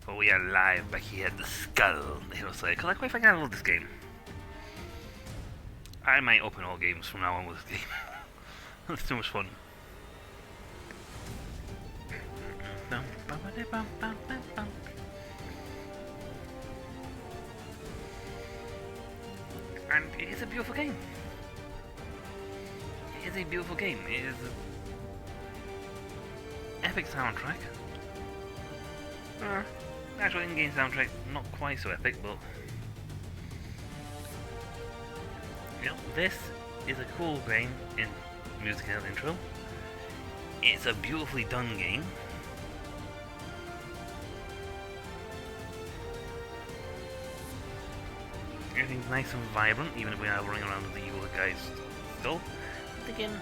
So we are live back here at the Skull, the hero side, because I quite think I love this game. I might open all games from now on with this game. It's too much fun. And it is a beautiful game. It is a beautiful game. It is an epic soundtrack. Actual in-game soundtrack, not quite so epic, but you know, this is a cool game in musical intro. It's a beautifully done game. Everything's nice and vibrant, even if we are running around with the evil guys still. But again,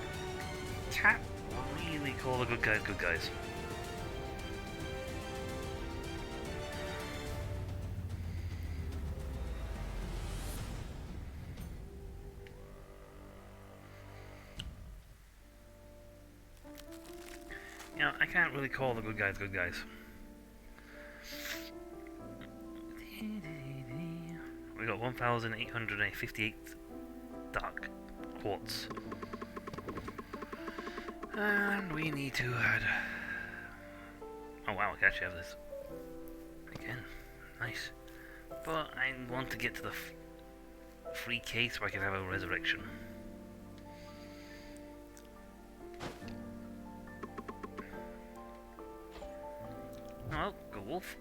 can't really call the good guys good guys. You know, I can't really call the good guys good guys. We got 1,858 dark quartz. And we need to add... Oh wow, I can actually have this. Again, nice. But I want to get to the free case where I can have a resurrection. Oh, go wolf.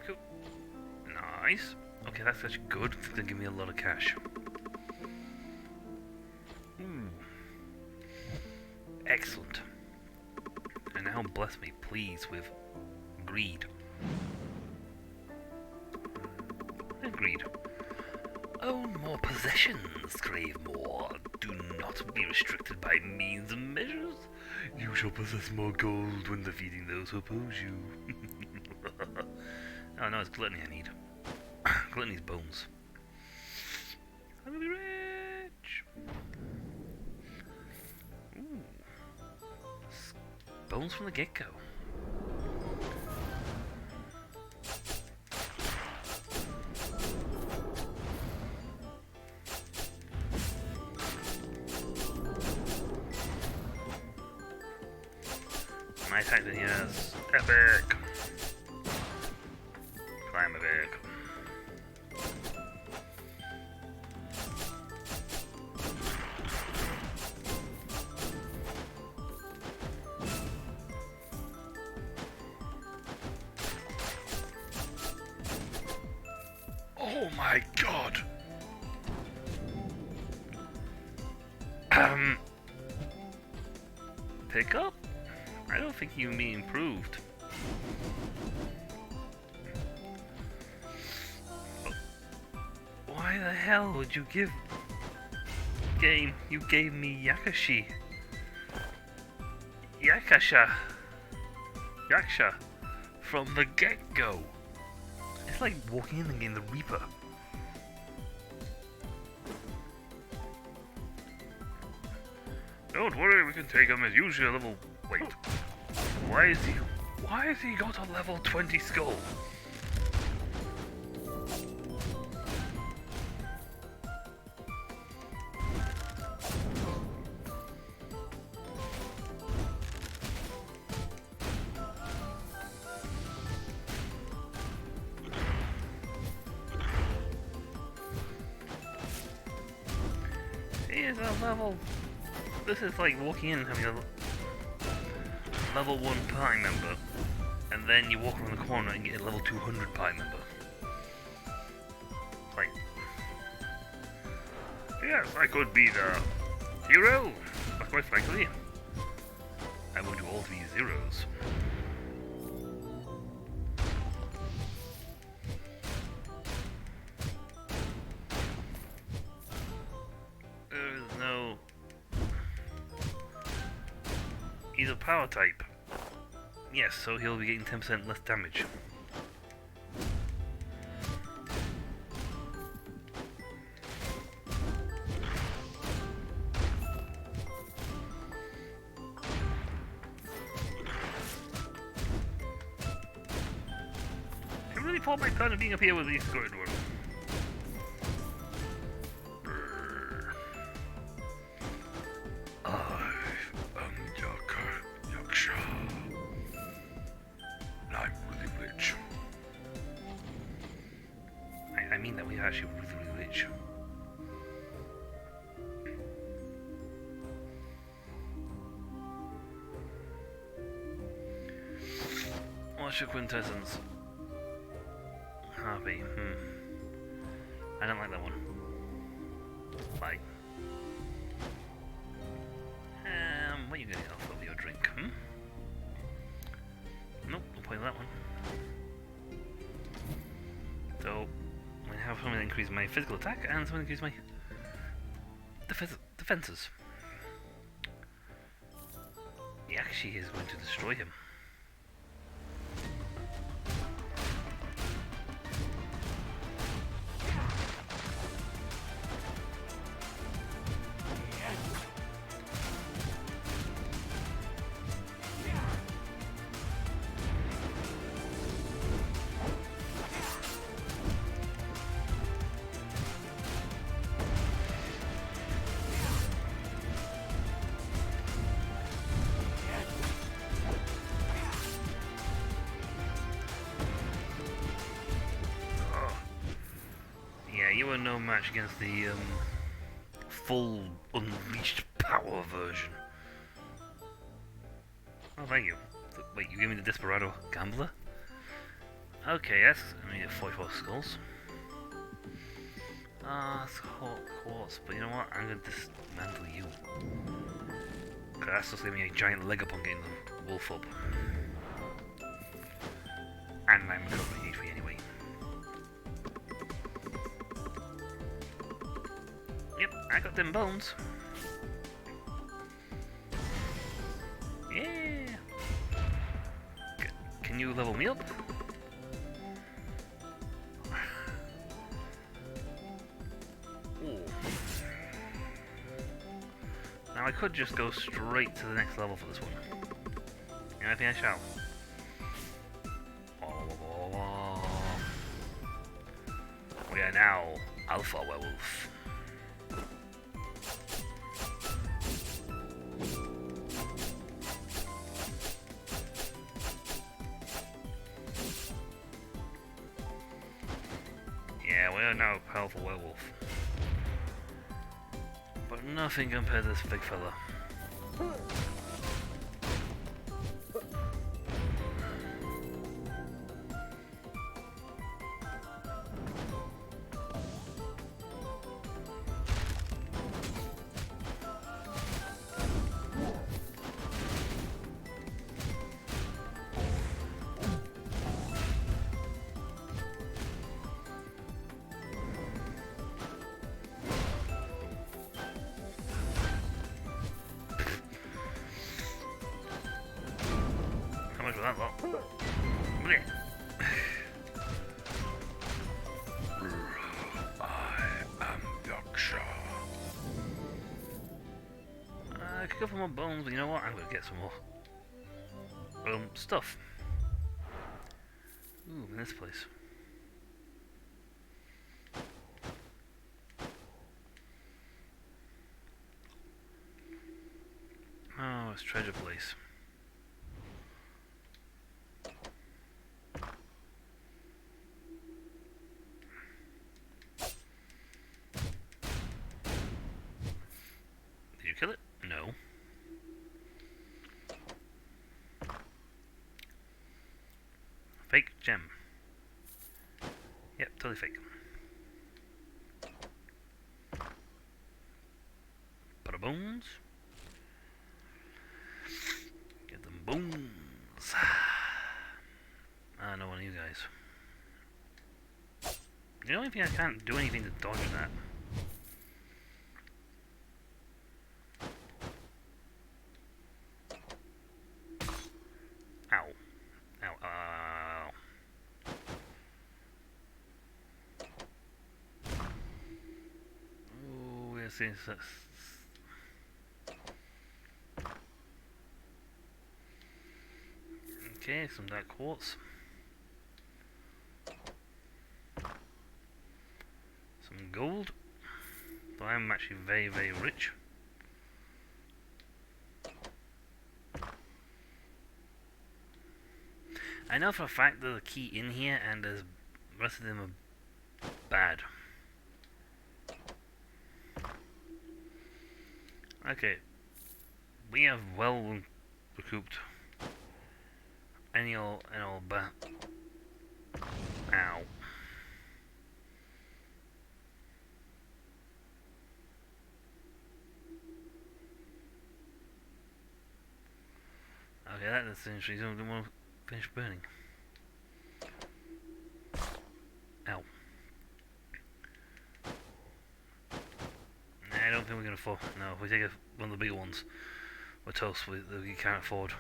Cool. Nice. Okay, that's actually good. It's gonna give me a lot of cash. Excellent. And now bless me, please, with greed. And greed. Own more possessions, crave more. Do not be restricted by means and measures. You shall possess more gold when defeating those who oppose you. Oh no, it's gluttony I need. Gluttony's bones. I'm gonna be rich! Ooh. Bones from the get-go. My attack then, yes. Epic! Climb epic. Oh my god! Pick up? I don't think you mean improved. Why the hell would you give... Game, you gave me Yakashi. Yaksha from the get-go. It's like walking in and getting the Reaper. Don't worry, we can take him as usual level... Wait. Why has he got a level 20 skull? He is a level... This is like walking in and having a level 1 party member, and then you walk around the corner and get a level 200 party member. Like... Yes, I could be the hero, but quite frankly, I will do all these zeros. There is no... He's a power type. Yes, so he'll be getting 10% less damage. before my turn of being up here with these Scorodor. I am Yaksha. I'm really rich. I mean that we are actually really rich. What's your quintessence? Harvey, I don't like that one. Bye. What are you getting off of your drink, Nope, no point in that one. So, I have something that increases my physical attack and something that increases my defenses. He actually is going to destroy him. You are no match against the full unleashed power version. Oh, thank you. Wait, you gave me the Desperado Gambler? Okay, yes. I need 44 skulls. That's hot quartz, but you know what? I'm gonna dismantle you. Cause that's just giving me a giant leg up on getting the wolf up. And I'm recovering HP anyway. Yep, I got them bones. Yeah. Can you level me up? Ooh. Now I could just go straight to the next level for this one. And I think I shall. We are now Alpha Werewolf. Yeah, we are now a powerful werewolf. But nothing compared to this big fella. How much was that lot? I am Yaksha. I could go for more bones, but you know what? I'm gonna get some more stuff. Ooh, in this place. Oh, it's treasure place. Did you kill it? No. Fake gem. Yep, totally fake. Butter bones. Get them bones. No one of you guys. The only thing I can't do anything to dodge that. Ow. Ow, ow. Ooh, we're seeing such. Okay, some dark quartz. gold. So I'm actually very, very rich. I know for a fact there's a key in here and the rest of them are bad. Okay. We have well recouped any old bat. Ow. Okay, that's interesting. Don't want to finish burning. Ow. I don't think we're gonna afford. No, if we take one of the bigger ones, we're toast. We can't afford.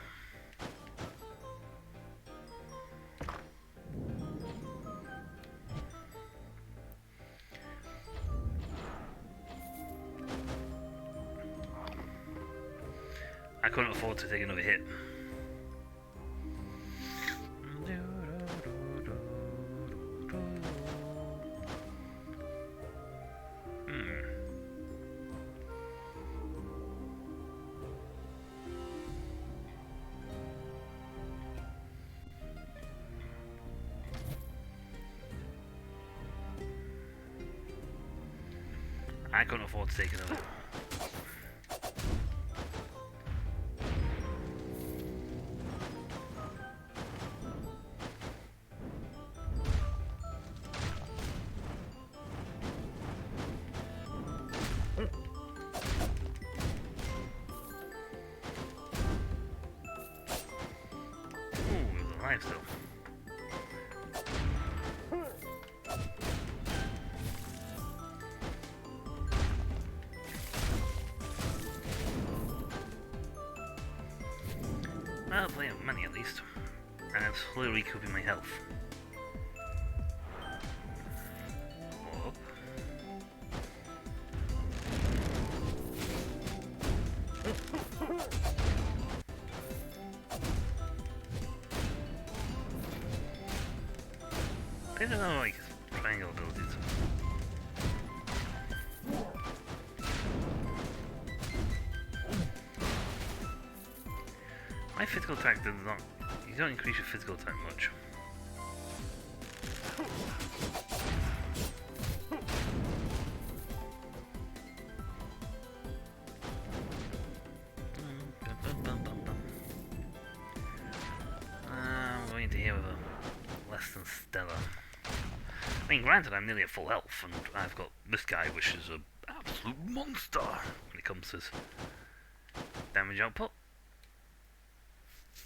I couldn't afford to take another hit. I couldn't afford to take another. Ooh, he's alive still. Well, plenty of money at least. And I'm slowly recouping my health. Whoop. I don't know, like, triangle abilities. My physical attack does not... You don't increase your physical attack much. I'm going to here with a less than stellar. I mean, granted, I'm nearly at full health, and I've got this guy, which is an absolute monster when it comes to his damage output.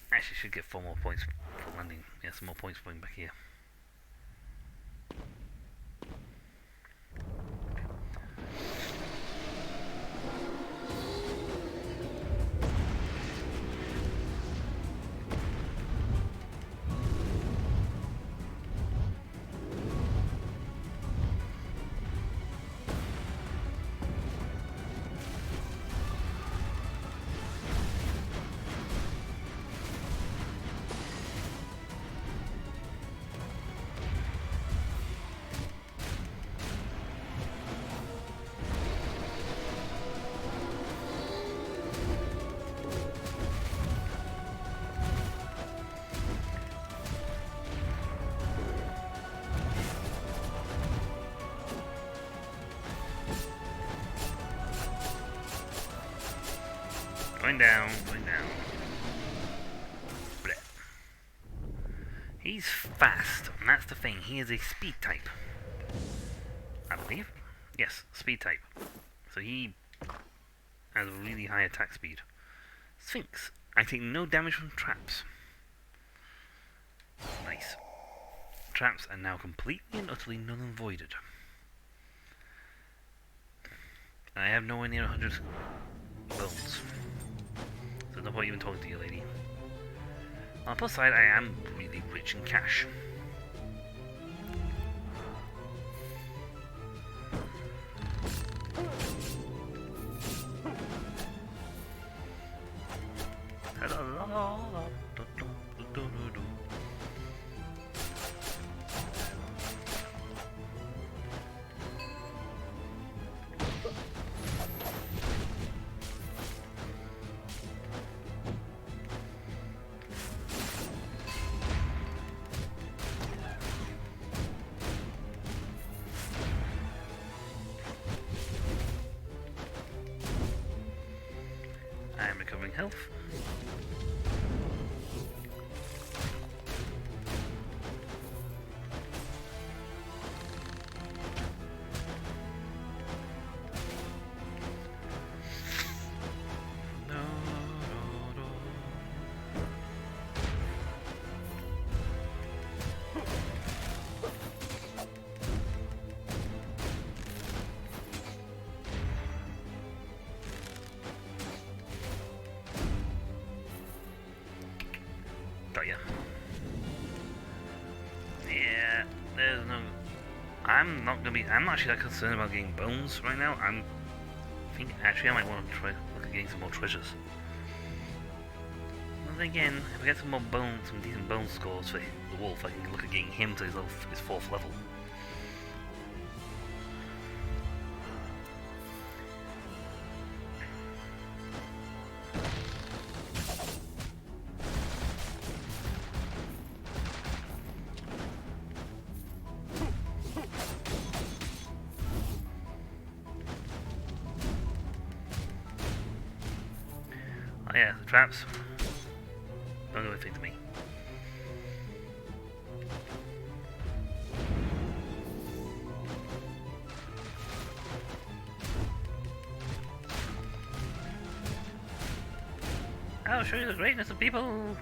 Actually, should get 4 more points for landing. Yeah, some more points going back here. Going down, going down. Blech. He's fast, and that's the thing. He is a speed type. I believe. Yes, speed type. So he has a really high attack speed. Sphinx. I take no damage from traps. Nice. Traps are now completely and utterly null and voided. And I have nowhere near 100 bones. So no point even talking to you, lady. On the plus side, I am really rich in cash. recovering health. Yeah, there's no. I'm not gonna be. I'm not actually that concerned about getting bones right now. I think actually I might want to try look at getting some more treasures. But then again, if I get some more bones, some decent bone scores for the wolf, I can look at getting him to his 4th level. Oh yeah, the traps. Don't do anything to me. I'll show you the greatness of people!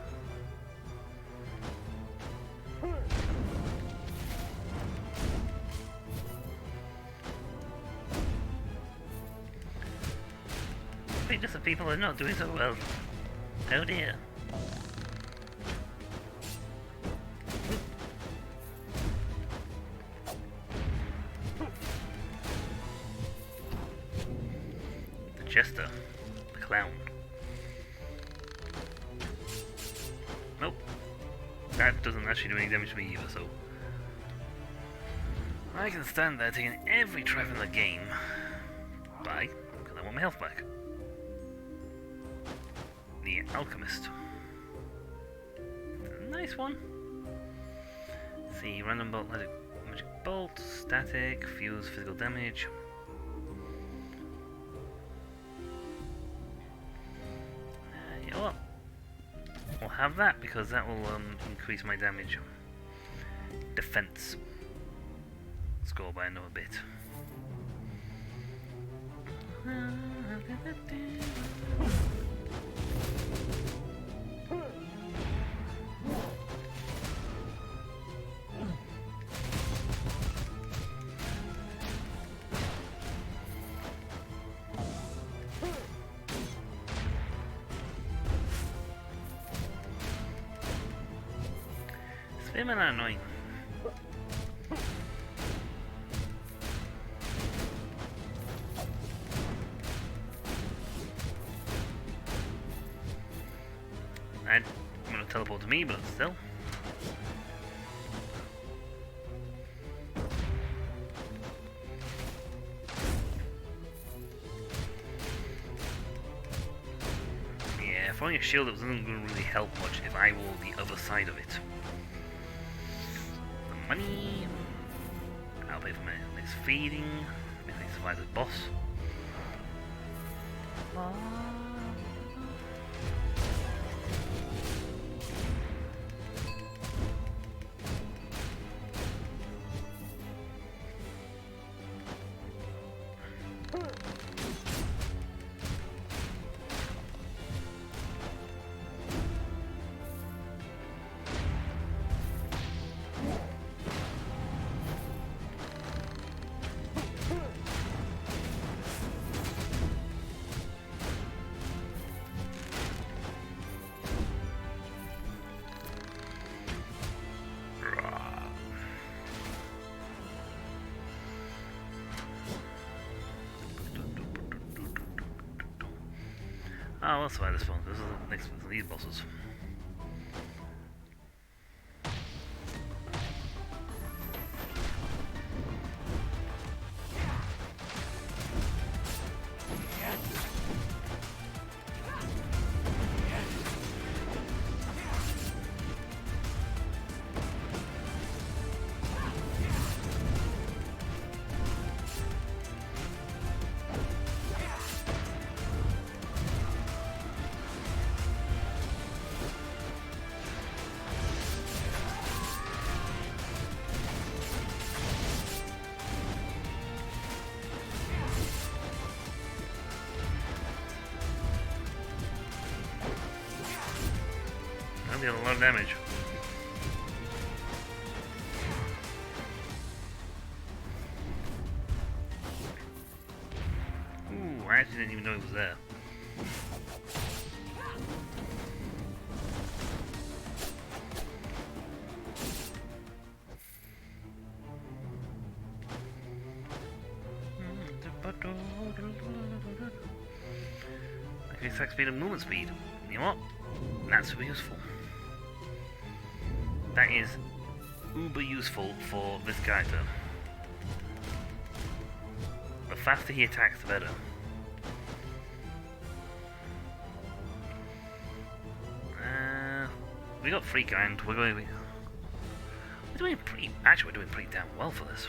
Greatness of people are not doing so well. Oh dear. The Jester. The Clown. Nope. That doesn't actually do any damage to me either, so... I can stand there taking every trap in the game. Bye, because I want my health back. The Alchemist. Nice one. Let's see, random bolt, magic bolt, static, fuse physical damage. You know what? We'll have that because that will increase my damage. Defense. Score by another bit. Spearmen are annoying. I'm gonna teleport to me, but still. Yeah, throwing a shield isn't going to really help much if I wall the other side of it. The money. I'll pay for my next feeding. If I survive the boss. Oh, we'll survive this one. This is the next one. These bosses. did a lot of damage. Ooh, I actually didn't even know it was there. Attack speed and movement speed. You know what? That's super useful. That is uber useful for this character. The faster he attacks, the better. We got free kind. We're doing pretty. Actually, we're doing pretty damn well for this.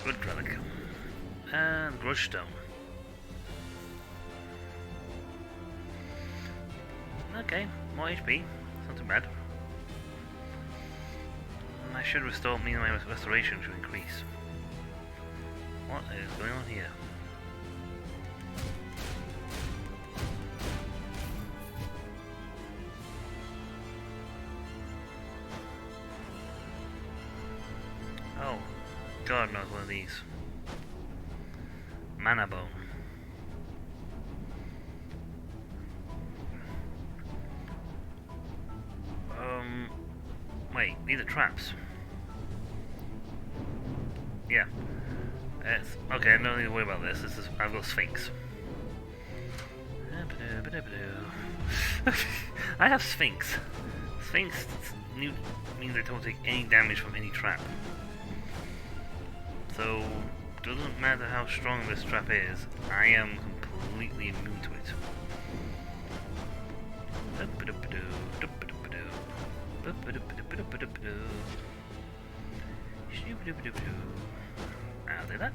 Good relic. And Grudge Stone. Okay, more HP. It's not too bad. And I should restore, mean my restoration should increase. What is going on here? Oh, God knows one of these. Mana Bone. Wait, these are traps. Yeah. Okay, I don't need to worry about this. I've got Sphinx. I have Sphinx. Sphinx means I don't take any damage from any trap. So, doesn't matter how strong this trap is, I am completely immune to it. I'll do that.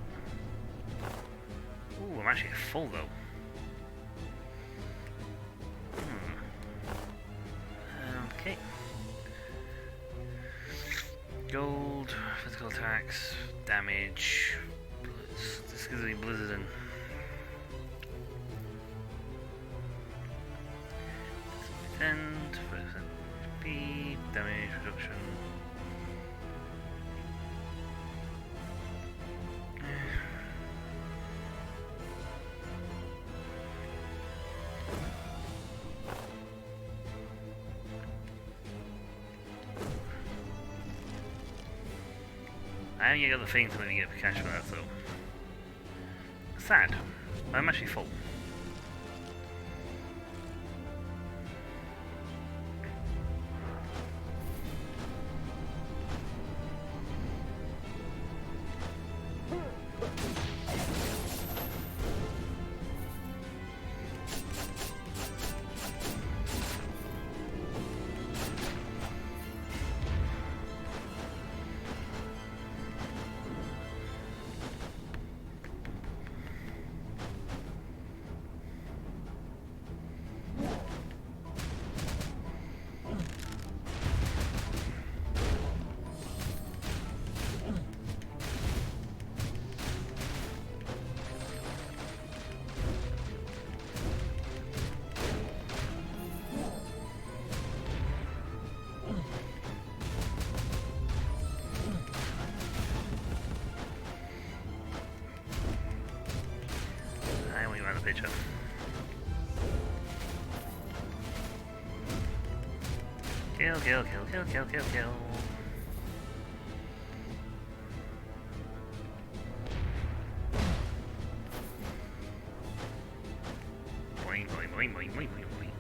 Ooh, I'm actually full though. Okay. Gold, physical attacks, damage. This gives me Blizzard and and 5% HP, damage reduction. I haven't yet got the thing to let me get cash for that, so sad. I'm actually full. Picture. Kill, kill, kill, kill, kill, kill, kill. Boing, boing, boing, boing, boing, boing, boing.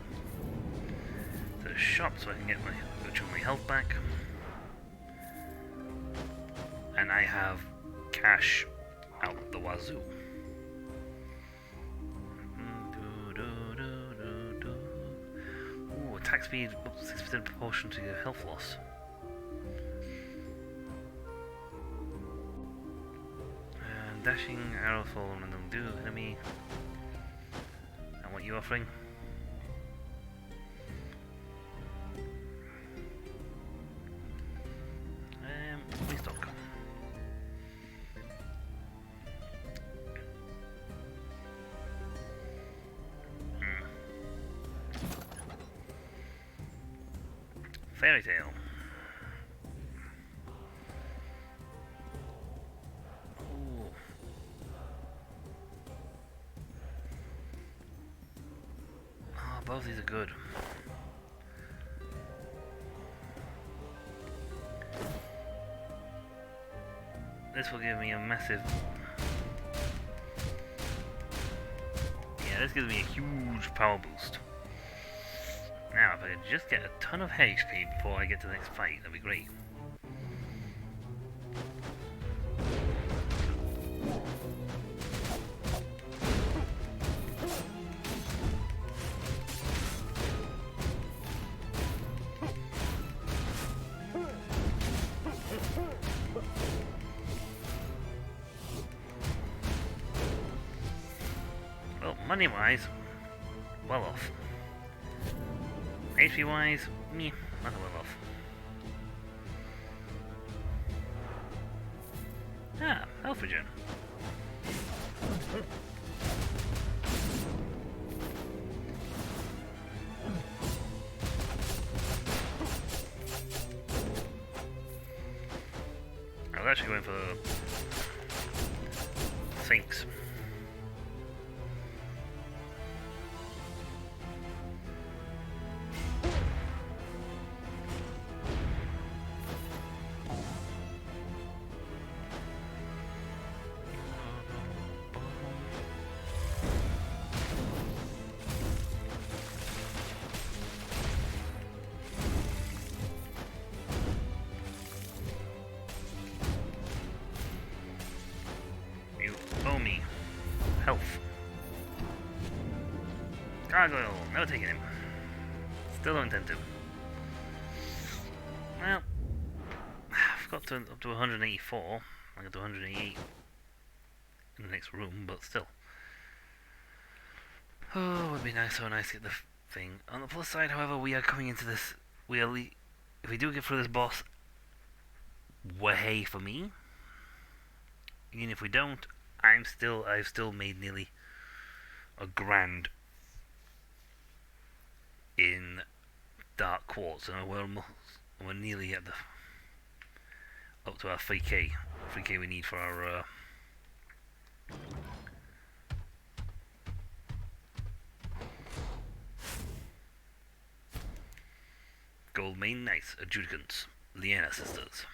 So a shop so I can get my health back. And I have cash out the wazoo. Ooh, attack speed, 6% proportion to your health loss. And dashing, arrow fall, and undo enemy. And what you offering? Restock. Fairy Tale. Ooh. Oh, both these are good. This will give me a massive... Yeah, this gives me a huge power boost. Now, if I could just get a ton of HP before I get to the next fight, that'd be great. Well, money-wise, well off. HP wise, meh, not well off. Ah, health regen. I was actually going for Sphinx. Health. Gargoyle, never taking him. Still don't intend to. Well, I've got to up to 184. I got to 188 in the next room, but still. Oh, it would be nice, so nice to get the thing. On the plus side, however, we are coming into this. If we do get through this boss, way for me. Even if we don't, I've still made nearly $1,000 in Dark Quartz, and we're nearly at up to our 3k we need for our Gold Main Knights, Adjudicants, Liana Sisters.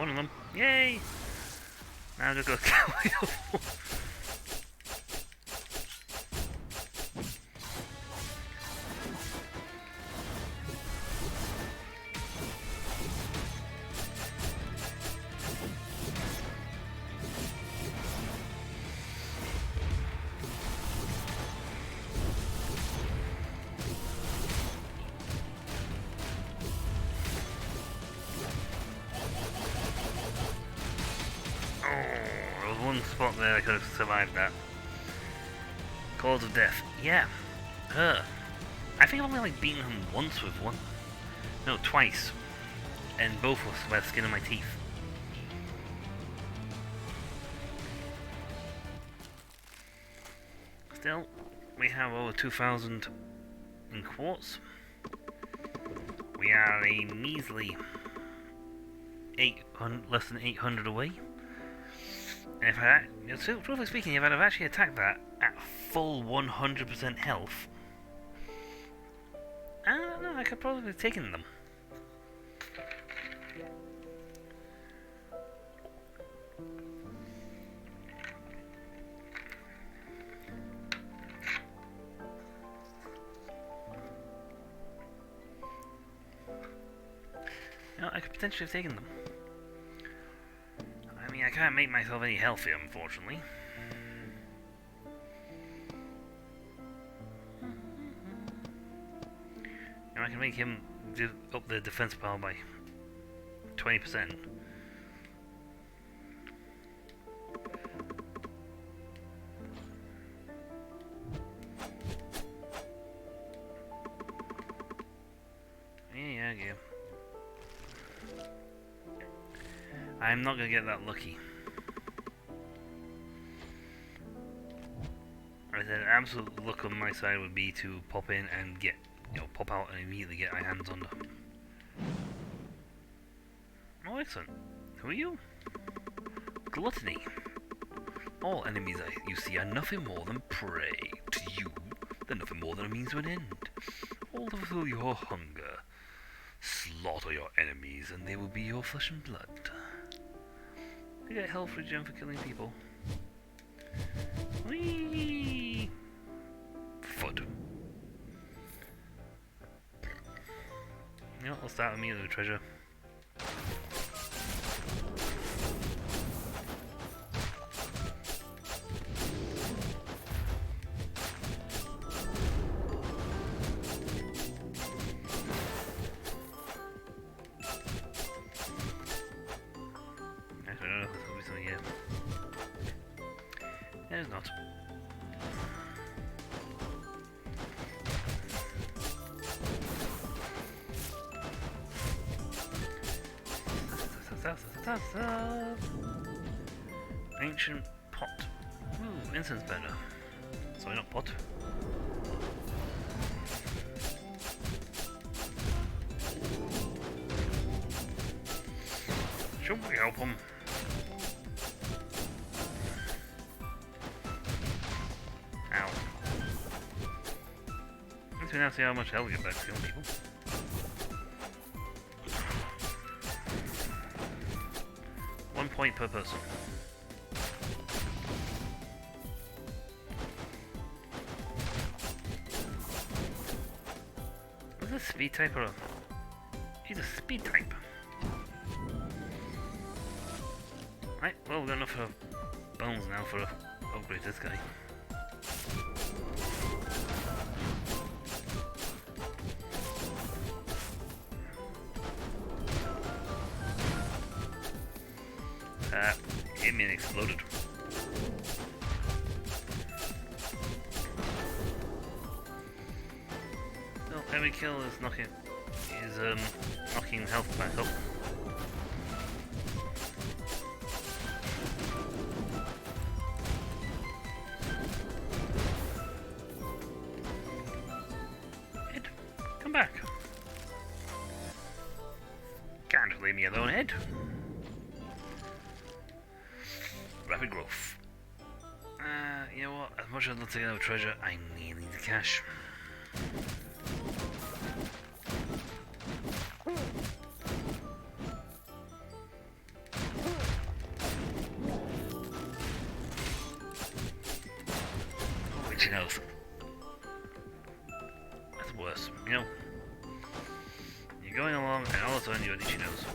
one of them. Yay! Now I'm just gonna kill you. There was one spot there I could have survived that. Cause of death. Yeah. Her. I think I've only like beaten him once with one. No, twice. And both was by the skin of my teeth. Still, we have over 2,000 in quartz. We are a measly less than 800 away. And if I, truthfully speaking, if I'd have actually attacked that at full 100% health, I don't know, I could probably have taken them. You know, I could potentially have taken them. I mean, I can't make myself any healthier, unfortunately. And I can make him up the defense power by 20%. Yeah. I'm not gonna get that lucky. I said absolute luck on my side would be to pop in and get, pop out and immediately get my hands on them. Oh, excellent. Who are you? Gluttony. All enemies you see are nothing more than prey. To you, they're nothing more than a means to an end. All to fulfill your hunger. Slaughter your enemies and they will be your flesh and blood. You get health regen for killing people. Whee! Foot. You know, I'll start immediately with treasure. There's not. Ancient pot. Ooh, incense burner. Sorry, not pot. Should we help him? Ow. Let's now see how much health we get back to killing people. One point per person. Is this a speed type or a... He's a speed type. Right, well we've got enough bones now for upgrade this guy. Hit me and exploded. Well, every kill is knocking health back up. Ed, come back. Can't leave me alone, Ed. Rapid growth. You know what? As much as I'd love to get out of treasure, I need the cash. itchy nose. That's worse, you know. You're going along and all of a sudden you have an itchy nose.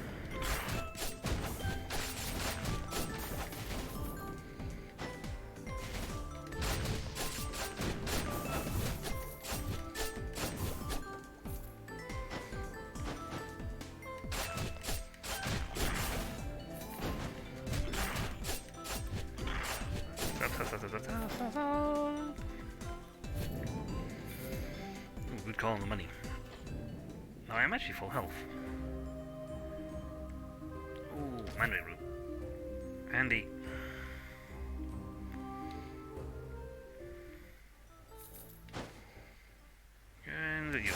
Ooh, good call on the money. No, I'm actually full health. Ooh, Mandarin root. Handy. And you.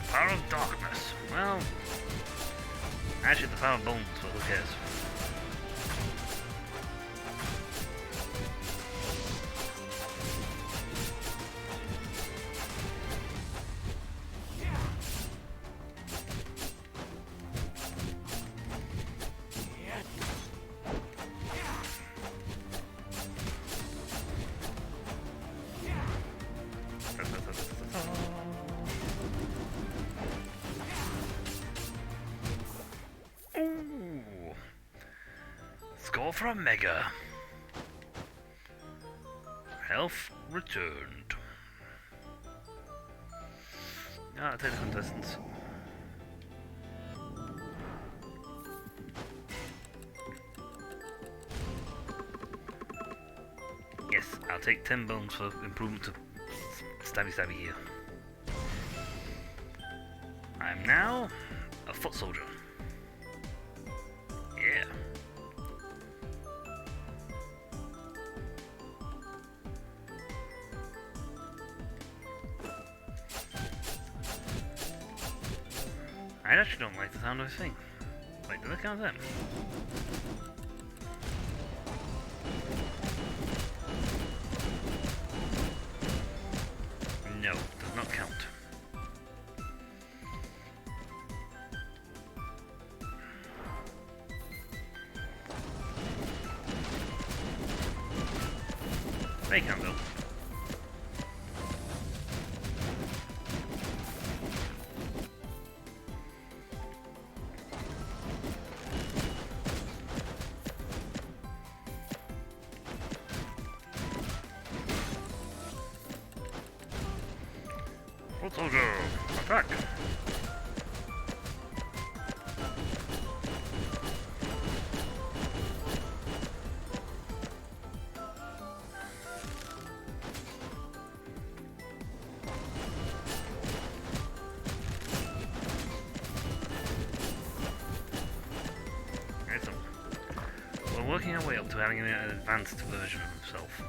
Power of darkness. Well, actually the power of bones, but who cares? Ooh. Score for a mega. Health returned. Ah, I'll take the contestants. Yes, I'll take 10 bones for improvement to stabby stabby here. I'm now a foot soldier. Yeah. I actually don't like the sound of this thing. Wait, do they count them? No, does not count. They count though. Foot soldier, attack! Excellent. We're working our way up to having an advanced version of himself.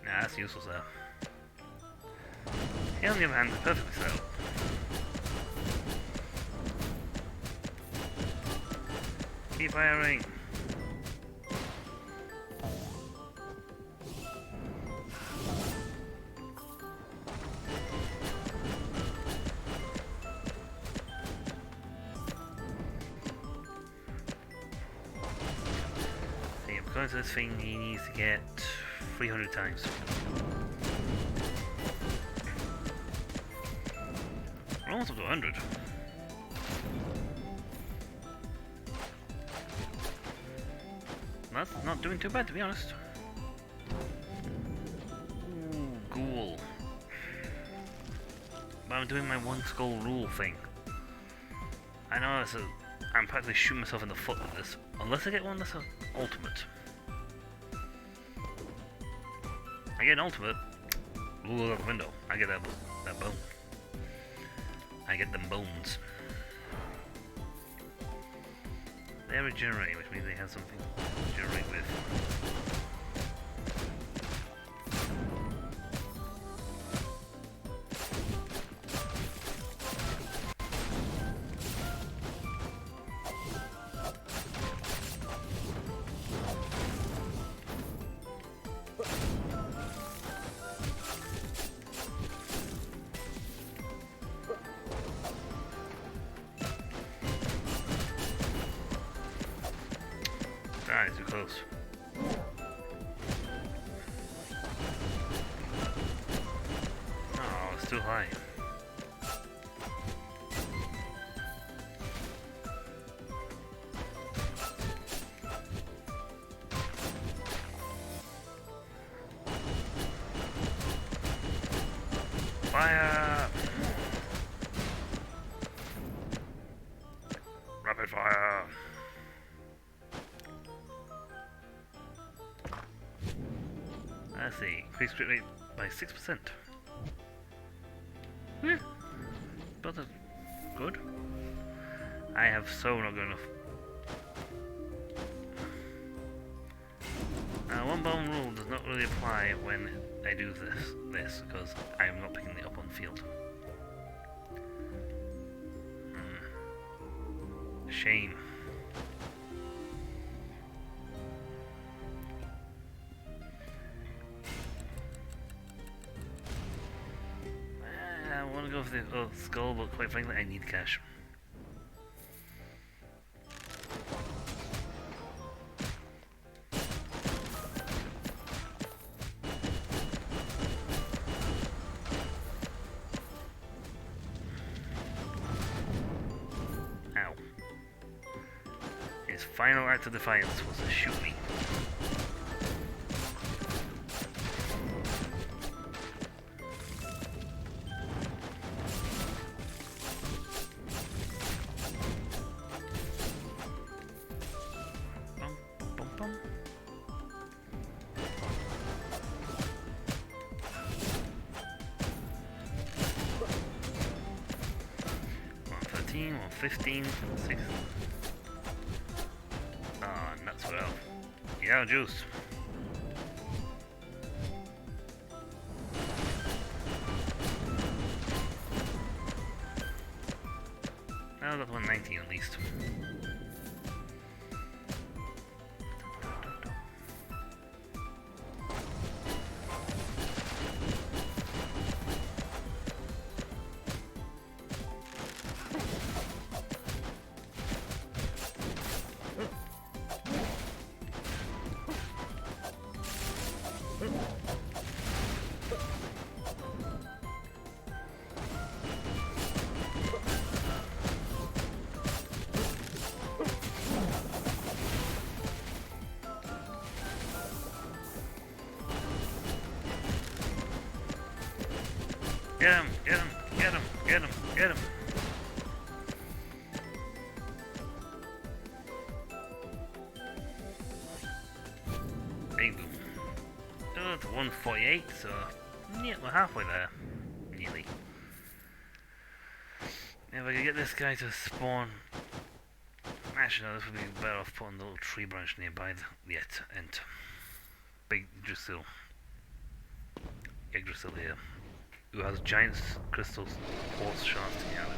Nah, that's useless there. He on the other hand is perfectly set up. Keep firing! See, because of this thing, he needs to get 300 times. We're almost up to 100. That's not doing too bad, to be honest. Ooh, ghoul. I'm doing my one skull rule thing. I know I'm practically shooting myself in the foot with this. Unless I get one that's an ultimate. I get an ultimate. Rule out the window. I get that bone. I get them bones. They regenerate, which means they have something to regenerate with. Too close. Oh, it's too high. Fire! Rapid fire! Let's see, increase crit rate by 6%. Yeah, but that's good. I have so not good enough. One bone rule does not really apply when I do this because I am not picking it up on field. Shame. I want to go for the skull, but quite frankly, I need cash. Ow. His final act of defiance was to shoot me. Or 15, 6. Ah, nuts for elf. Yeah, juice. I got 119 at least. Get him! Get him! Get him! Get him! Get him! Big boom. Oh, it's 148, so yeah, we're halfway there. Nearly. If I could get this guy to spawn. Actually, no, this would be better off putting the little tree branch nearby the end. Big Yggdrasil. Yggdrasil here. Who has giant crystal quartz shards together.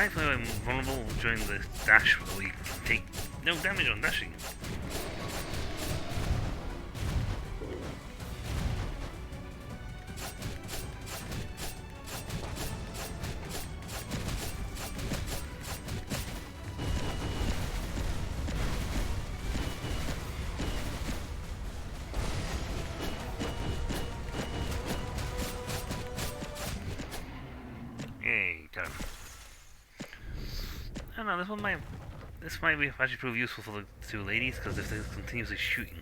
Thankfully I'm vulnerable during the dash, where you take no damage on dashing. Yay, got him. I don't know, this might be actually prove useful for the two ladies, because if they're continuously shooting,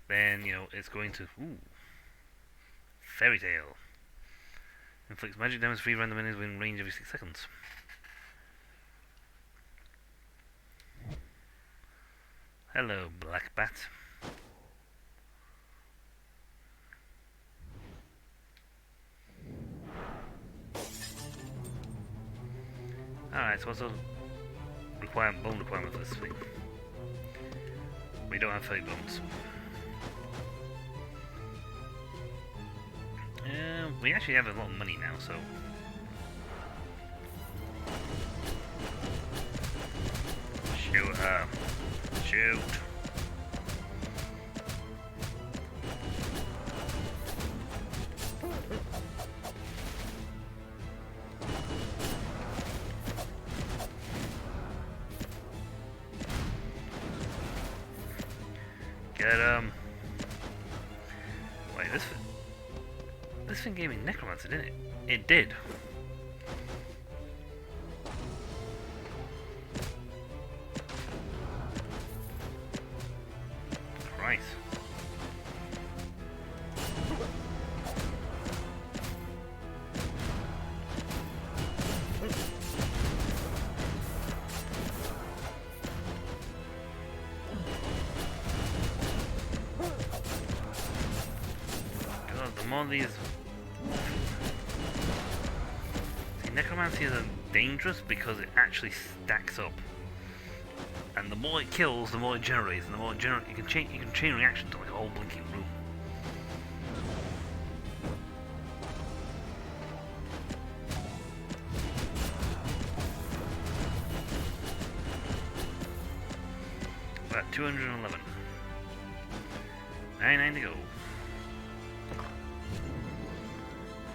then, you know, it's going to... Ooh. Fairy Tale. Inflicts magic damage 3 random enemies within range every 6 seconds. Hello, Black Bat. Alright, so what's the bone requirement for this thing? We don't have 30 bones. We actually have a lot of money now, so... Shoot her. Shoot. Get him. Wait, this thing gave me Necromancer, didn't it? It did. Christ. God, the more these... See, Necromancy is dangerous because it actually stacks up. And the more it kills, the more it generates, and the more it generates, you can chain reaction to like a whole blinking room. About 211. 99 to go.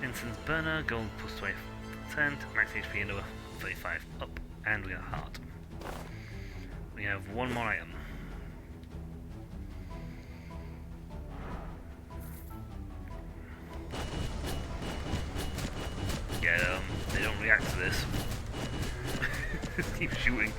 Incense burner, gold plus 20%, max HP and over 35 up, and we got a heart. We have one more item. Get them. They don't react to this. Just keep shooting.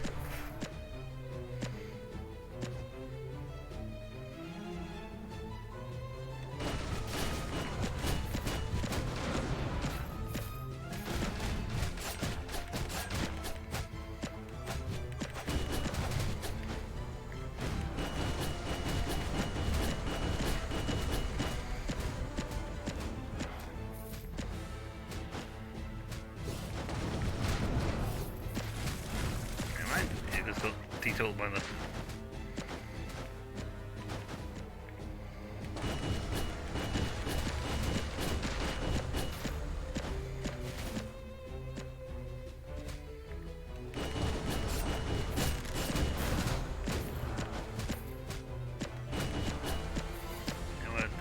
Told by the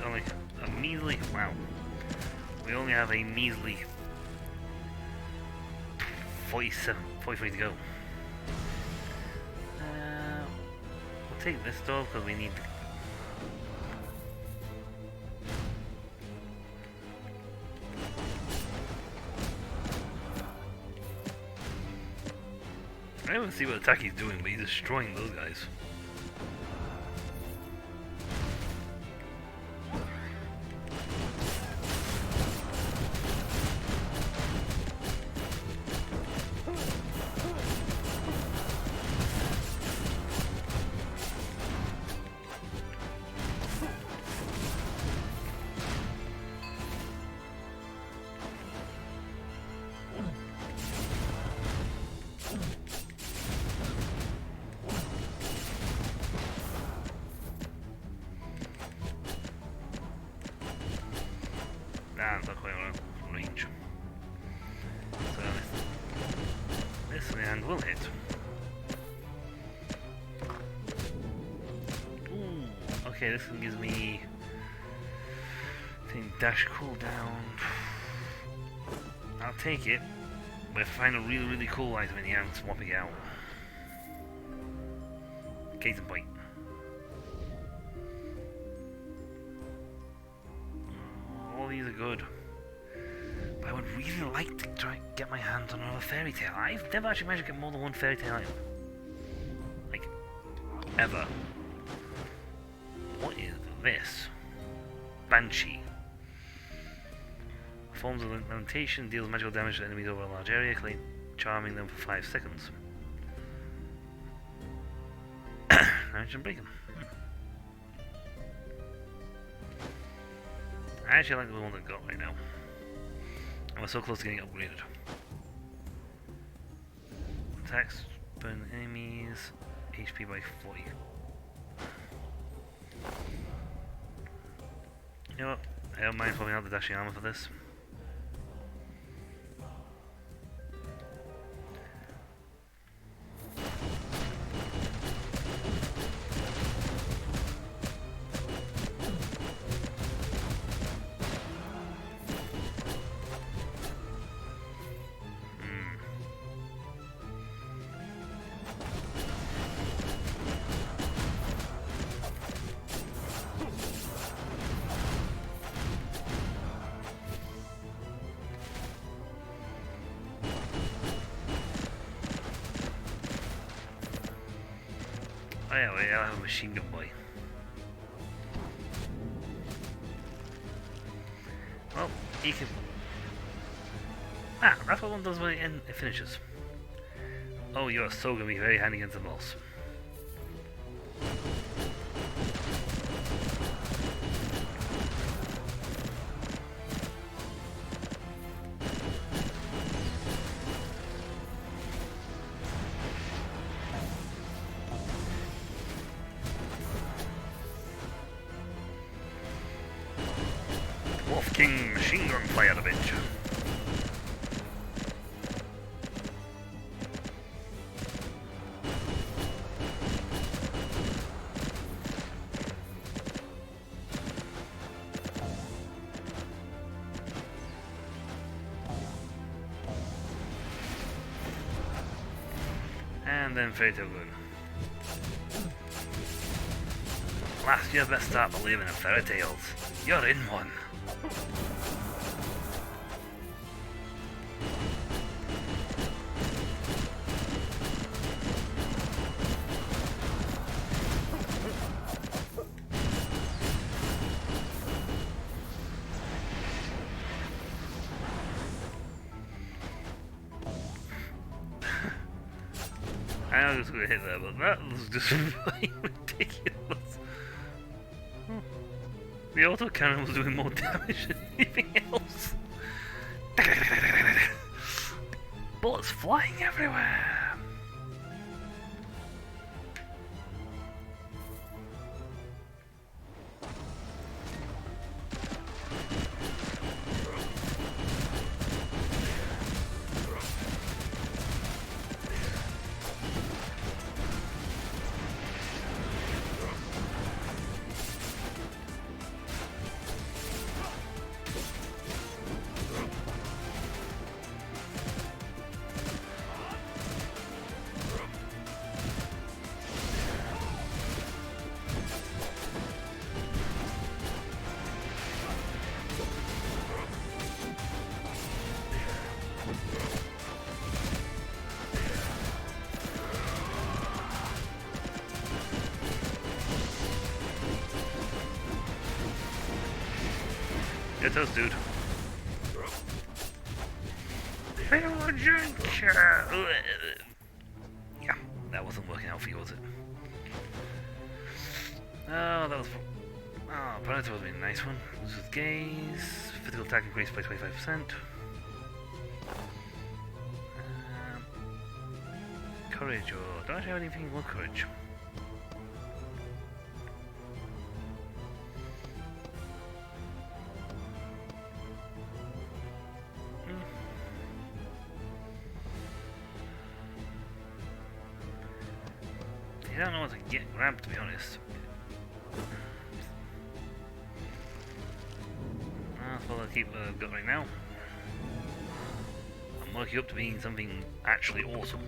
only a measly, wow, we only have a measly 43 to go. Take this door because we need to... I don't even see what Taki's doing, but he's destroying those guys. hit. Ooh, okay, this one gives me dash cooldown. I'll take it, but if I find a really cool item in the end, swap it out. Case in point. All these are good. But I would really like to try and get my hands on another fairy tale. I've never actually managed to get more than one fairy tale item. Like, ever. What is this? Banshee. Forms of lamentation, deals magical damage to enemies over a large area, charming them for 5 seconds. Damage and break them. I actually like the one I've got right now. And we're so close to getting upgraded. Attacks burn enemies, HP by 40. You know what? I don't mind pulling out the dashing armor for this. Oh yeah, wait, I'll have a machine gun boy. Well, he can... Ah, that's what one does when it finishes. Oh, you are so going to be very handy against the boss. Wolf King machine gun fire the bitch. And then Fate of Good. Last year best start believing in fairy tales. You're in one. I was going to hit that, but that was just really ridiculous. The autocannon was doing more damage than anything else. Bullets flying everywhere. Get those, dude. Yeah, that wasn't working out for you, was it? Oh, that was... Oh, Predator would have been a nice one. This is Gaze. Physical attack increased by 25%. Courage, or... Don't I have anything more courage? You don't know what to get grabbed, to be honest. That's what I'll keep I've got right now. I'm working up to being something actually awesome.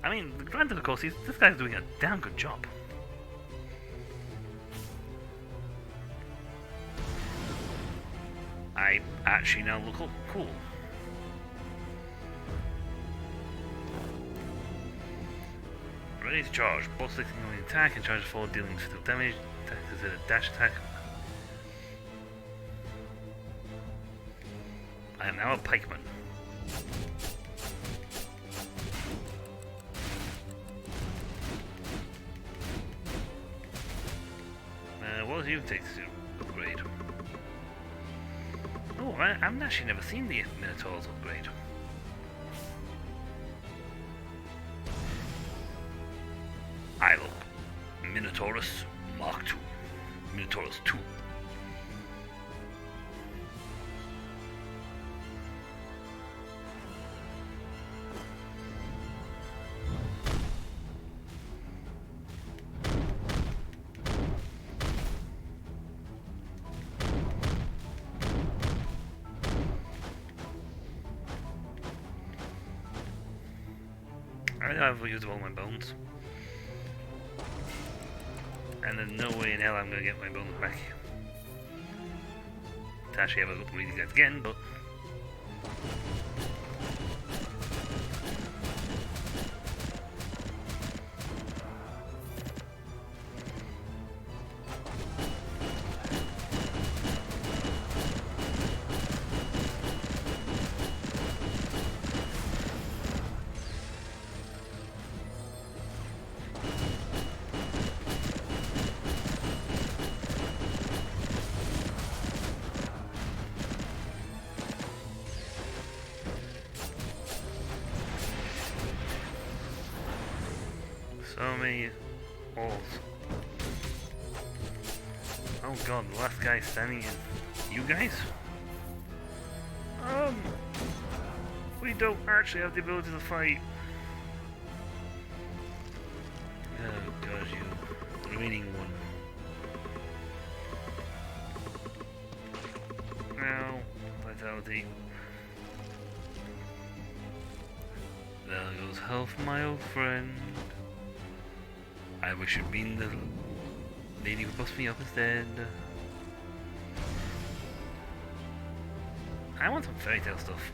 I mean, granted, of course, this guy's doing a damn good job. I actually now look cool. Ready to charge. Both selecting on the attack and charge forward, dealing physical damage. Attack is a dash attack. I am now a pikeman. What does you take to upgrade? Oh, I've actually never seen the Minotaur's upgrade. I look. Minotaurus Mark II. Minotaurus 2. I've used all my bones. And there's no way in hell I'm gonna get my bones back. To actually have a look at these guys again, but... so many walls. Oh god, the last guy standing is you guys? We don't actually have the ability to fight. Oh god, you remaining one. Now, vitality. There goes health, my old friend. I wish you'd been the lady who bust me up instead. I want some fairy tale stuff.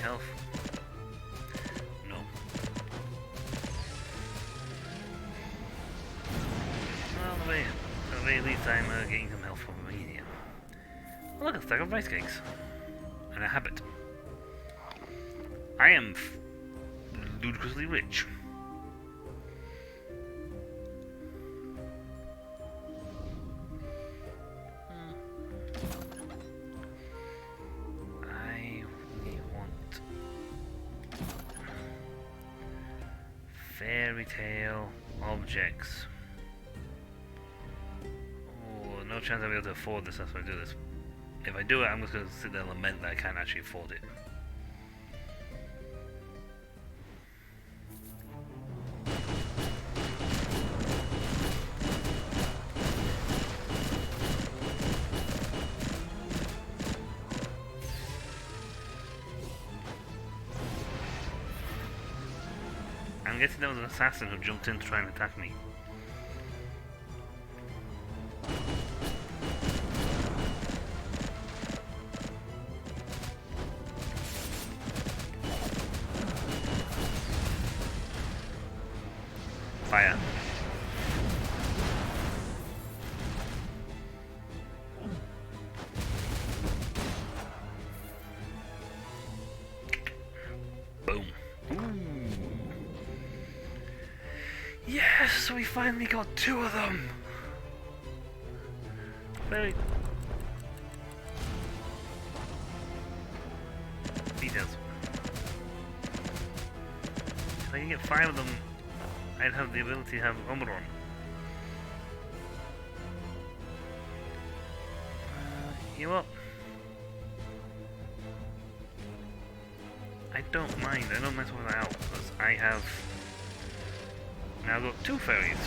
Health? No. Well, at the very least I'm getting some health from Armenia. Oh, look, a stack of rice cakes. And a habit. I am ludicrously rich. Fairy tale objects. Oh, no chance I'll be able to afford this. That's why I do this. If I do it, I'm just going to sit there and lament that I can't actually afford it. I'm guessing there was an assassin who jumped in to try and attack me. Fire. Yes, we finally got 2 of them! Very... Details. If I can get 5 of them, I'd have the ability to have Umbron. You know what? I don't mind. I don't mess with that out because I have now got 2 fairies.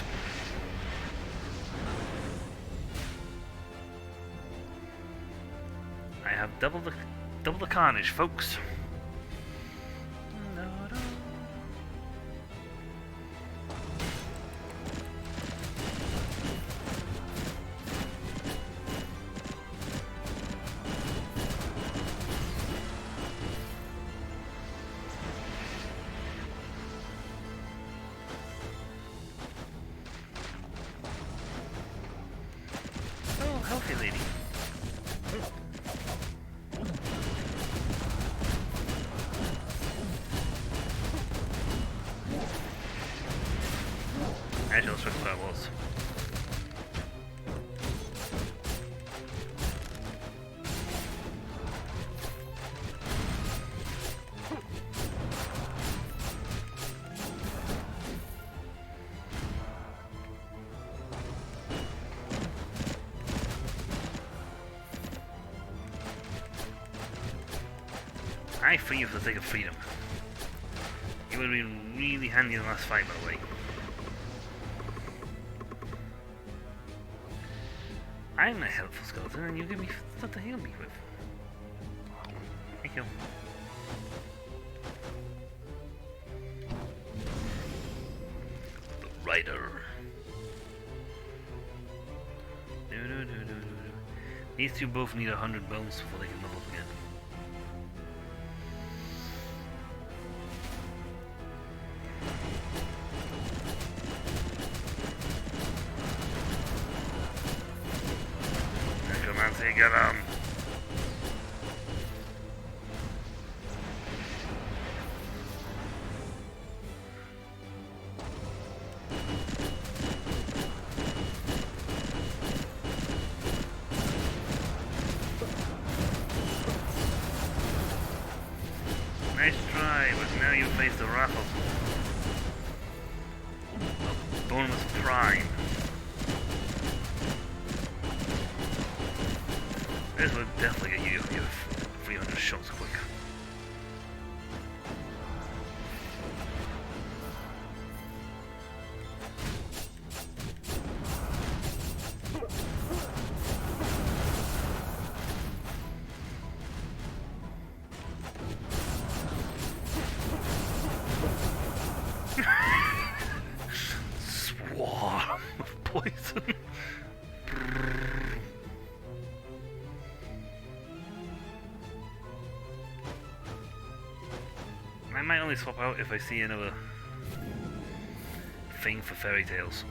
I have double the carnage, folks. Healthy lady. I shall switch what that was. I free you for the sake of freedom. You would have been really handy in the last fight, by the way. I'm a helpful skeleton, and you give me stuff to heal me with. Thank you. The Rider. These 2 both need 100 bones before they can level up again. Get him! Nice try, but now you face the wrath of Bonus Prime. This would definitely get you 300 shots quick. Swarm of poison. I might only swap out if I see another thing for fairy tales.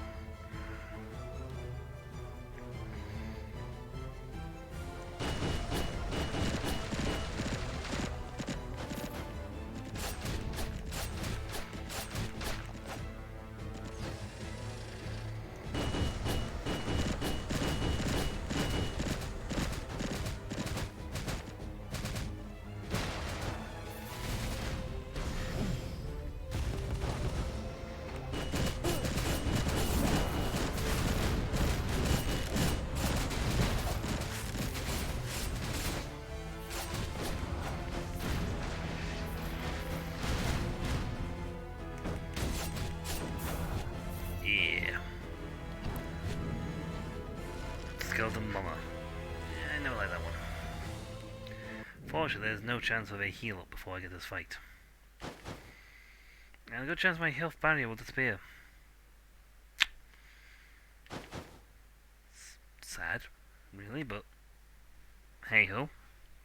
Skeleton Mama. Yeah, I never like that one. Fortunately, there's no chance of a heal up before I get this fight. And a good chance my health barrier will disappear. Sad, really, but hey ho.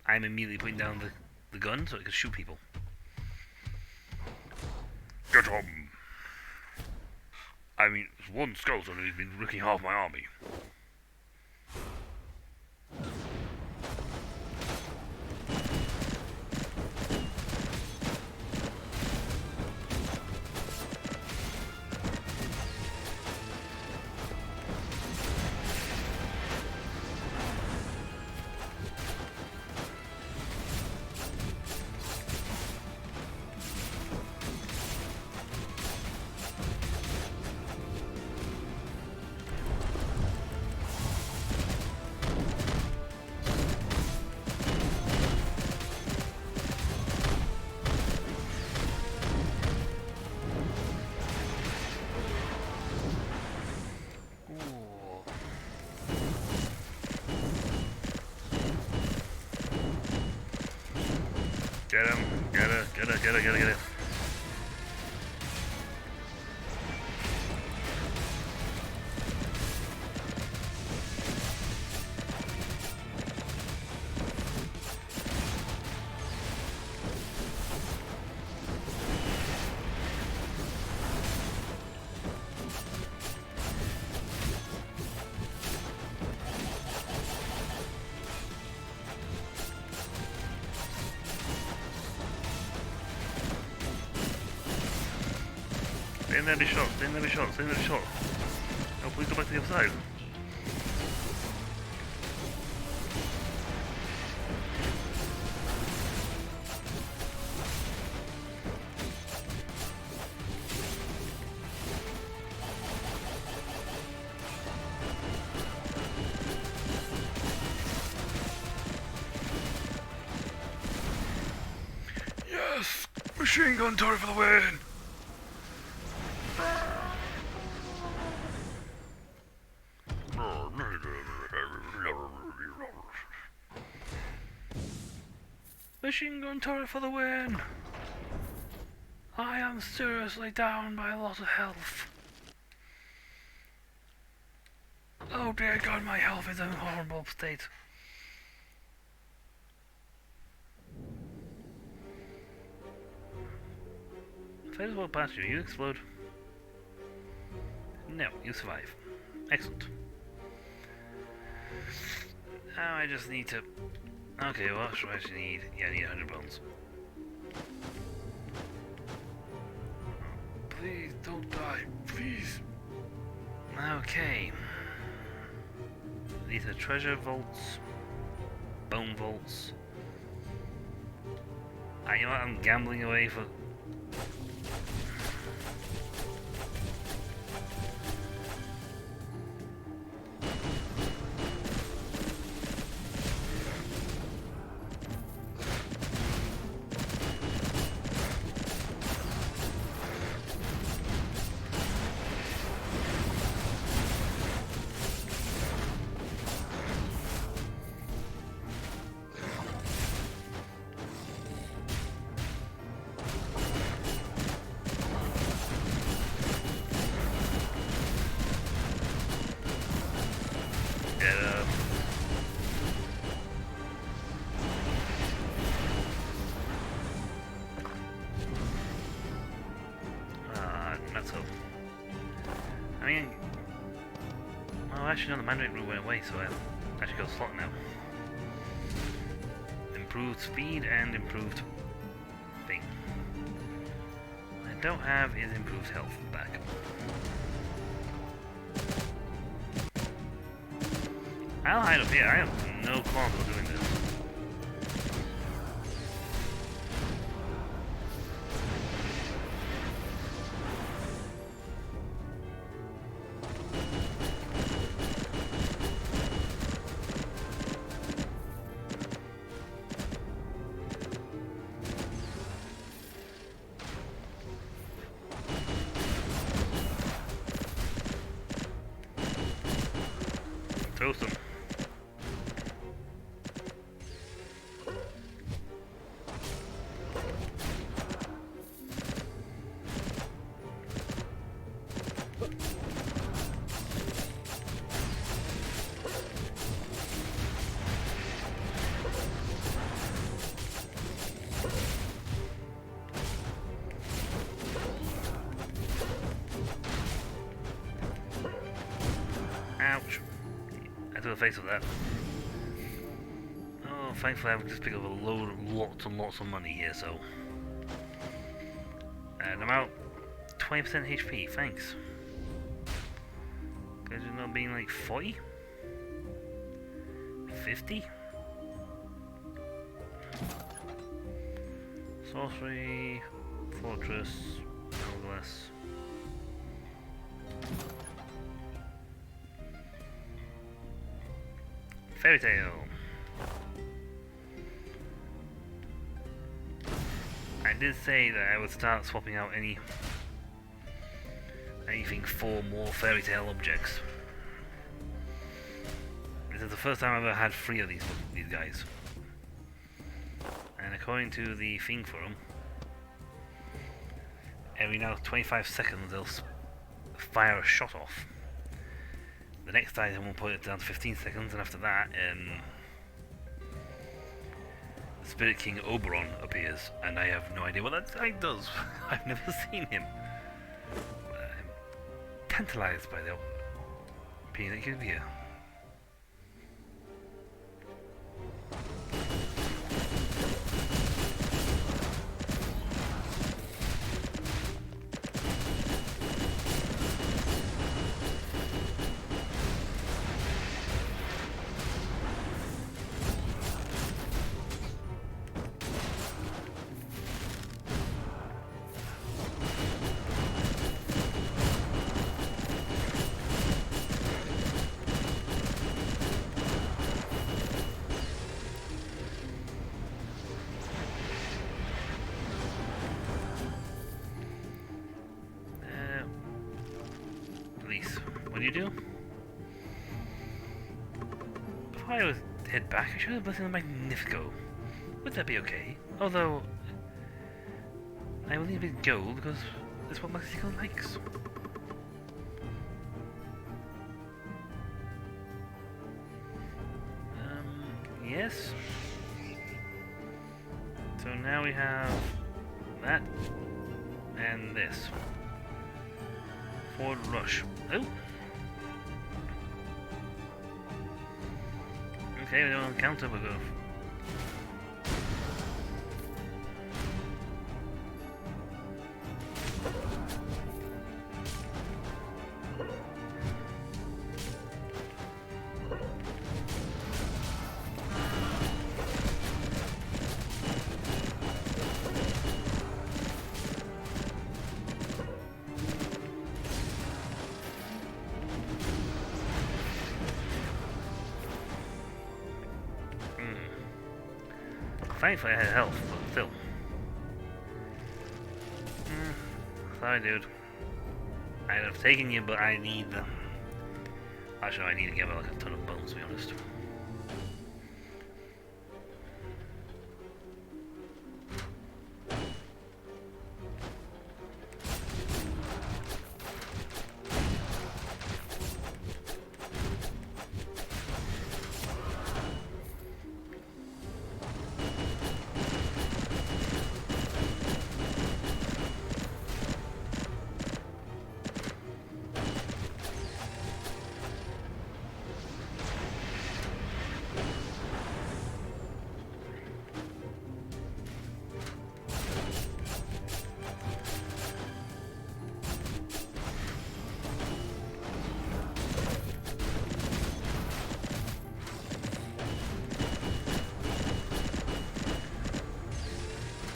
I'm immediately putting down the gun so it can shoot people. Get him! I mean, it's one skeleton who's been wrecking half my army. Get it. Stay in there, be shot. Oh, please go back to the other side. Yes! Machine gun turret for the win! Machine gun turret for the win! I am seriously down by a lot of health. Oh dear God, my health is in a horrible state. If I just walk past you, you explode. No, you survive. Excellent. Now I just need to... Okay, what do I actually need? Yeah, I need 100 bones. Please don't die, please. Okay. These are treasure vaults, bone vaults. You know what? I'm gambling away for... Actually, no, the Mandrake route went away, so I actually got a slot now. Improved speed and improved thing. What I don't have is improved health back. I'll hide up here. I have no qualms with doing this. Toast them. Ouch. I took the face of that. Oh, thankfully I would just pick up lots and lots of money here, so... And I'm out 20% HP, thanks. Guys are not being like 40? 50? Sorcery, Fortress, Hourglass. Fairy Tale. I did say that I would start swapping out anything for more Fairy Tale objects. This is the first time I've ever had 3 of these guys. And according to the thing for them, every now 25 seconds they'll fire a shot off. The next item will put it down to 15 seconds, and after that, Spirit King Oberon appears, and I have no idea what that guy does. I've never seen him. I'm tantalized by the opinion that he could be here. What do you do? Before I head back, I should have blessing of Magnifico. Would that be okay? Although, I will need a bit of gold because that's what Magnifico likes. Yes. So now we have that and this. Forward rush. Oh! Okay, we don't counter, we'll go. Thankfully I had health, but still. Sorry, dude. I'd have taken you, but I need... Actually, I need to give her like a ton of bones, to be honest.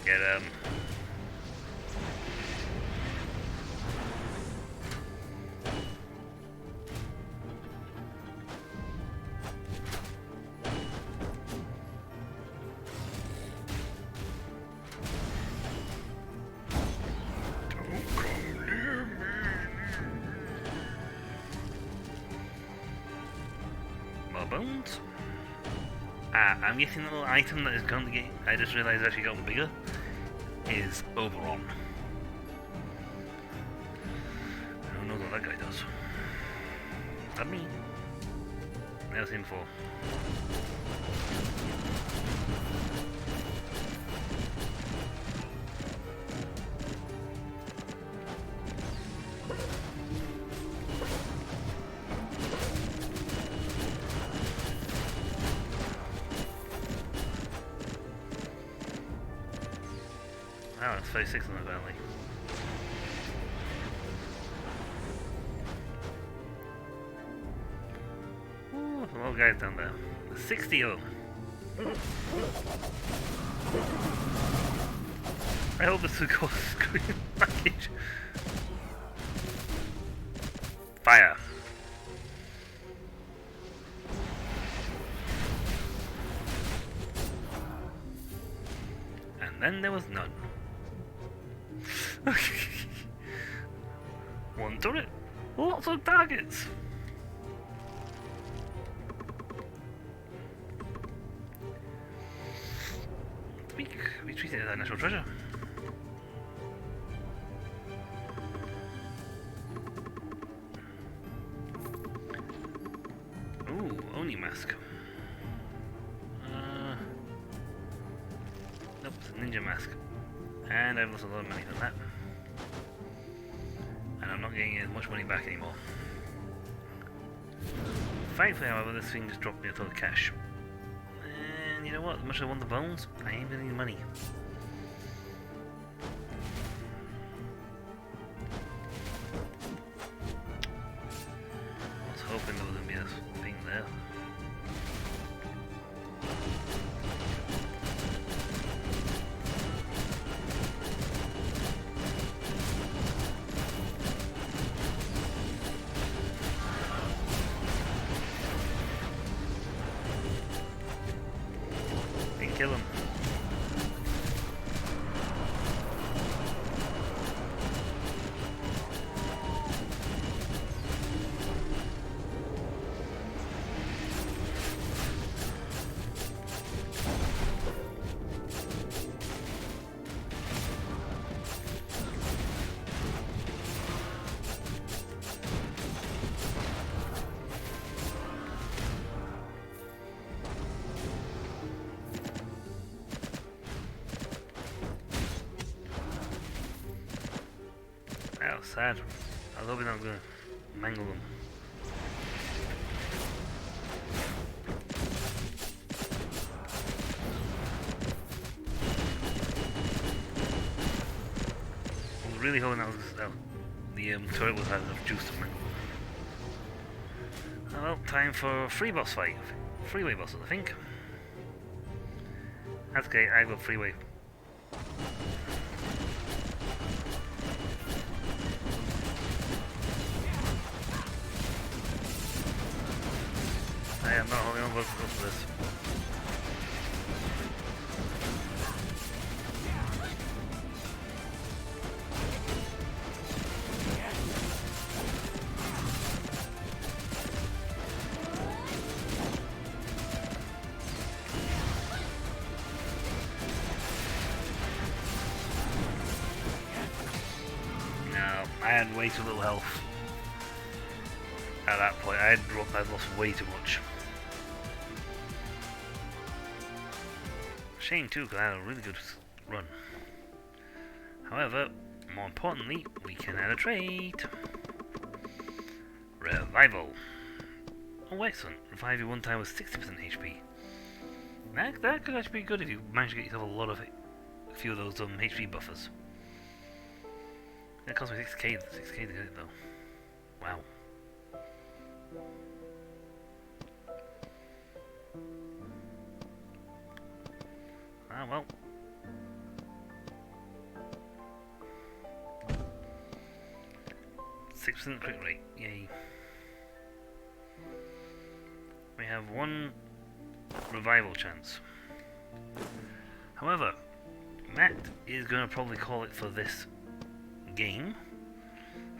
Get him. Don't come near me. More bones. I'm guessing the little item that is going to get. I just realised actually gotten bigger. Is Oberon. I don't know what that guy does. Is that me? Never seen before. Oh, it's 36 in the valley. Ooh, a lot of guys down there. 60 of them. I hope this will go screen package. Fire. And then there was none. One turret, lots of targets. We treat it as a national treasure. Ooh, Oni mask. Nope, it's a ninja mask. And I've lost a lot of money from that. And I'm not getting as much money back anymore. Thankfully, however, this thing just dropped me a ton of cash. And you know what? As much as I want the bones, I ain't gonna need money. I was hoping there was gonna be a thing there. Kill him. That was sad. I was hoping I was going to mangle them. I was really hoping that the turret was had enough juice to mangle them. Well, time for a free boss fight. Freeway bosses, I think. That's okay, I got freeway. I am not holding on for this. No, I had way too little health. At that point, I'd lost way too much. Shame too, because I had a really good run. However, more importantly, we can add a trait. Revival. Oh, excellent. Revive you one time with 60% HP. That could actually be good if you manage to get yourself a few of those HP buffers. That cost me 6k to get it though. Wow. Ah, well. %6 crit rate, yay. We have one revival chance. However, Matt is going to probably call it for this game.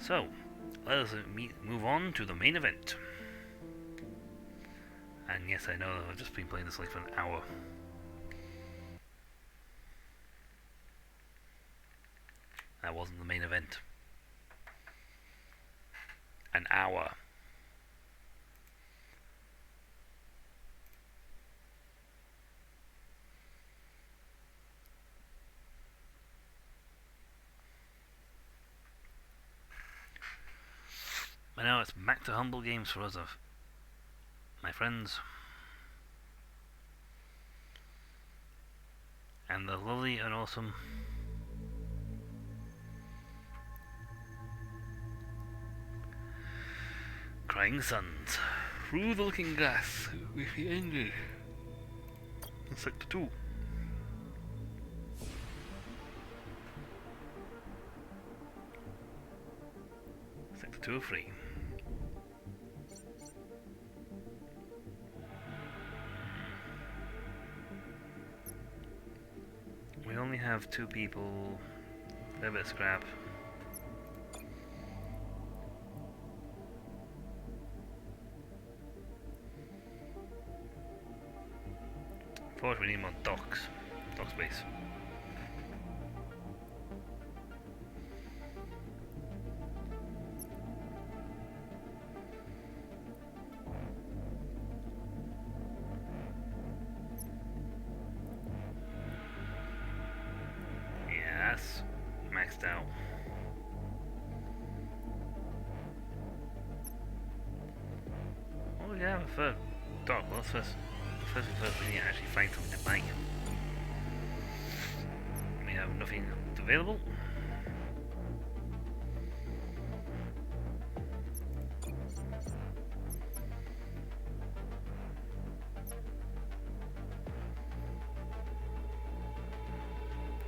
So, let us move on to the main event. And yes, I know I've just been playing this like for an hour. That wasn't the main event. An hour. But now it's back to humble games for us, my friends. And the lovely and awesome Crying Suns. Through the Looking Glass, we ended in Sector 2. Sector 2 of 3. We only have 2 people, a bit of scrap. Of course, we need more dock space. yeah, for dog. Well, first thing first, we need to actually find something to buy. We have nothing available.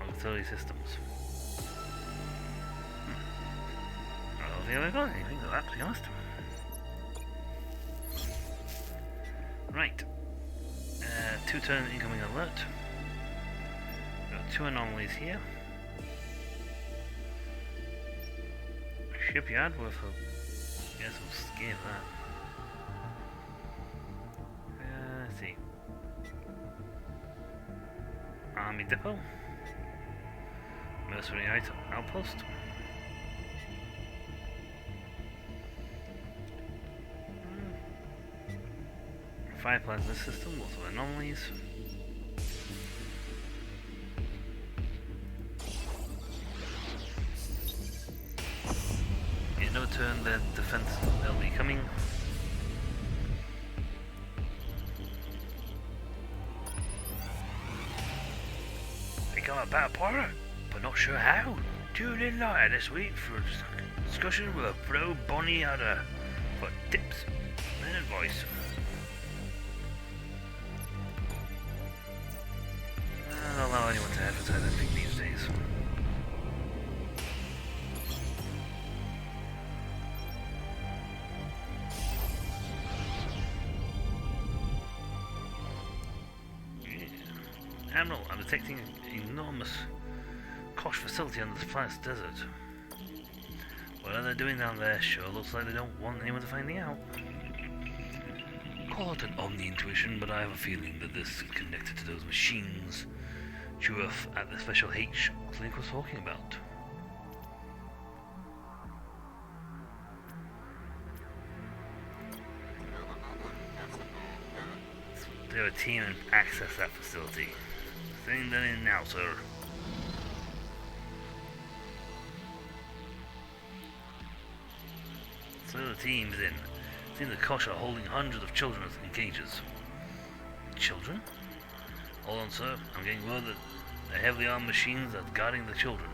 Auxiliary systems. I don't think I've got anything like that, to be honest. Right. 2-turn incoming alert. We've got 2 anomalies here. Shipyard worth a... Yes, we'll skip that. Let's see. Army depot. Mercenary outpost. Fire plasma system, lots of anomalies. In no turn, the defense will be coming. Become a better pirate, but not sure how. Tune in later this week for a discussion with a pro Bonnie Adder for tips and advice. I don't allow anyone to advertise anything these days. Yeah. Admiral, I'm detecting an enormous Kosh facility under the Flash Desert. What are they doing down there? Sure looks like they don't want anyone to find out. Call it an omni-intuition, but I have a feeling that this is connected to those machines Jureth at the Special H clinic was talking about. They have a team and access that facility. Sending them in now, sir. So the team's in. It seems the Kosh are holding hundreds of children in cages. Children? Hold on, sir. I'm getting word that the heavily armed machines are guarding the children.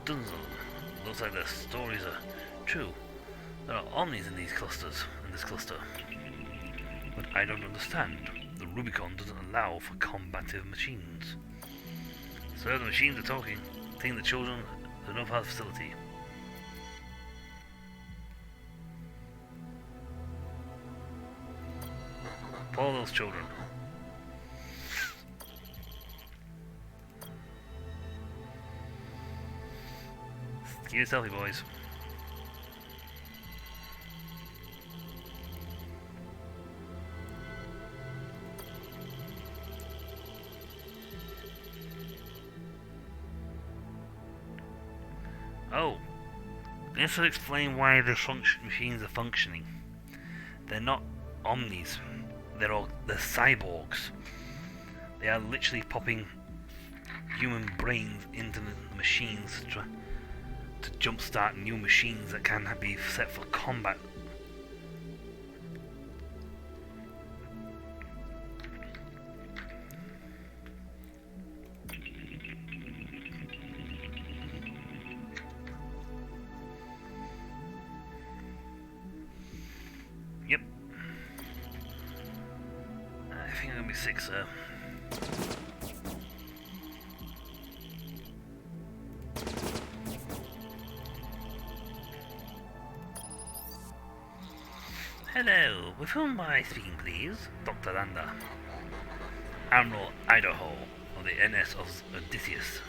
Dozens of them. Looks like their stories are true. There are omnis in this cluster. But I don't understand. The Rubicon doesn't allow for combative machines. Sir, the machines are talking. Taking the children to the North facility. Follow those children. Keep it stealthy, boys. Oh, this will explain why the machines are functioning. They're not omnis. They're cyborgs. They are literally popping human brains into the machines to jumpstart new machines that can be set for combat. Yep. I think I'm gonna be sick, sir. Hello, with whom am I speaking, please? Dr. Landa. Admiral Idaho of the NS of Odysseus.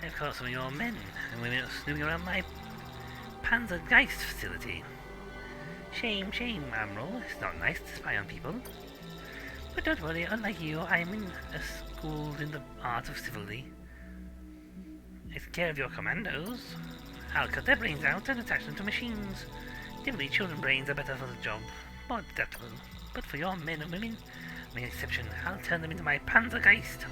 I've caught some of your men and women snooping around my Panzergeist facility. Shame, Admiral. It's not nice to spy on people. But don't worry, unlike you, I'm schooled in the art of civility. I take care of your commandos. I'll cut their brains out and attach them to machines. Typically, children's brains are better for the job. more deductible. But for your men and women, with an exception, I'll turn them into my Panzergeist.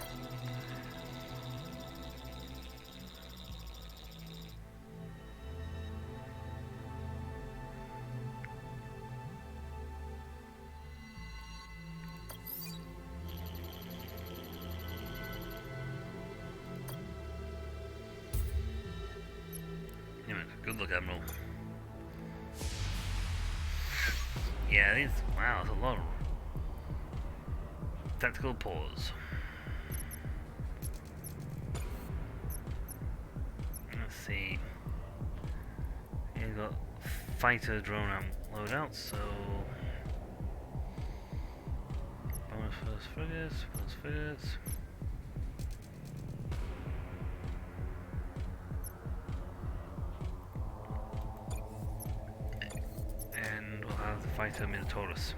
Good luck, Admiral. Yeah, these. Wow, that's a lot of. Tactical pause. Let's see. You've got fighter drone loadout, so. Bonus first frigates. And we'll have the fighter Minotaurus.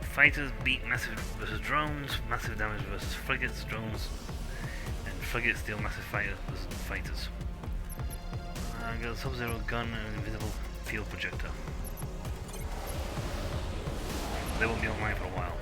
Fighters beat massive versus drones, massive damage versus frigates, drones, and frigates deal massive fighters versus fighters. I got a Sub-Zero gun and an invisible field projector. They won't be online for a while.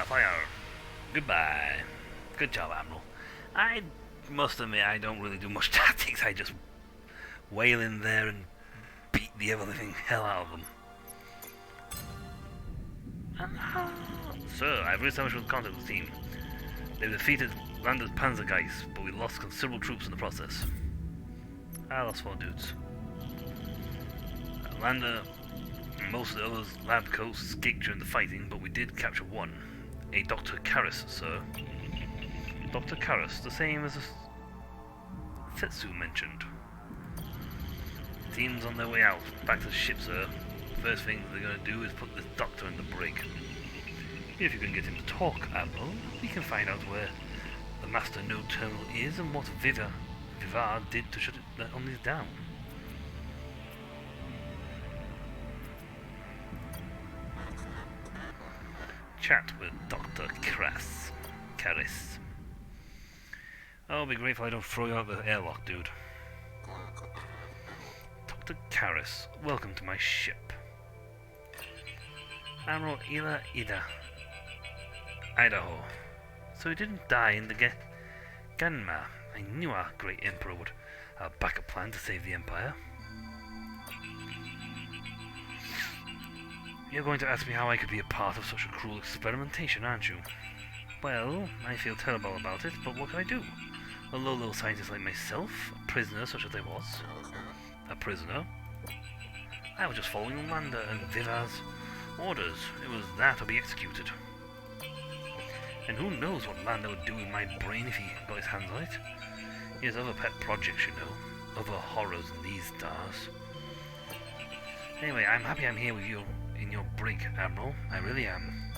Fire! Goodbye. Good job, Admiral. I must admit, I don't really do much tactics. I just wail in there and beat the ever-living hell out of them. Sir, I've re-established contact with the team. They defeated Lander's Panzergeist, but we lost considerable troops in the process. I lost 4 dudes. Lander and most of the others' lab coats escaped during the fighting, but we did capture one. A Dr. Karras, sir. Dr. Karras, the same as Setsu mentioned. The team's on their way out, back to the ship, sir. First thing they're going to do is put this doctor in the brig. If you can get him to talk, Admiral, we can find out where the Master Node Terminal is and what Vivar did to shut it on these down. Chat with Dr. Karras. I'll be grateful I don't throw you out the airlock, dude. Dr. Karras, welcome to my ship. Admiral Ila Ida, Idaho. So he didn't die in the Ganma. I knew our great Emperor would have a backup plan to save the Empire. You're going to ask me how I could be a part of such a cruel experimentation, aren't you? Well, I feel terrible about it, but what can I do? A low-level scientist like myself, a prisoner such as I was. A prisoner? I was just following Lander and Vivar's orders. It was that or be executed. And who knows what Lander would do with my brain if he got his hands on it? He has other pet projects, you know. Other horrors in these stars. Anyway, I'm happy I'm here with you in your brig, Admiral. I really am.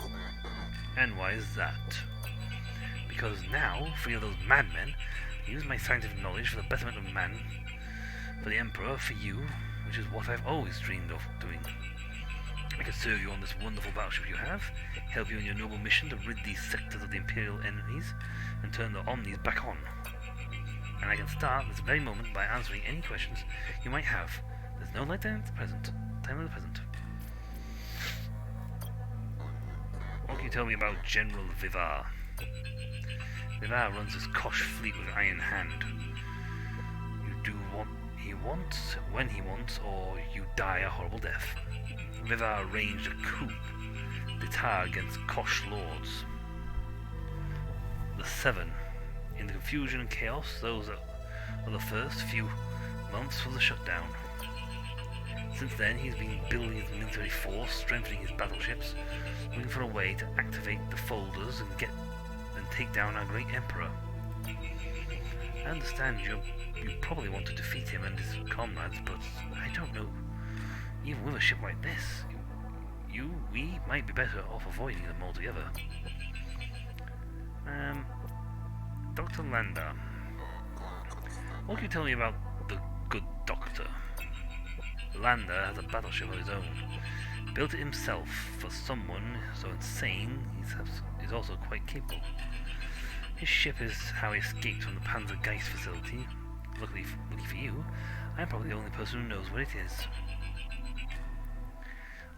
And why is that? Because now, free of those madmen, I use my scientific knowledge for the betterment of man, for the Emperor, for you, which is what I've always dreamed of doing. I can serve you on this wonderful battleship you have, help you in your noble mission to rid these sectors of the Imperial enemies, and turn the Omnis back on. And I can start this very moment by answering any questions you might have. There's no light time of the present. What can you tell me about General Vivar? Vivar runs his Kosh fleet with an iron hand. You do what he wants, when he wants, or you die a horrible death. Vivar arranged a coup d'etat against Kosh lords. The Seven. In the confusion and chaos, those are the first few months of the shutdown. Since then, he's been building his military force, strengthening his battleships, looking for a way to activate the folders and take down our great emperor. I understand you probably want to defeat him and his comrades, but I don't know. Even with a ship like this, we might be better off avoiding them altogether. Dr. Lander, what can you tell me about the good doctor? Lander has a battleship of his own. Built it himself for someone so insane he's also quite capable. His ship is how he escaped from the Panzergeist facility. Luckily for you, I'm probably the only person who knows what it is.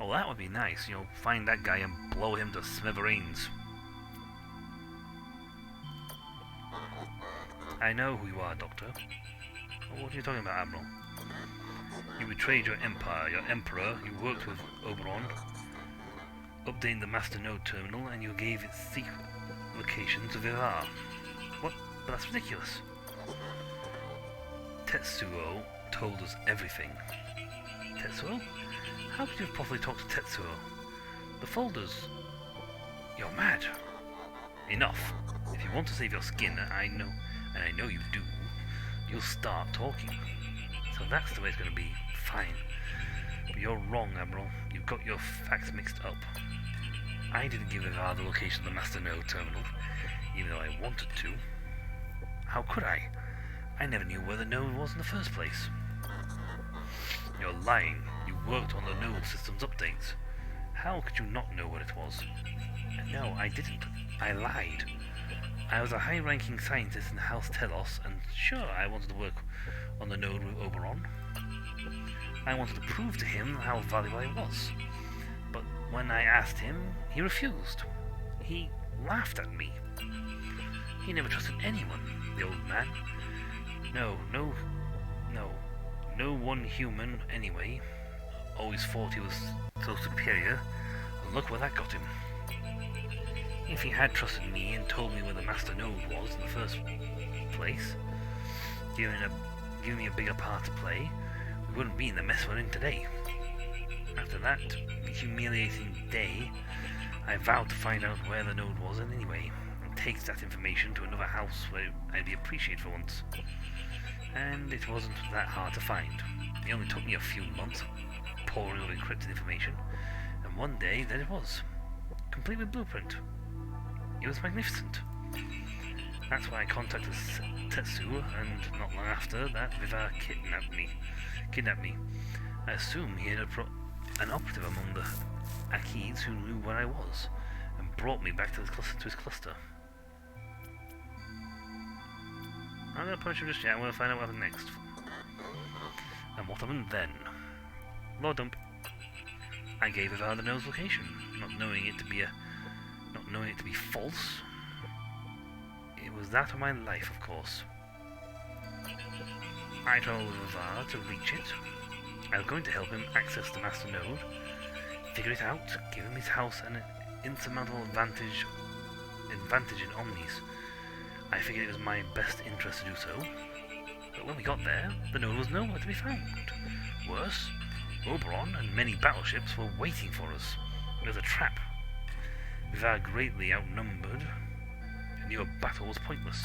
Oh, that would be nice, find that guy and blow him to smithereens. I know who you are, Doctor. What are you talking about, Admiral? You betrayed your empire, your emperor, you worked with Oberon, updated the Master Node terminal, and you gave its secret location to Vivar. What? But that's ridiculous. Tetsuo told us everything. Tetsuo? How could you have possibly talked to Tetsuo? The folders... You're mad. Enough. If you want to save your skin, I know you do, you'll start talking. So that's the way it's going to be. Fine. But you're wrong, Admiral. You've got your facts mixed up. I didn't give Vivar the location of the Master Node terminal, even though I wanted to. How could I? I never knew where the node was in the first place. You're lying. You worked on the node system's updates. How could you not know what it was? No, I didn't. I lied. I was a high-ranking scientist in House Telos, and sure, I wanted to work on the node with Oberon. I wanted to prove to him how valuable I was. But when I asked him, he refused. He laughed at me. He never trusted anyone, the old man. No one human, anyway. Always thought he was so superior, and look where that got him. If he had trusted me and told me where the Master Node was in the first place, giving me a bigger part to play, we wouldn't be in the mess we're in today. After that humiliating day, I vowed to find out where the node was anyway, and take that information to another house where I'd be appreciated for once. And it wasn't that hard to find. It only took me a few months, pouring over encrypted information, and one day there it was, complete with blueprint. It was magnificent. That's why I contacted Tetsuo, and not long after that, Vivar kidnapped me. I assume he had an operative among the Akids who knew where I was, and brought me back to his cluster. I'm going to punish him just yet. I'm going to find out what happened next. And what happened then? Lord Dump. I gave Vivar the node's location, not knowing it to be false. It was that of my life, of course. I told Vivar to reach it. I was going to help him access the Master Node, figure it out, give him his house and an insurmountable advantage in Omnis. I figured it was my best interest to do so. But when we got there, the node was nowhere to be found. Worse, Oberon and many battleships were waiting for us. It was a trap. Vivar greatly outnumbered, and knew a battle was pointless.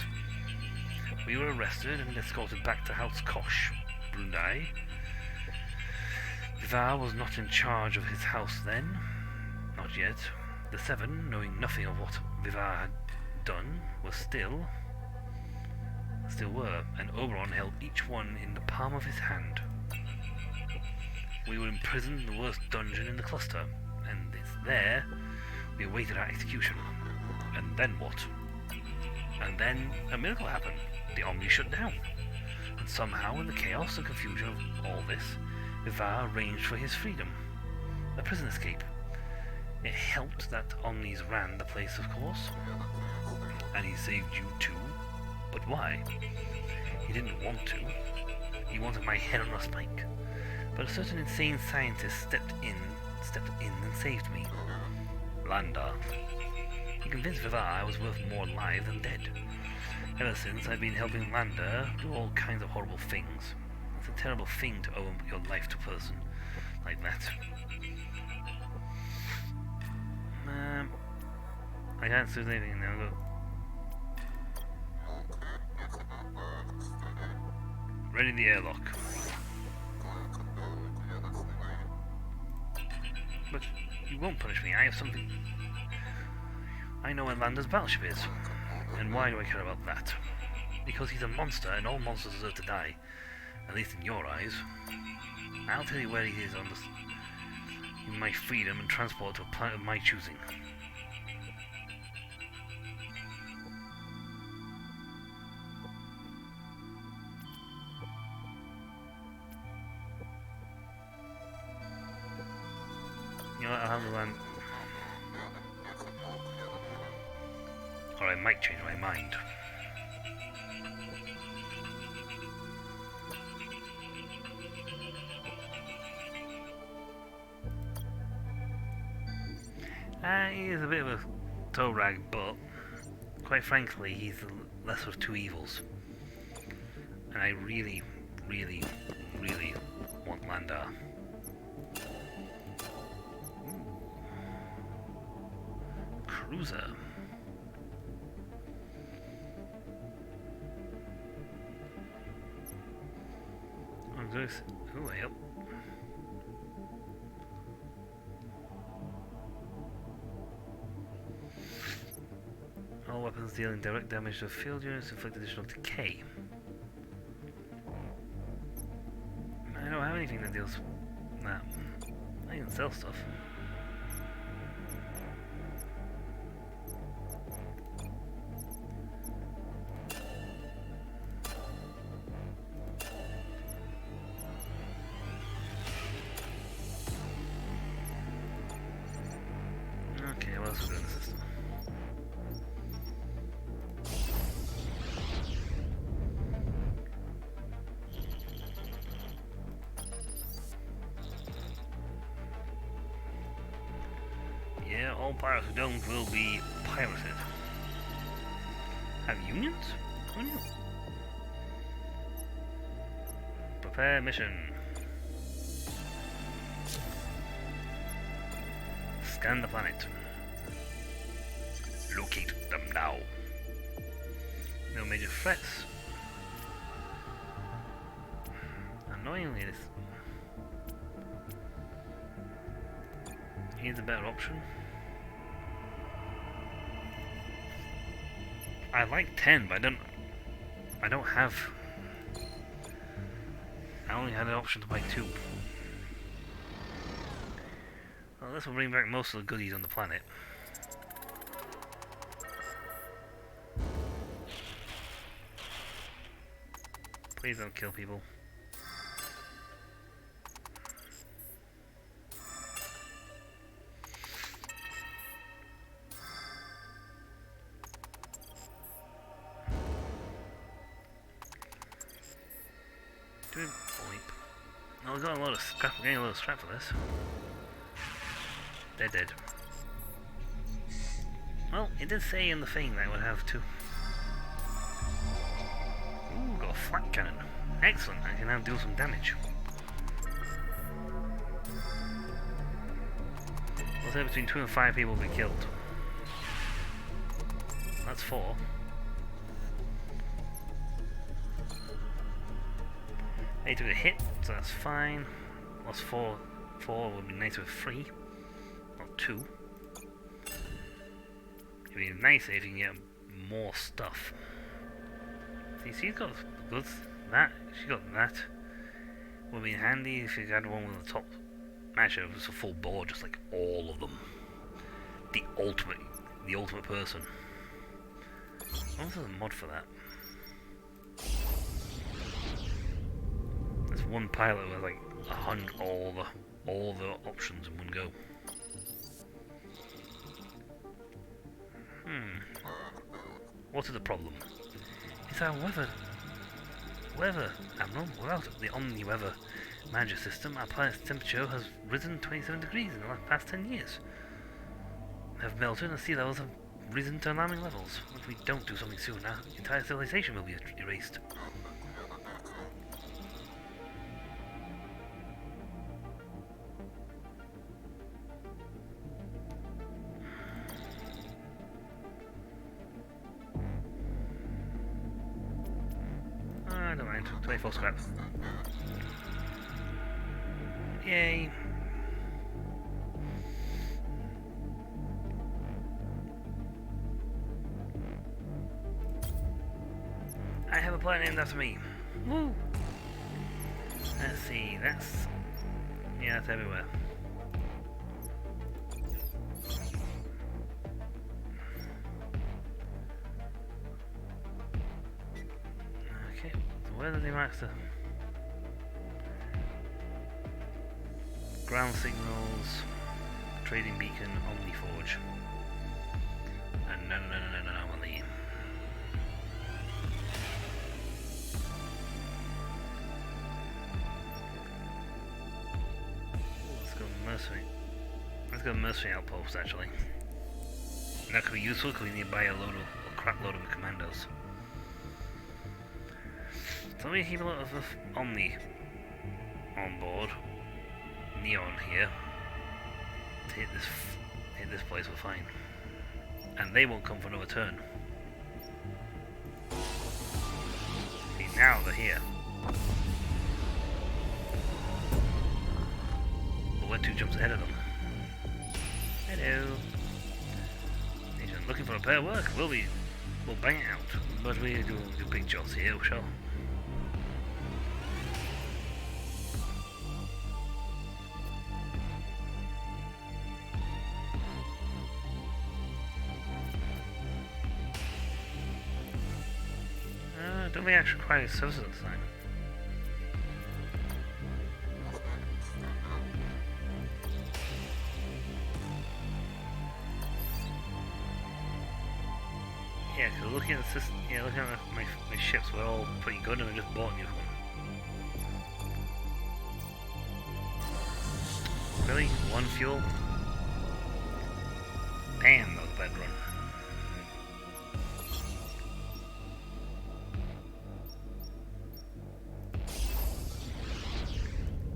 We were arrested and escorted back to House Kosh, Brundai. Vivar was not in charge of his house then. Not yet. The Seven, knowing nothing of what Vivar had done, still were, and Oberon held each one in the palm of his hand. We were imprisoned in the worst dungeon in the cluster, and it's there we awaited our execution. And then what? And then a miracle happened. The Omni shut down. And somehow, in the chaos and confusion of all this, Vivar arranged for his freedom. A prison escape. It helped that Omnis ran the place, of course. And he saved you too. But why? He didn't want to. He wanted my head on a spike. But a certain insane scientist stepped in and saved me. Lander. He convinced Vivar I was worth more alive than dead. Ever since, I've been helping Lander do all kinds of horrible things. It's a terrible thing to owe your life to a person like that. I can't do anything now. Go. Ready the airlock. But you won't punish me. I have something. I know where Lander's battleship is. And why do I care about that? Because he's a monster, and all monsters deserve to die. At least in your eyes. I'll tell you where he is in my freedom and transport to a planet of my choosing. You know what, I'll have the land. Or I might change my mind. He is a bit of a toe rag, but quite frankly, he's the lesser of two evils. And I really, really, really want Lander. Cruiser. Oh, this. Oh, yep. All weapons dealing direct damage to field units inflict additional decay. I don't have anything that deals that. I can sell stuff. Okay, what else we got in the system? Yeah, all pirates who don't will be pirated. Have unions? Who knew? Prepare mission. Scan the planet. Locate them now. No major threats. Annoyingly, this here's a better option. I like 10, but I don't have. I only had an option to buy 2. Well, this will bring back most of the goodies on the planet. Please don't kill people. Doing boip. Oh, we got a lot of scrap. We're getting a lot of scrap for this. They're dead. Well, it did say in the thing that I would have 2. Ooh, got a flak cannon. Excellent, I can now deal some damage. We'll say between 2 and 5 people will be killed. That's 4. They took a hit, so that's fine. Lost 4. 4 would be nice with 3. Not 2. It'd be nicer if you can get more stuff. See, she's got goods. That, she got that. Would be handy if you had one with the top. Actually, it was a full board, just like all of them. The ultimate person. What was the mod for that? There's one pilot with like 100 all the options in one go. What is the problem? Is our weather Weather, Admiral. Without the Omni-Weather Manager system, our planet's temperature has risen 27 degrees in the past 10 years. Have melted and sea levels have risen to alarming levels. If we don't do something soon, our entire civilization will be erased. Don't mind. 24 scrap. Yay. I have a planet named after me. Woo! Let's see, that's... yeah, that's everywhere. Okay, so where do they mark the... ground signals, trading beacon, Omniforge. And no, on the... Let's go mercenary outpost actually. That could be useful because we need to buy a crap load of commandos. So let me keep a lot of Omni on board. Neon here. To hit this place we're fine. And they won't come for another turn. See, now they're here. We're 2 jumps ahead of them. Hello. Nation looking for a pair of work. We'll bang it out. But we do big jobs here, shall. Don't we actually require services this time? Yeah, because looking at the system, looking at my ships, we're all pretty good, and I just bought a new one. Really? 1 fuel? Damn, that was a bad run.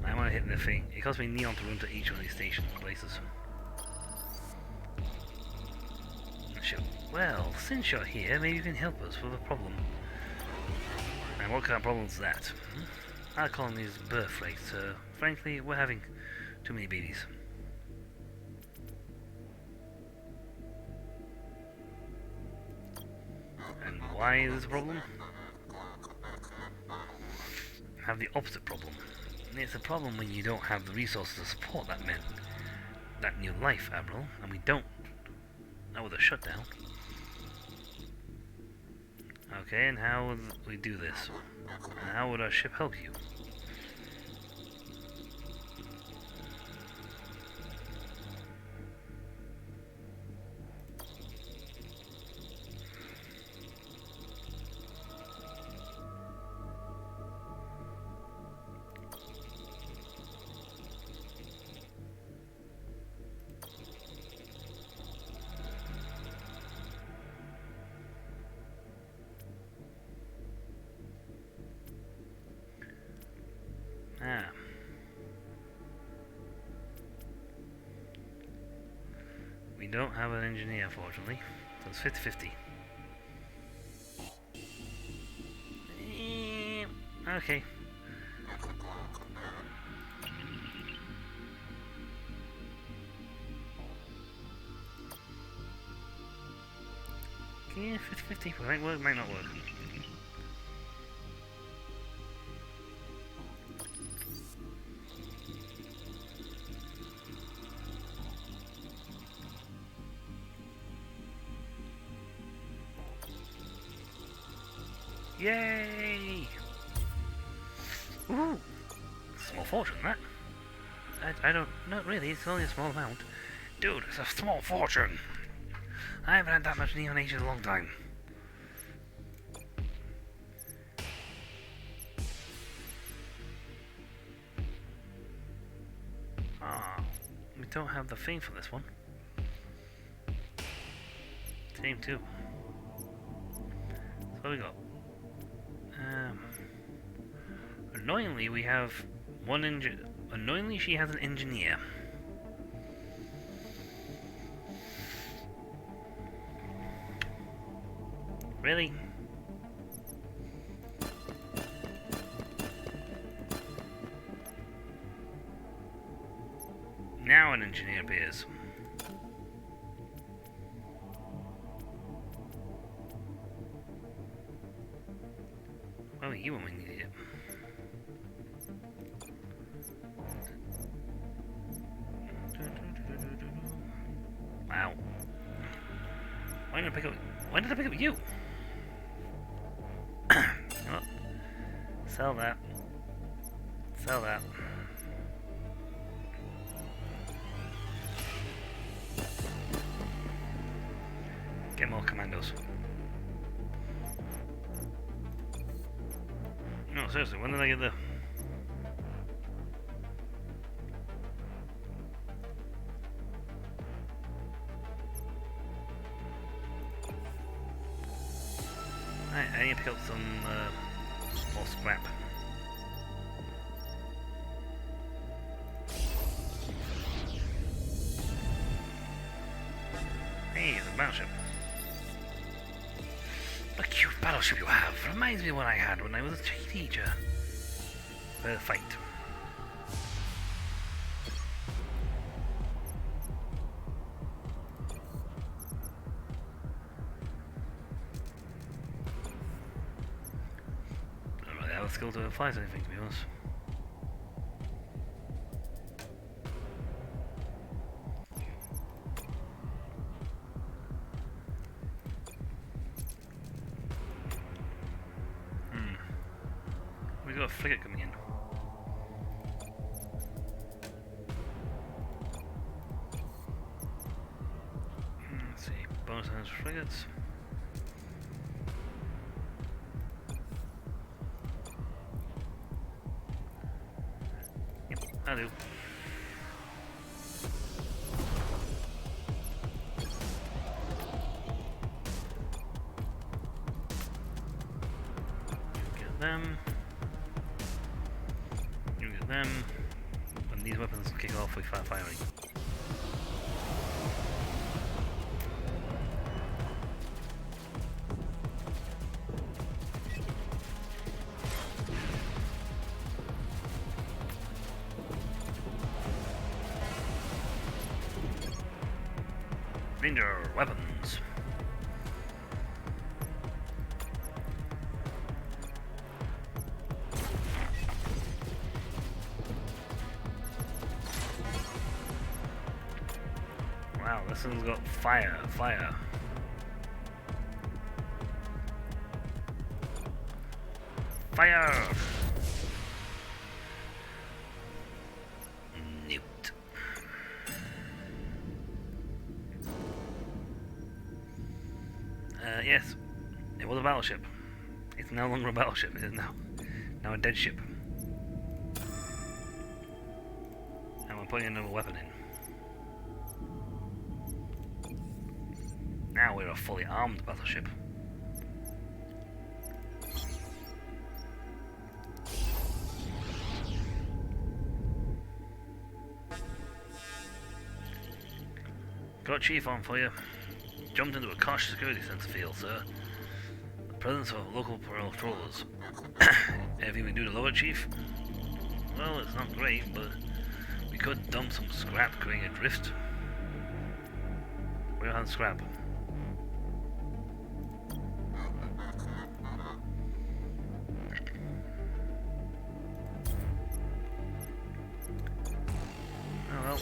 I want to hit the thing. It costs me neon to run to each one of these station places. Well, since you're here, maybe you can help us with a problem. And what kind of problem is that? Our colony's birth rate. Frankly, we're having too many babies. And why is this a problem? I have the opposite problem. It's a problem when you don't have the resources to support that new life, Admiral, and we don't. Not with a shutdown. Okay, and how would we do this? And how would our ship help you? Ah. We don't have an engineer, unfortunately. So it's 50-50. Okay. Yeah, 50-50. Might work, might not work. Yay! Ooh! Small fortune, that. I don't... Not really, it's only a small amount. Dude, it's a small fortune! I haven't had that much neonation in a long time. don't have the thing for this one. Same too. So what we got? Annoyingly, we have one Annoyingly, she has an engineer. Really? Now an engineer appears. Well, you when we need it. Wow. Why did I pick up you? Well, sell that. Sell that. Get more commandos. No, seriously, when did I get the... I need to pick up some more scrap. Hey, it's a battleship. What a cute battleship you have. Reminds me of what I had when I was a teenager. Fight. I don't really have the skill to fly anything, to be honest. We've got a frigate coming in. Let's see, bonus on frigates. Yep, I do. Get them. You get them. And these weapons kick off with fire firing. Ranger weapons. Wow, this one's got fire. Fire! Newt. Yes, it was a battleship. It's no longer a battleship, it is now a dead ship. And we're putting another weapon in. Now we're a fully armed battleship. Got Chief on for you. Jumped into a cautious security sensor field, sir. The presence of local patrollers. Anything we do to lower, Chief? Well, it's not great, but we could dump some scrap creating a drift. Where on scrap? Oh well.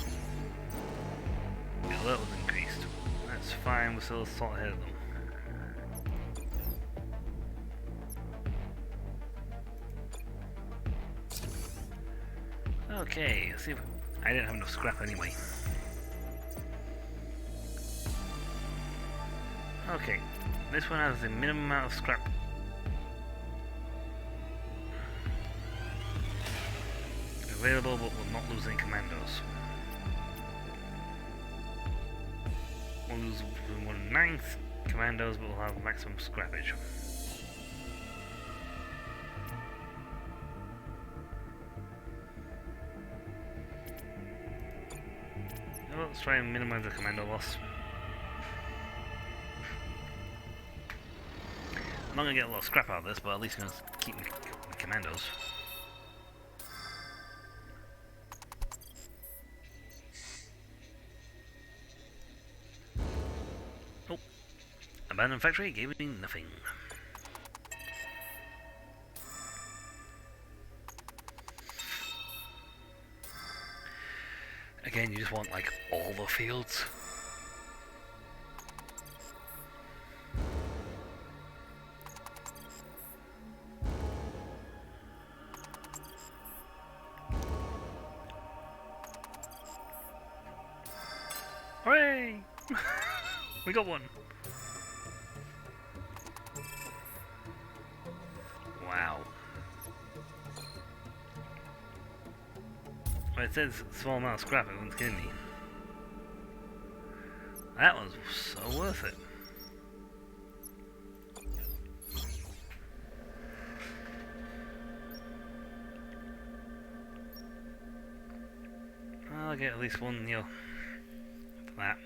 The alert was increased. That's fine, we're still salt ahead of them. Okay, let's see if... I didn't have enough scrap anyway. Okay, this one has the minimum amount of scrap. Available, but will not lose any commandos. will lose 1/9 commandos, but will have maximum scrappage. Well, let's try and minimize the commando loss. I'm not going to get a lot of scrap out of this, but at least I'm going to keep my commandos. Oh, abandoned factory gave me nothing. Again, you just want like all the fields. Hooray! We got one. Wow. Well, it says small amount of scrap, it wasn't kidding me. That was so worth it. I'll get at least one, you know, for that.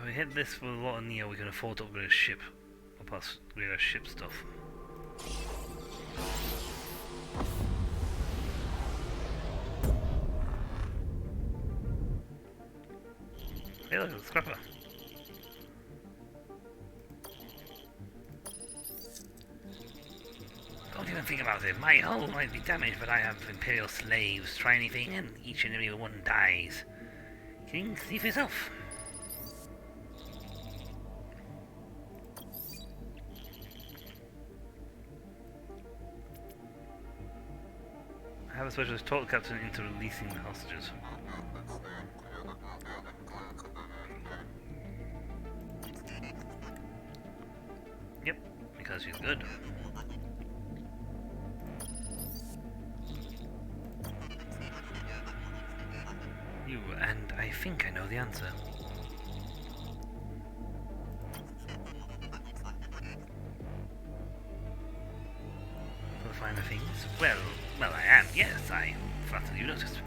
We hit this with a lot of Neo, we can afford to upgrade a ship. Or plus, upgrade our ship stuff. Hey, look, it's a scrapper. Don't even think about it. My hull might be damaged, but I have Imperial slaves. Try anything, and each and every one dies. King, see for yourself. I have a specialist talk captain into releasing the hostages. Yep, because she's good. And I think I know the answer. For the finer things? Well, I am, yes, I flatter you noticed.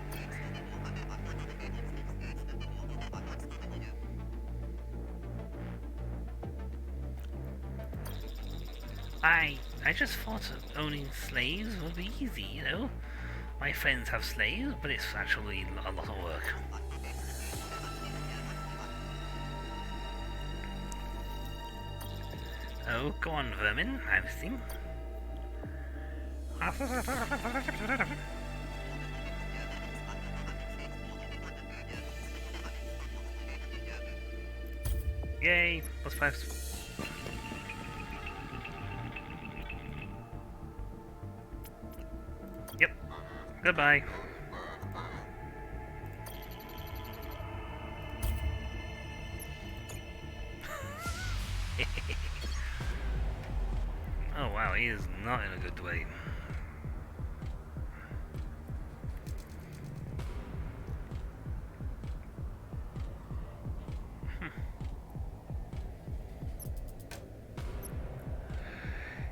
I just thought owning slaves would be easy, you know? My friends have slaves, but it's actually a lot of work. Oh, go on, vermin, I'm listening. Yay, +5. Yep. Goodbye. Oh wow, he is not in a good way.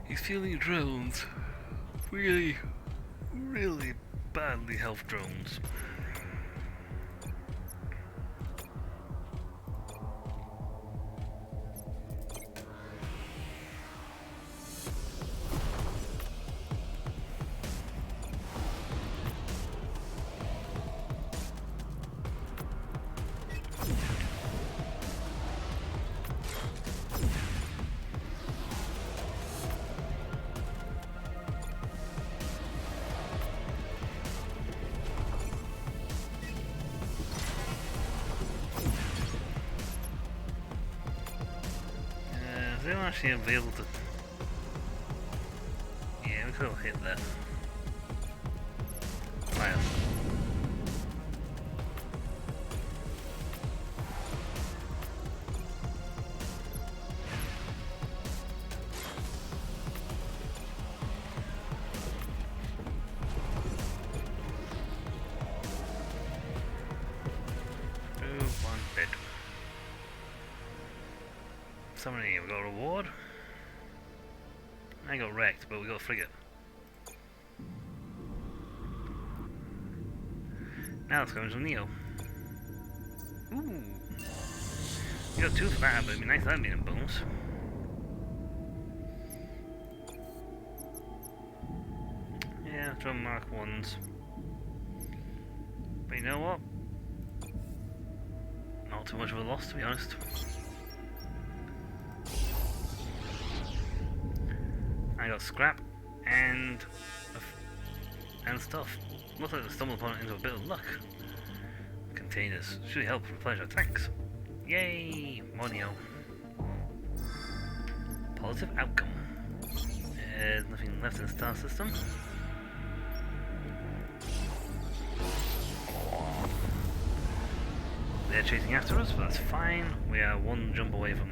He's feeling drones. Really badly health drones. They don't actually be able to... Yeah, we could have hit that. Wow. summary, we got a reward. I got wrecked, but we got a frigate. Now let's go into Neo. Ooh. We got 2 for that, but it'd be nice that being a bonus. Yeah, drum mark 1s. But you know what? Not too much of a loss, to be honest. I got scrap and stuff. Looks like I stumbled upon it into a bit of luck. Containers should help replenish our tanks. Yay! More Neo. Positive outcome. There's nothing left in the star system. They're chasing after us, but that's fine. We are 1 jump away from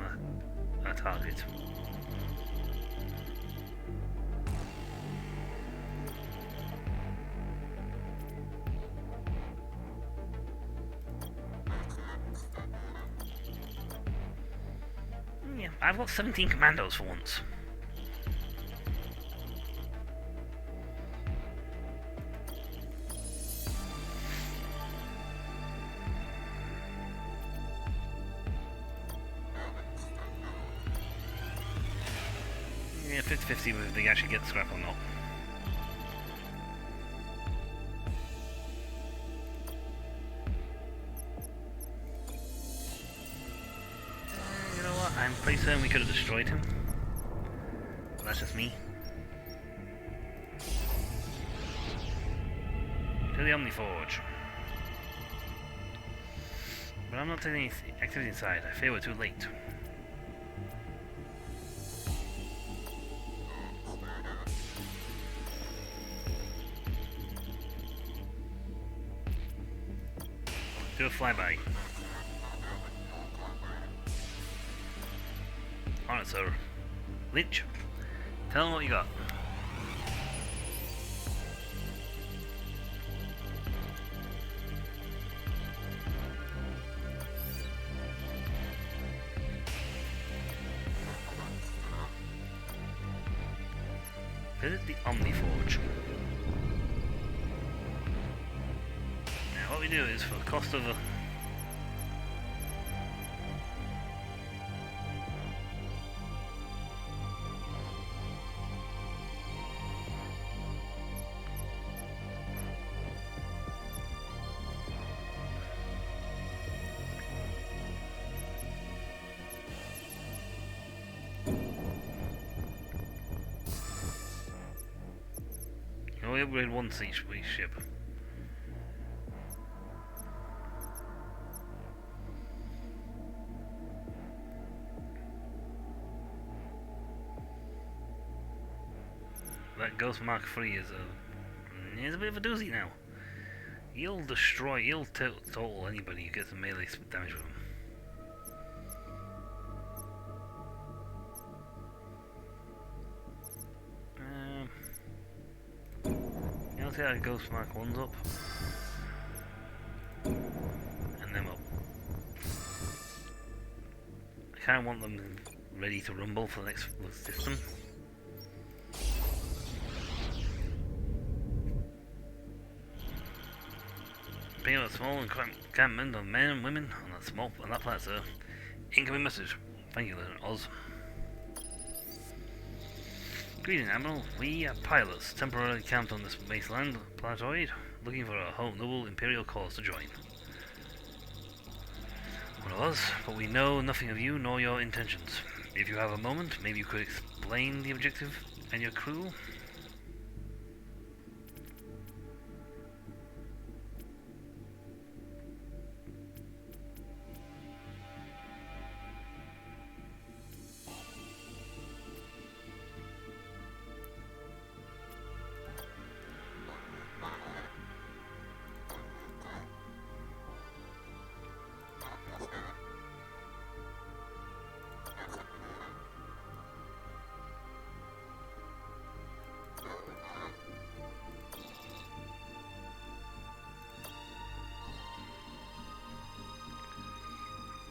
our target. Yeah, I've got 17 commandos for once. Yeah, 50-50 whether they actually get the scrap or not. You know what? I'm pretty certain we could have destroyed him. But that's just me. To the Omniforge. But I'm not taking any activity inside. I fear we're too late. Do a flyby. On it, sir. Lynch, tell him what you got. Visit the Omniforge. Now what we do is, for the cost of a... We upgrade once each ship. That Ghost Mark III is a bit of a doozy now. He'll total anybody who gets a melee damage with him. Let's get our Ghost Mark 1s up. And them up. I kinda want them ready to rumble for the next system. Being a small encampment of men and women on that planet, sir. Incoming message. Thank you, Lieutenant Oz. Greetings, Admiral. We are pilots, temporarily camped on this wasteland planetoid, looking for a noble Imperial cause to join. One of us, but we know nothing of you nor your intentions. If you have a moment, maybe you could explain the objective and your crew?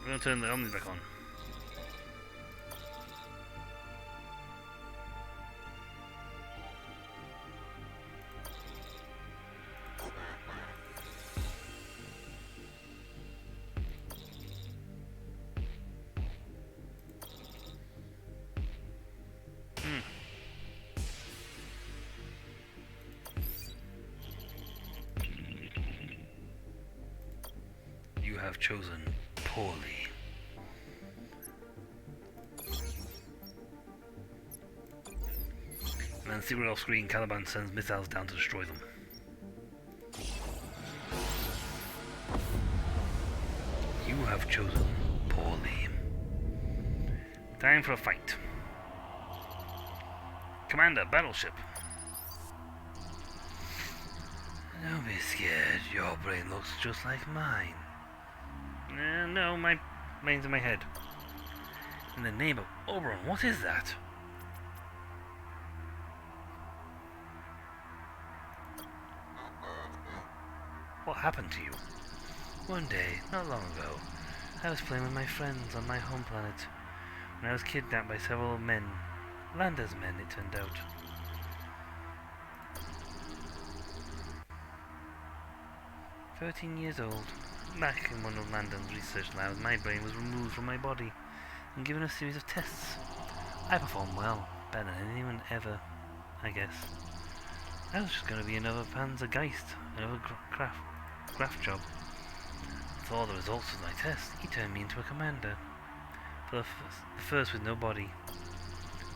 We're going to turn the Omni back on. have chosen poorly. And then secret off screen, Caliban sends missiles down to destroy them. You have chosen poorly. Time for a fight. Commander, battleship. Don't be scared, your brain looks just like mine. No, my brain's in my head. In the name of Oberon, what is that? What happened to you? One day, not long ago, I was playing with my friends on my home planet when I was kidnapped by several men. Landa's men, it turned out. 13 years old, back in one of Landon's research labs, my brain was removed from my body and given a series of tests. I performed well, better than anyone ever, I guess. I was just going to be another Panzergeist, another Graf job. For all the results of my test, he turned me into a commander. For the first with no body.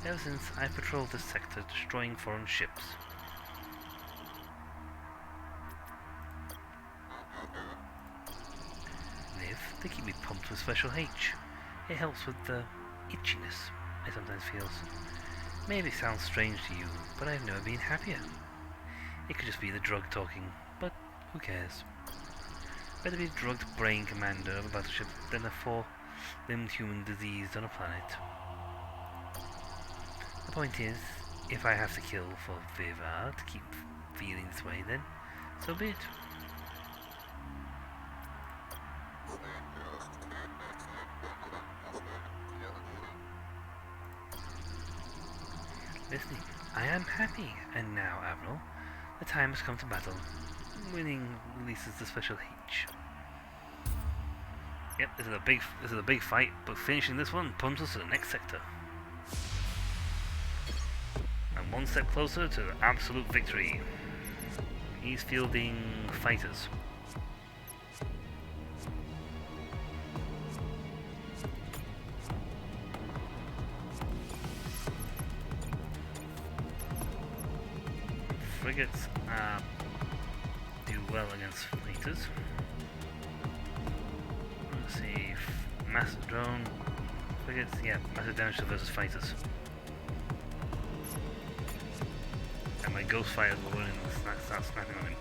Ever since, I patrolled this sector, destroying foreign ships. They keep me pumped with Special H. It helps with the itchiness I sometimes feel. Maybe it sounds strange to you, but I've never been happier. It could just be the drug talking, but who cares? Better be a drugged brain commander of a battleship than a four-limbed human diseased on a planet. The point is, if I have to kill for Vivar to keep feeling this way, then so be it. Listening, I am happy, and now, Admiral, the time has come to battle. Winning releases the Special H. Yep, this is a big fight, but finishing this one pumps us to the next sector. And one step closer to absolute victory. He's fielding fighters. Frigates do well against fighters. Let's see, massive drone frigates, yeah, massive damage versus fighters. And my ghost fighters will run in and start snapping on him.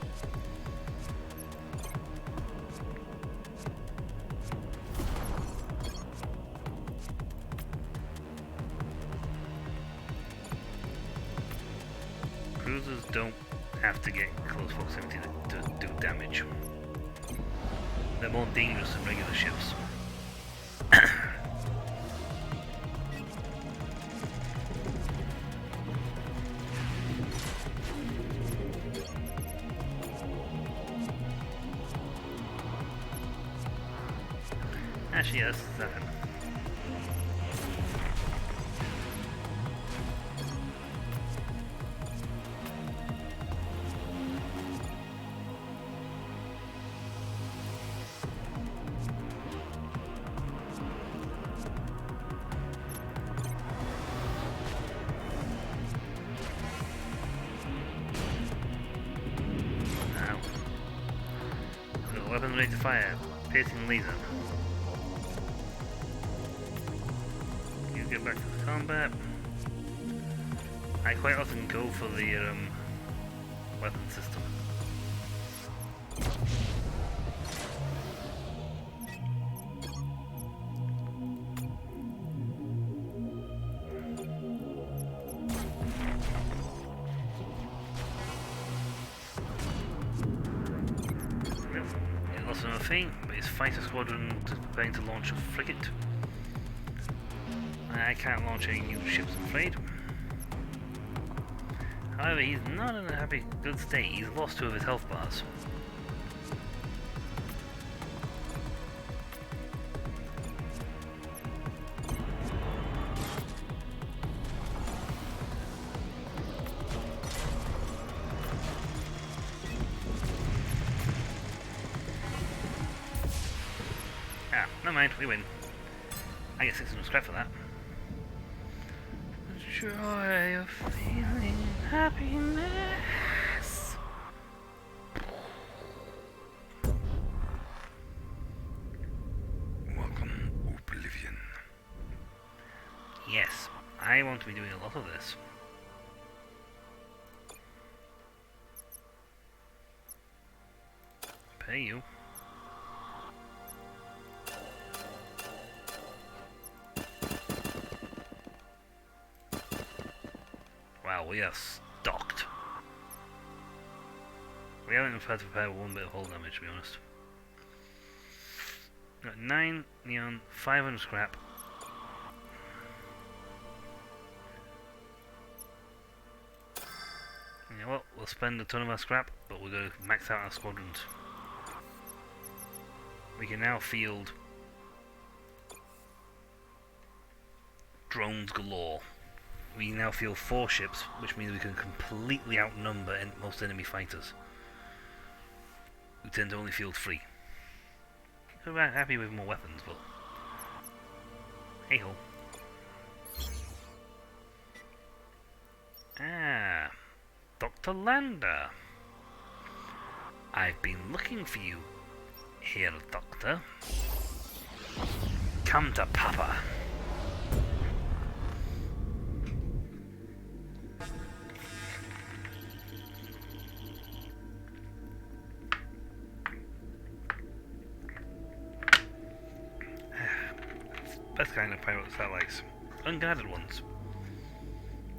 Cruisers don't have to get close proximity to do damage. They're more dangerous than regular ships. Actually, yes, weapon ready to fire. Piercing laser. You get back to the combat. I quite often go for the weapon system. But his fighter squadron is preparing to launch a frigate. I can't launch any new ships, I'm afraid. However, he's not in a good state. He's lost 2 of his health bars. never mind, we win. I get 600 scrap for that. The joy of feeling happiness. Welcome, Oblivion. Yes, I want to be doing a lot of this. Pay you. Wow, we are stocked. We haven't had to prepare one bit of hull damage, to be honest. Got 9 neon, 500 scrap. You know what? We'll spend a ton of our scrap, but we're going to max out our squadrons. We can now field drones galore. We now field 4 ships, which means we can completely outnumber most enemy fighters. We tend to only field 3. We're about happy with more weapons, but hey ho. Ah, Dr. Lander. I've been looking for you here, Doctor. Come to Papa. Best kind of pirate satellites. Unguarded ones.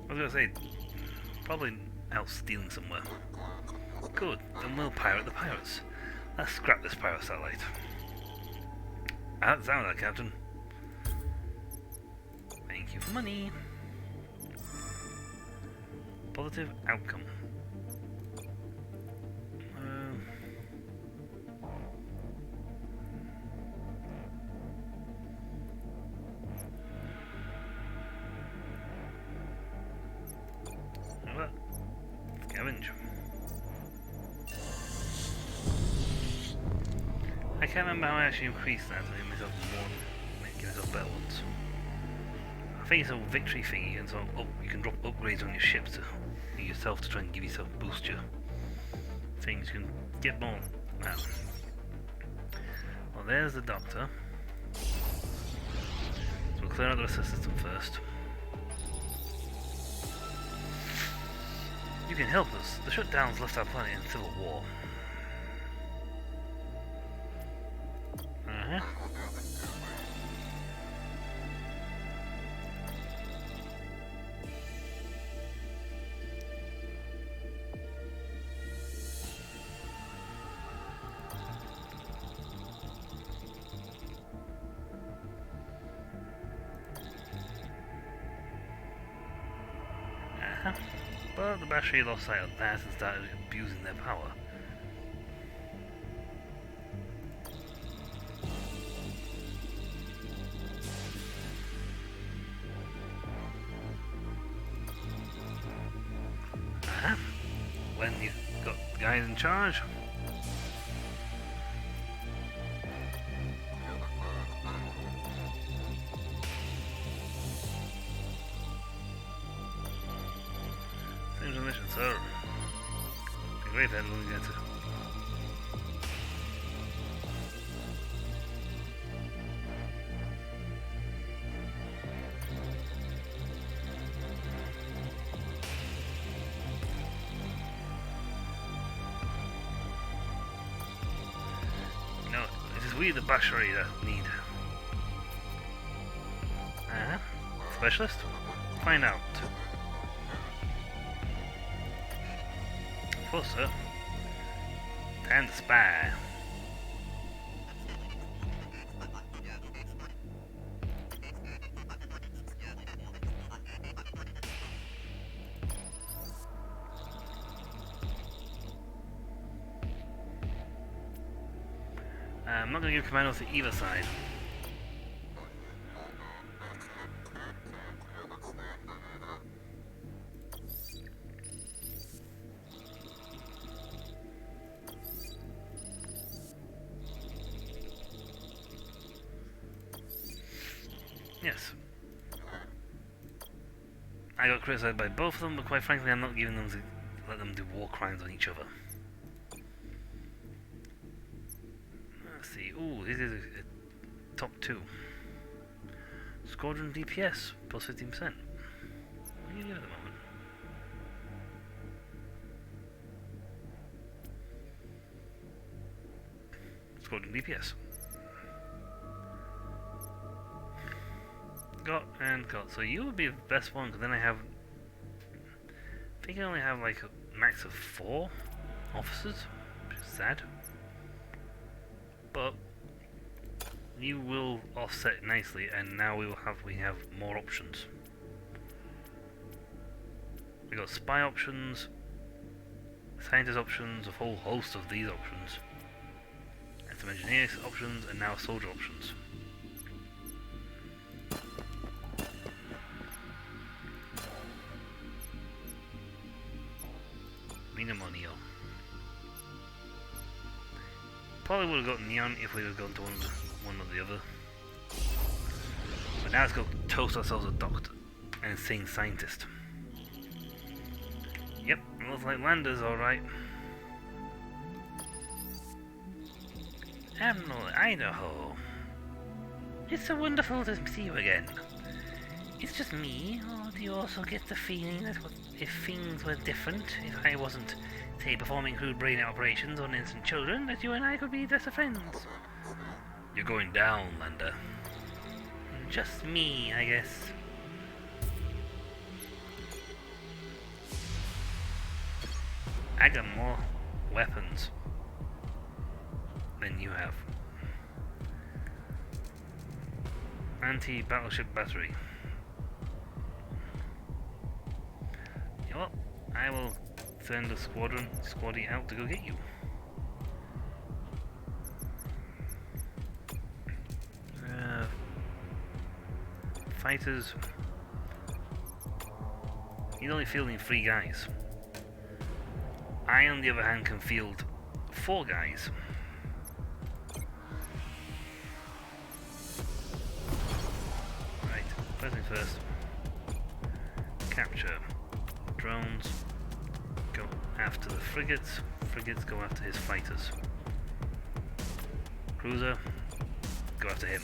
I was gonna say, probably out stealing somewhere. Good, then we'll pirate the pirates. Let's scrap this pirate satellite. That sounded like Captain. Thank you for money. Positive outcome. Scavenge. I can't remember how I actually increased that to give myself more, give myself better ones. I think it's a victory thingy, and so you can drop upgrades on your ships to yourself to try and give yourself boost your things. You can get more. Wow. Well, there's the Doctor. So we'll clear out the rest of the system first. You can help us. The shutdowns left our planet in civil war. But the battery lost sight of that and started abusing their power. When you got the guys in charge. Seems a mission, sir. Be great then when we get to. No, it is we the Bashari that need. Specialist? Find out. Of course, sir. And the spy. I'm not going to give commandos to either side. Yes. I got criticised by both of them, but quite frankly I'm not giving them to let them do war crimes on each other. Let's see. Ooh, this is a top 2. Squadron DPS, plus 15%. What are you doing at the moment? Squadron DPS. Got and got. So you would be the best one, because then I think I only have like a max of 4 officers, which is sad. But you will offset nicely, and now we have more options. We got spy options, scientist options, a whole host of these options, and some engineers options, and now soldier options. Minamonio. Probably would have got Neon if we would have gone to one or the other. But now let's go toast ourselves a doctor and insane scientist. Yep, looks like Lander's alright. Admiral Idaho. It's so wonderful to see you again. It's just me, or do you also get the feeling that if things were different, if I wasn't, say, performing crude brain operations on innocent children, that you and I could be better friends? You're going down, Lander. Just me, I guess. I got more weapons than you have. Anti-battleship battery. You know what? I will send a squaddy out to go get you. Fighters. He's only fielding 3 guys. I, on the other hand, can field 4 guys. Right, first things first. Capture. Drones go after the frigates. Frigates go after his fighters. Cruiser, go after him.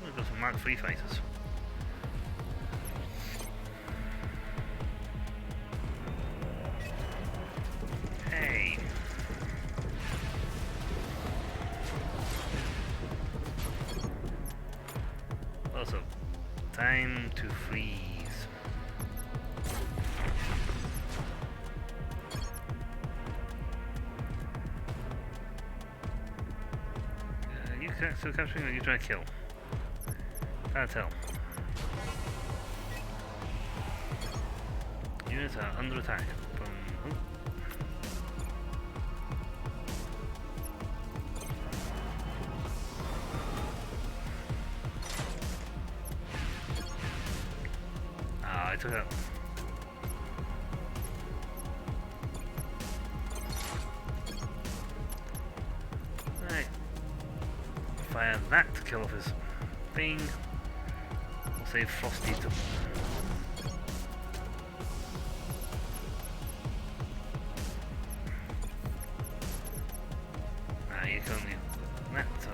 We've got some Mark III fighters. Hey. Also, time to freeze. You still capturing, or you trying to kill? Can't tell. Units are under attack. Boom. I took out. Right. Fire that to kill off his thing. We'll save Frosty to. You can't do that, so.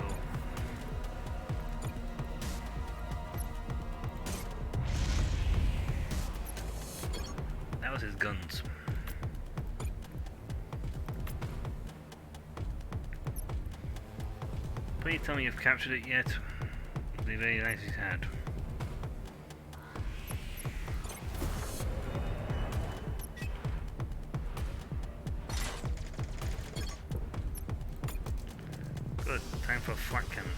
That was his guns. Please tell me you've captured it yet. It'd be very nice if you had. Good, time for a flak cannon.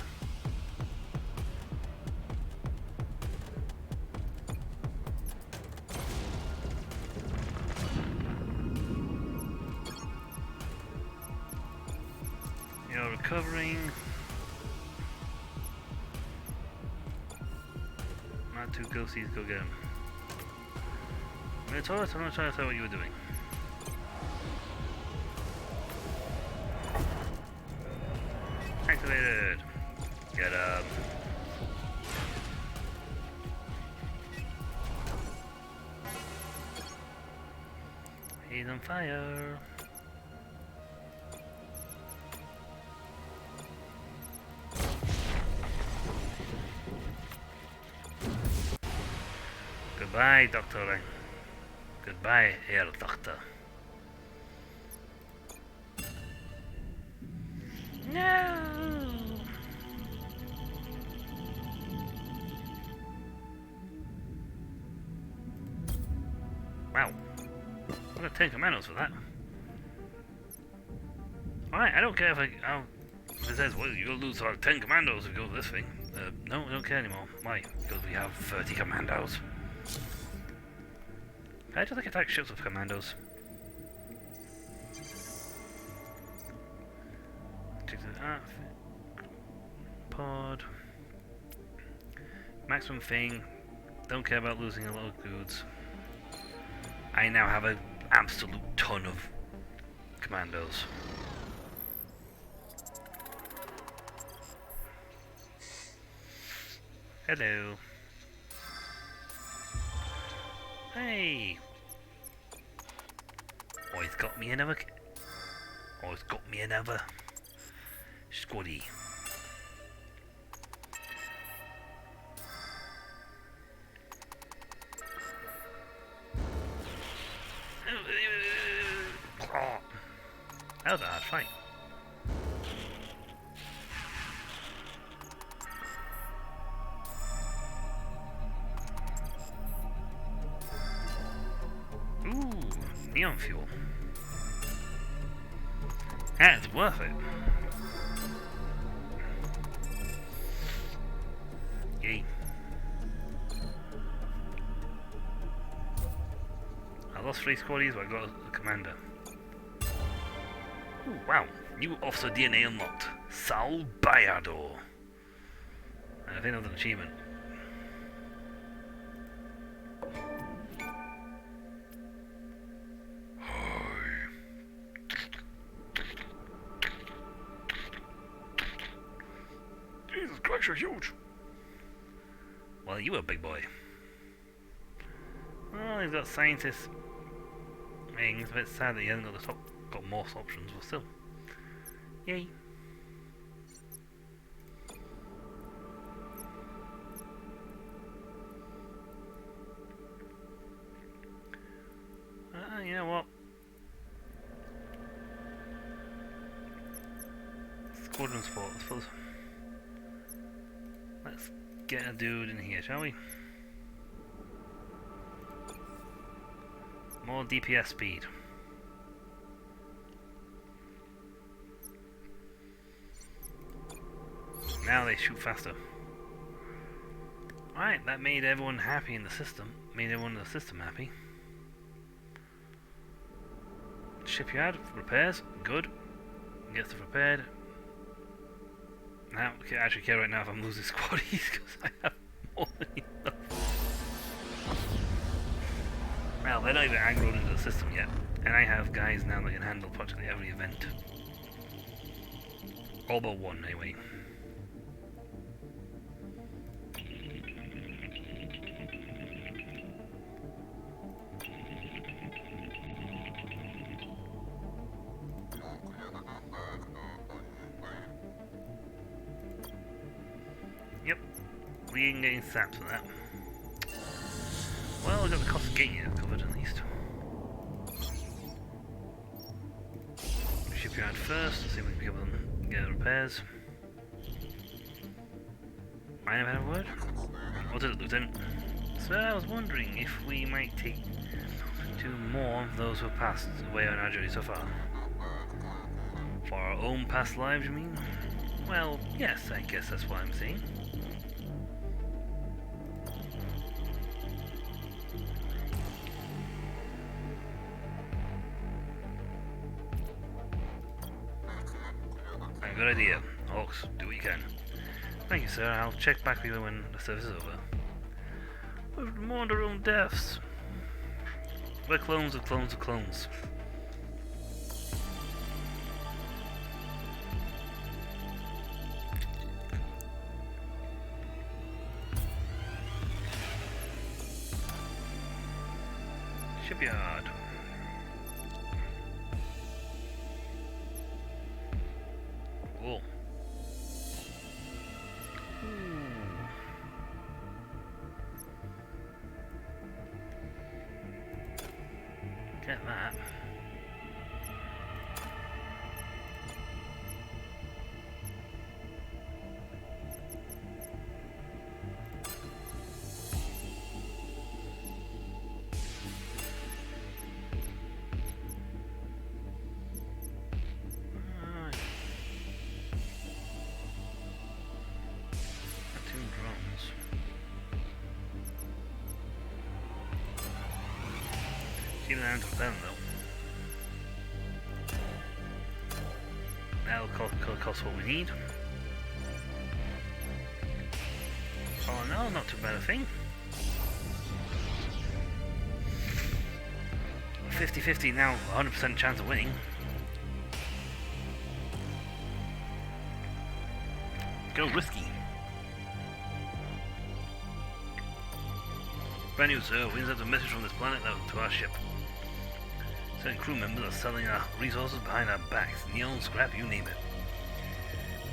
You're recovering. Not 2 ghosties, go get him. Minotaurus, I'm not trying to tell what you were doing. activated. Get him. He's on fire. Goodbye, Doctor. Goodbye, Herr Doctor. No! Wow. I got 10 commandos for that. Alright, I don't care if it says, well, you'll lose like 10 commandos if you go to this thing. No, I don't care anymore. Why? Because we have 30 commandos. I just like attack ships with commandos. Pod. Maximum thing. Don't care about losing a lot of goods. I now have an absolute ton of commandos. Hello. Hey. Oh, he's got me another. Oh, he's got me another squaddy. That was a hard fight. Ooh, neon fuel. That's worth it. Yay. I lost 3 squaddies, but I got a commander. Ooh, wow. New officer DNA unlocked. Sal Bayador. And I think that was an achievement. Jesus Christ, you're huge. Well, you were a big boy. Oh, he's got scientists. It's a bit sad that he hasn't got more options, but still. Yay. You know what? Squadron sport, I suppose. Let's get a dude in here, shall we? More DPS speed. Now they shoot faster. Alright, that made everyone happy in the system. Made everyone in the system happy. Shipyard, repairs, good. Gets stuff repaired. Now, I actually care right now if I'm losing squaddies because I have more than enough. Well, they're not even aggroed into the system yet. And I have guys now that can handle practically every event. All but one, anyway. Yep, we ain't getting sapped for that. Well, we got the cost of getting it covered at least. Shipyard first, see if we can pick up and get repairs. Might have had a word? What is it, Lieutenant? So I was wondering if we might take 2 more of those who have passed away on our journey so far. For our own past lives, you mean? Well, yes, I guess that's what I'm saying. Good idea. Hawks, do what you can. Thank you, sir. I'll check back with you when the service is over. We've mourned our own deaths. We're clones of clones of clones. Shipyard. Cool. Get that. Even down to them though. That'll cost what we need. Oh no, not too bad a thing. 50-50 now, 100% chance of winning. Go risky. Brand new, sir. We have a message from this planet now to our ship. Certain crew members are selling our resources behind our backs. Neon, scrap, you name it.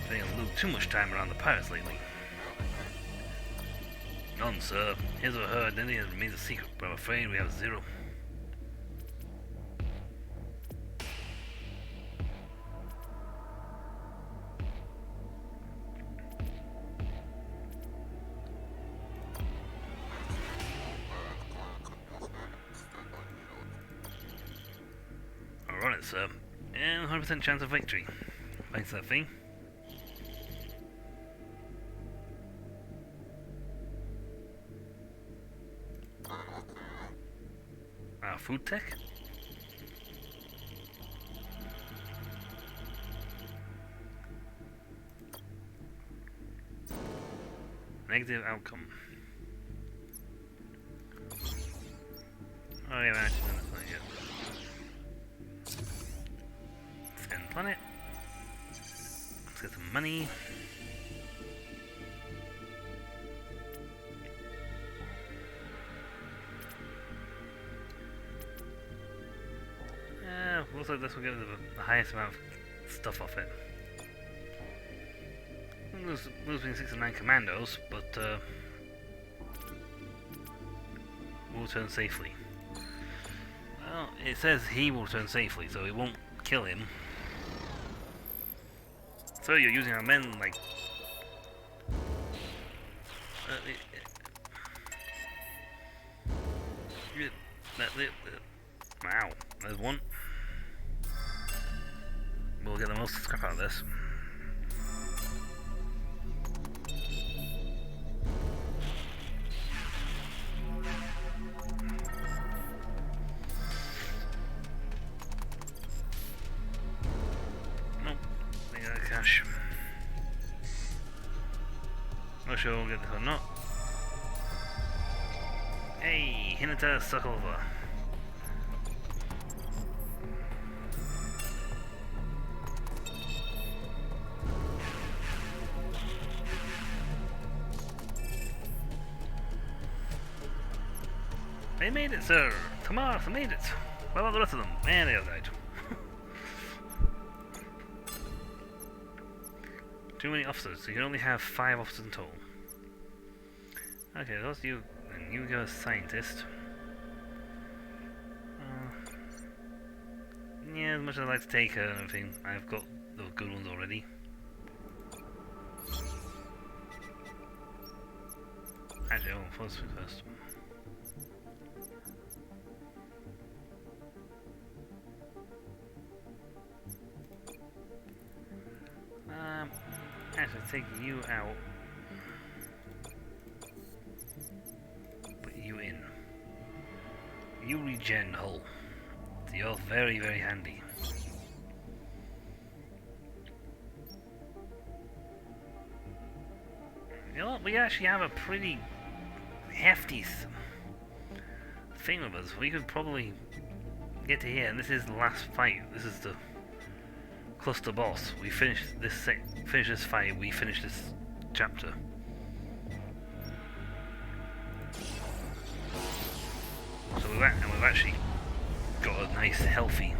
They have lose too much time around the pirates lately. None, sir. His or her identity remains a secret, but I'm afraid we have zero. Run it, sir. And 100% chance of victory. Thanks to that thing. Food tech? Negative outcome. Oh yeah, I actually done this one yet. Scan planet. Let's get some money. Looks like this will get the highest amount of stuff off it. Losing 6 and 9 commandos, but will return safely. Well, it says he will return safely, so it won't kill him. So you're using our men like... Wow, there's one. We'll get the most scrap out of this. Nope, we got cash. Not sure we'll get this or not. Hey, Hinata Sokolova. They made it, sir! Tamar, they made it! What about the rest of them? And they all died. Too many officers, so you can only have 5 officers in total. Okay, that's you, and you go as scientist. Yeah, as much as I'd like to take her and everything, I've got the good ones already. Actually, I'll first. Actually, take you out. Put you in. You regen hull. So you're very, very handy. You know what? We actually have a pretty hefty thing with us. We could probably get to here, and this is the last fight. This is the cluster boss. We finish this fight, we finish this chapter. So we've actually a nice, healthy.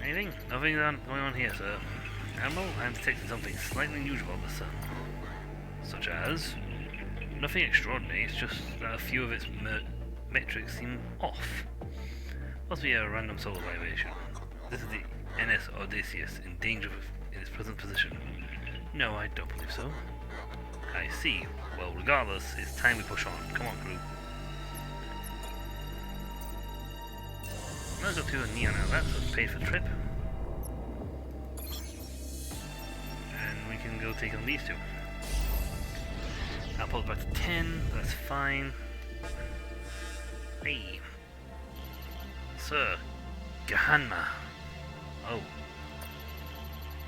Anything? Nothing going on here, sir. Admiral, I'm detecting something slightly unusual about the sun. Such as? Nothing extraordinary, it's just that a few of its metrics seem off. Must be a random solar vibration. This is the NS Odysseus in danger in its present position. No, I don't believe so. I see. Well, regardless, it's time we push on. Come on, crew. Let's go to a neon outlet, so it's paid for the trip. And we can go take on these two. I'll pull it back to 10, that's fine. Hey. Sir. Gahanma. Oh.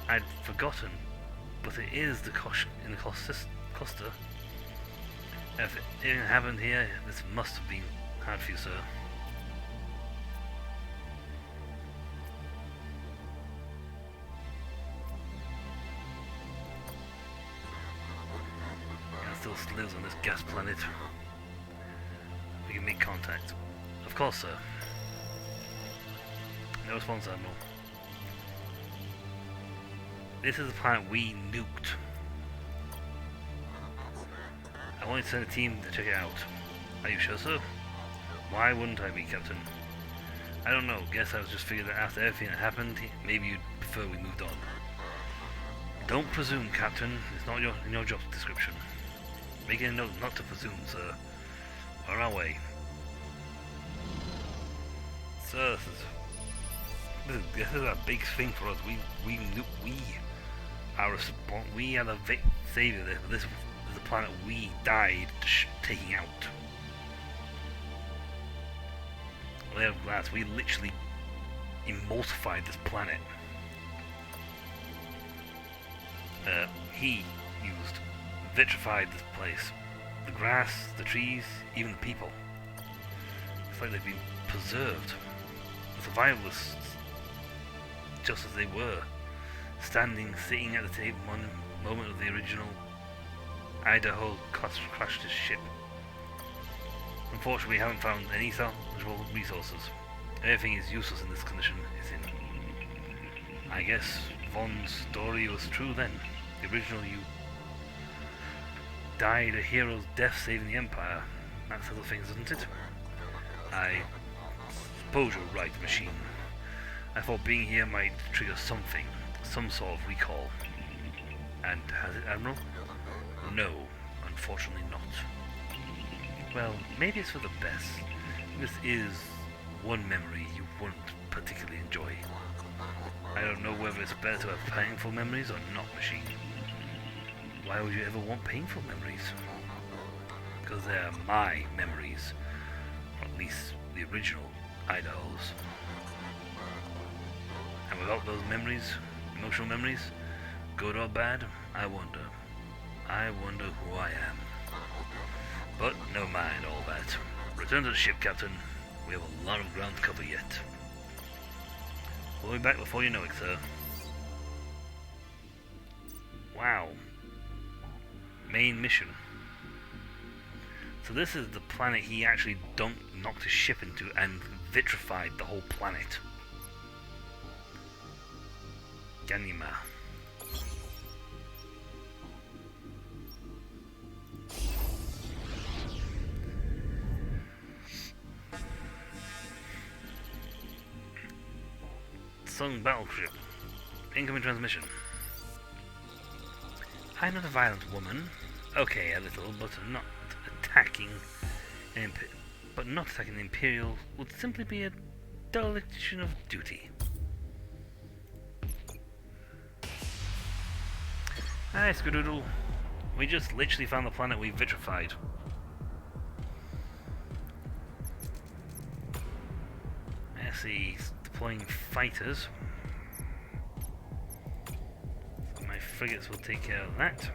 I'd forgotten, but it is the Kosh in the Costa. If anything happened here, this must have been hard for you, sir. Still lives on this gas planet. We can make contact. Of course, sir. No response, Admiral. This is the planet we nuked. I wanted to send a team to check it out. Are you sure, sir? Why wouldn't I be, Captain? I don't know. Guess I was just figuring that after everything that happened, maybe you'd prefer we moved on. Don't presume, Captain. It's not in your job description. Making a note not to presume, sir. On our way. Sir, this is a big thing for us. We are the savior of this. This is the planet we died taking out. Layer of glass. We literally emulsified this planet. He used vitrified this place. The grass, the trees, even the people. It's like they've been preserved. The survivalists, just as they were, sitting at the table one moment of the original Idaho crashed his ship. Unfortunately, we haven't found any salvageable resources. Everything is useless in this condition it's in. I guess Von's story was true then. The original you died a hero's death saving the Empire. That sort of thing, doesn't it? I suppose you're right, machine. I thought being here might trigger something, some sort of recall. And has it, Admiral? No, unfortunately not. Well, maybe it's for the best. This is one memory you won't particularly enjoy. I don't know whether it's better to have painful memories or not, machine. Why would you ever want painful memories? Because they are my memories. Or at least the original Idaho's. And without those memories, emotional memories, good or bad, I wonder. I wonder who I am. But no mind all that. Return to the ship, Captain. We have a lot of ground to cover yet. We'll be back before you know it, sir. Wow. Main mission. So this is the planet he actually knocked his ship into and vitrified the whole planet. Ganima. Sung battleship. Incoming transmission. I'm not a violent woman. Okay, a little, but not attacking the Imperial would simply be a dereliction of duty. Hi, Skadoodle. We just literally found the planet we vitrified. I see deploying fighters. So my frigates will take care of that.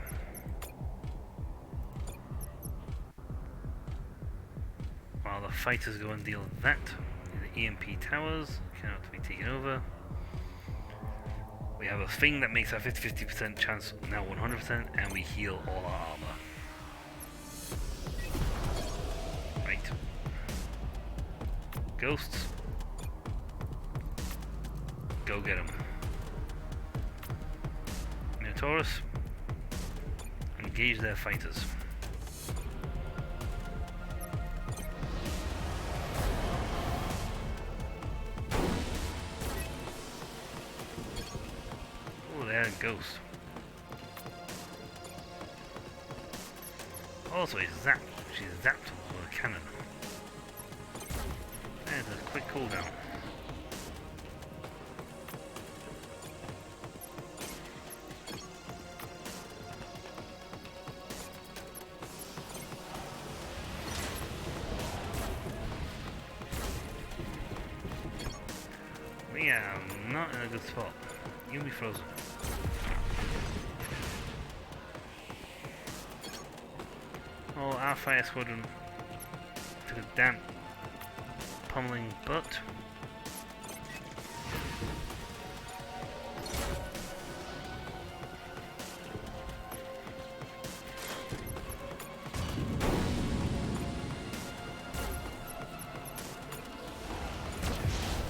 While the fighters go and deal with that. The EMP towers cannot be taken over. We have a thing that makes our 50% chance now 100%, and we heal all our armor. Right. Ghosts. Go get them. Minotaurus. Engage their fighters. Oh, they had a ghost. Also, she's zapped with a cannon. There's a quick cooldown. Yeah, I'm not in a good spot. You'll be frozen. Oh, our fire squadron took a damp pummeling butt.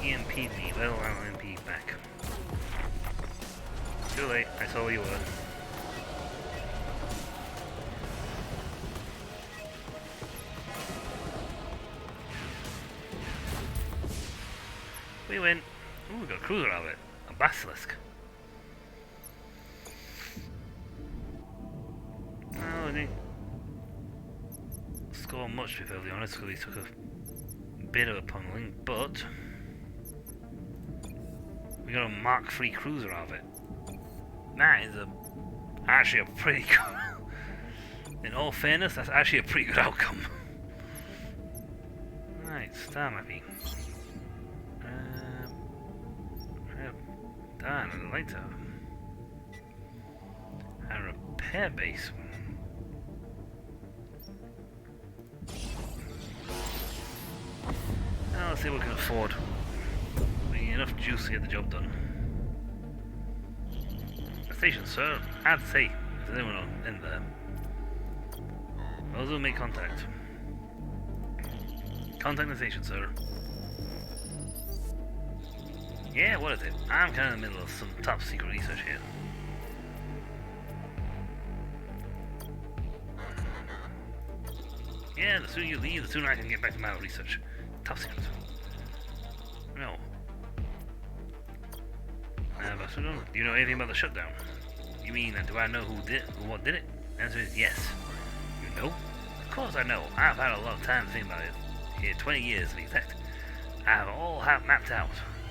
EMP'd me. Well, I'll EMP back. Too late. I saw where you were. We win. Ooh, we got a cruiser out of it. A basilisk. Oh, I didn't score much, to be perfectly honest, because he took a bit of a pummeling, but we got a Mark III cruiser out of it. That is actually a pretty good. In all fairness, that's actually a pretty good outcome. Right, star mapping. Done later. A repair base. Now let's see what we can afford. We get enough juice to get the job done. A station, sir. I'd say if there's anyone in there. Those will make contact. Contact the station, sir. Yeah, what is it? I'm kind of in the middle of some top secret research here. Yeah, the sooner you leave, the sooner I can get back to my research. Top secret. No. Do you know anything about the shutdown? You mean, do I know what did it? The answer is yes. You know? Of course I know. I've had a lot of time to think about it. Here, 20 years to be exact. I have all mapped out.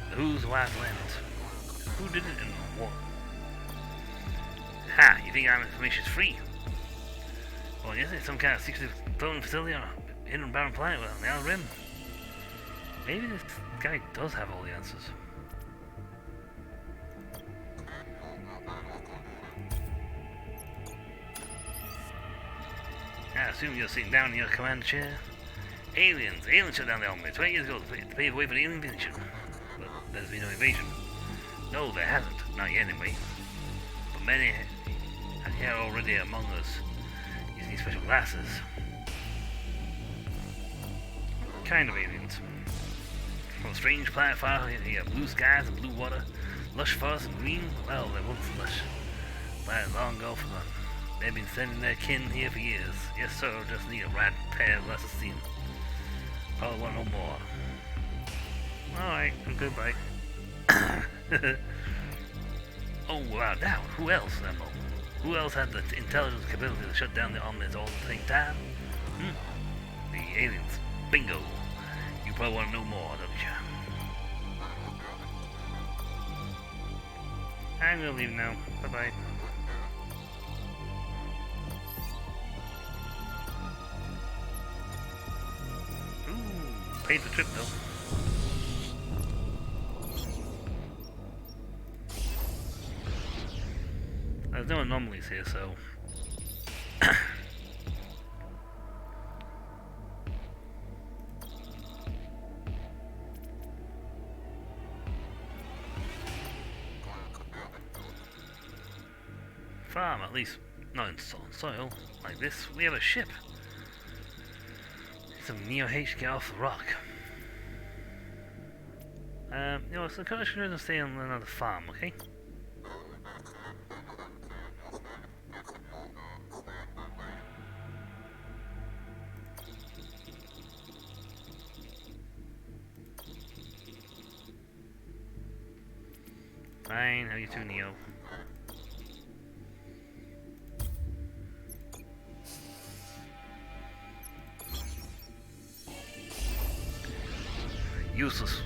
The who's, why's, when's. Who did it and what? Ha! You think our information's free? Well, yes, it's some kind of secretive cloning facility on a hidden barren planet on the outer rim. Maybe this guy does have all the answers. I assume you're sitting down in your command chair. Aliens shut down the army 20 years ago to pave the way for the alien invasion. But there's been no invasion. No, there hasn't. Not yet, anyway. But many are here already among us, using special glasses. Kind of aliens. From a strange planet far here, blue skies and blue water, lush forests and green. Well, they're once lush. But long ago forgotten. They've been sending their kin here for years. Yes, sir, just need a right pair of glasses to see them. Probably want no more. Alright, goodbye. Oh, without doubt. Who else, Nemo? Who else had the intelligence capability to shut down the omnis all at the same time? The aliens. Bingo. You probably want to know more, don't you? I'm gonna leave now. Bye-bye. Ooh, paid the trip though. There's no anomalies here, so... farm, at least not in soil like this. We have a ship. Some Neo H get off the rock. So I'm just going to stay on another farm, okay? Fine, how you too, Neo? Useless.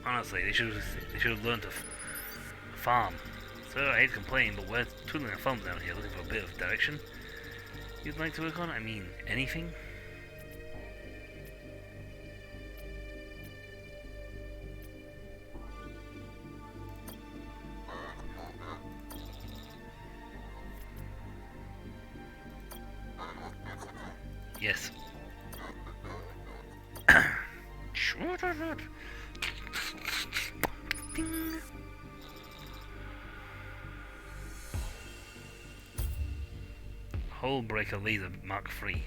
Honestly, they should have learned to farm. So I hate to complain, but we're twiddling our thumbs down here looking for a bit of direction. You'd like to work on? I mean, anything? Yes. Ding. Hull breaker laser Mark III.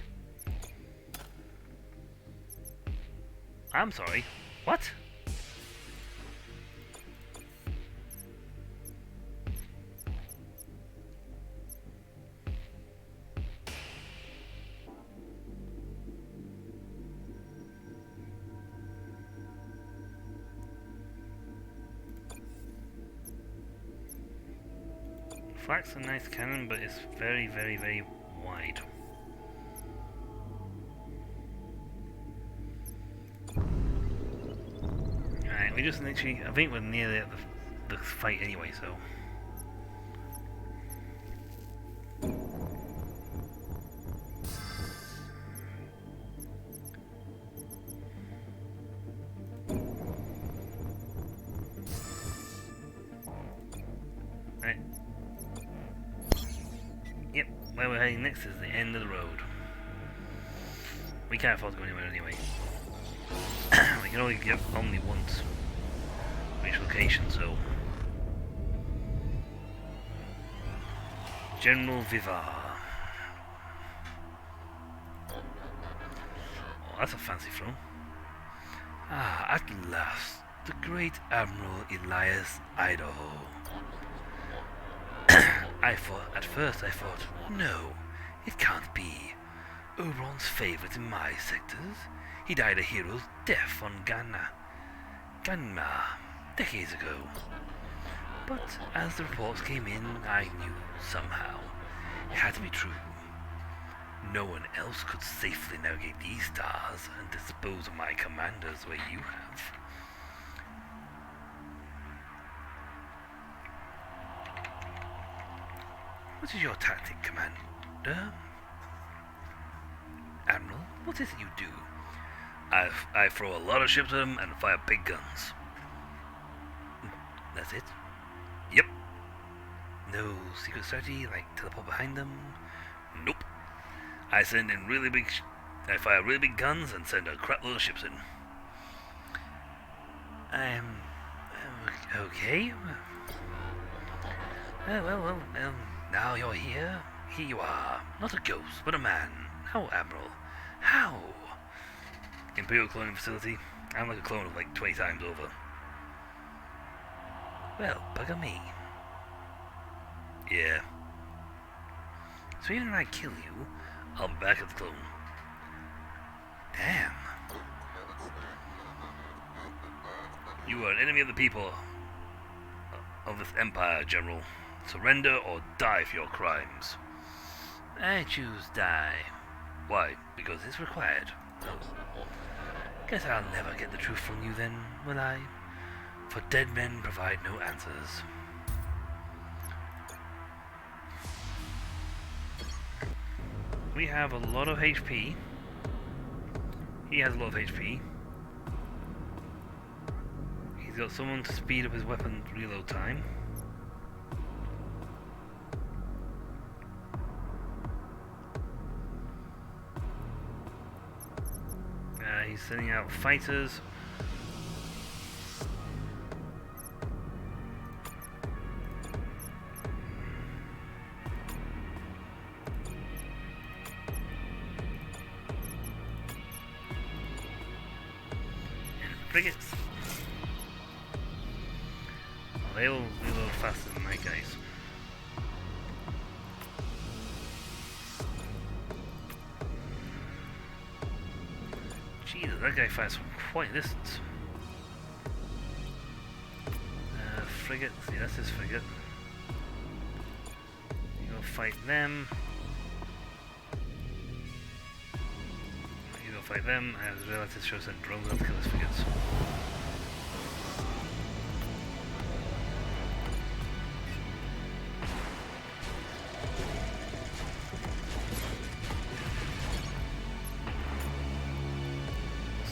I'm sorry. What? Flak's a nice cannon, but it's very, very, very wide. Alright, we just literally... I think we're near the fight anyway, so... Right. Yep, where we're heading next is the end of the road. We can't afford to go anywhere anyway. We can only get only once each location, so... General Vivar. Oh, that's a fancy throne. Ah, at last, the great Admiral Elias Idaho. At first I thought, no, it can't be. Oberon's favorite in my sectors. He died a hero's death on Ganma, decades ago. But as the reports came in, I knew somehow it had to be true. No one else could safely navigate these stars and dispose of my commanders the way you have. What is your tactic, Commander? Admiral, what is it you do? I throw a lot of ships at them and fire big guns. That's it? Yep. No secret strategy like teleport behind them? Nope. I fire really big guns and send a crap load of ships in. Okay. Well, now you're here. Here you are. Not a ghost, but a man. How, Admiral? How? Imperial cloning facility? I'm like a clone of like 20 times over. Well, bugger me. Yeah. So even if I kill you, I'll be back at the clone. Damn. You are an enemy of the people of this empire, General. Surrender or die for your crimes. I choose die. Why? Because it's required. Oh. Guess I'll never get the truth from you then, will I? For dead men provide no answers. We have a lot of HP. He has a lot of HP. He's got someone to speed up his weapon reload time. He's sending out fighters. And frigates. they will reload faster than my guys. Jesus, that guy fights from quite a distance. Frigate, see that's his frigate. You go fight them. You go fight them. I just realized it shows that drones have to kill his frigates.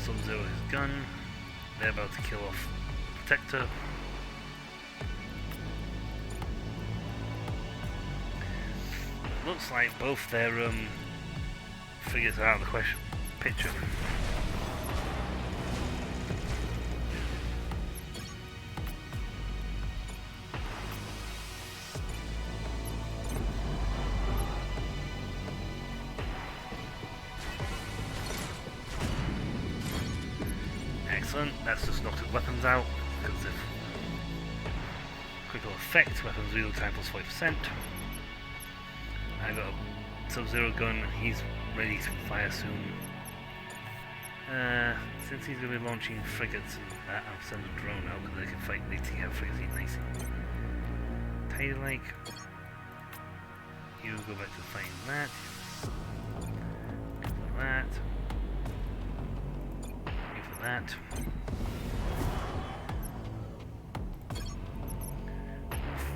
Sub-Zero his gun. They're about to kill off Protector. Looks like both their frigates are out of the picture. Excellent, that's just knocked his weapons out, because of critical effect, weapons reload time plus 40%. I got a Sub-Zero gun, he's ready to fire soon. Since he's going to be launching frigates and that, I'll send a drone out because they can fight these together frigates nice. Tidy Lake. You go back to fighting that. Go for that. You for that.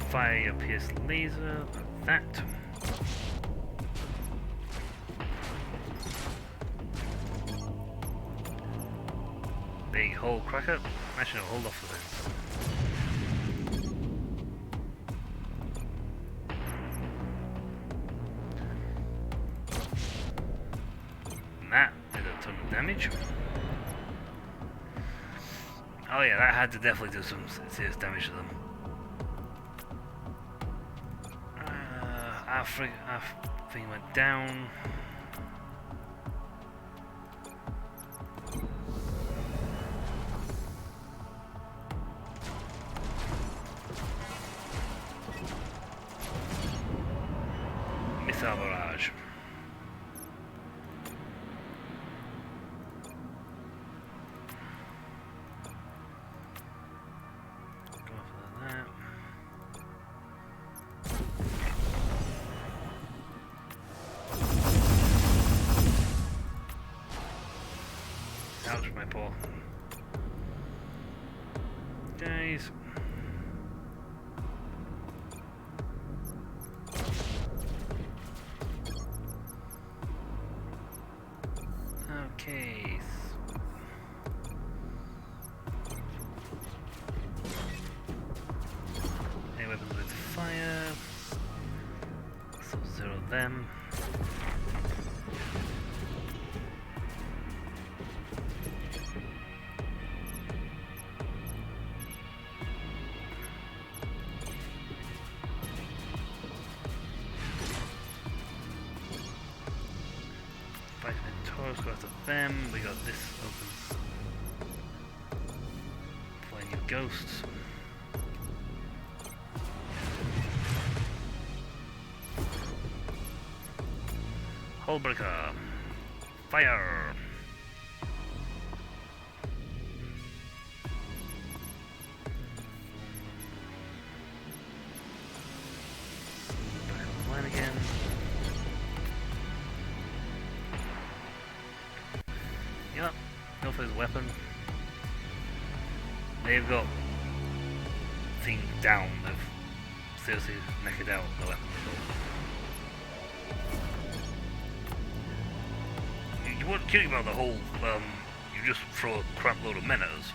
Fire your pierce laser, that. Big hole cracker. Actually, no, hold off for them. That did a ton of damage. Oh yeah, that had to definitely do some serious damage to them. Our thing went down. Missile barrage. Go for that. Ouch, my paw. Guys. Okay. Any weapons with fire. Sub-Zero them. Taurus got to them, we got this open. Plenty of ghosts. Hullbreaker. Fire! Back on the line again. Yep, go for his weapon. They've got thing down, they've seriously knackered out the weapon. You weren't kidding about the whole, you just throw a crap load of men at us.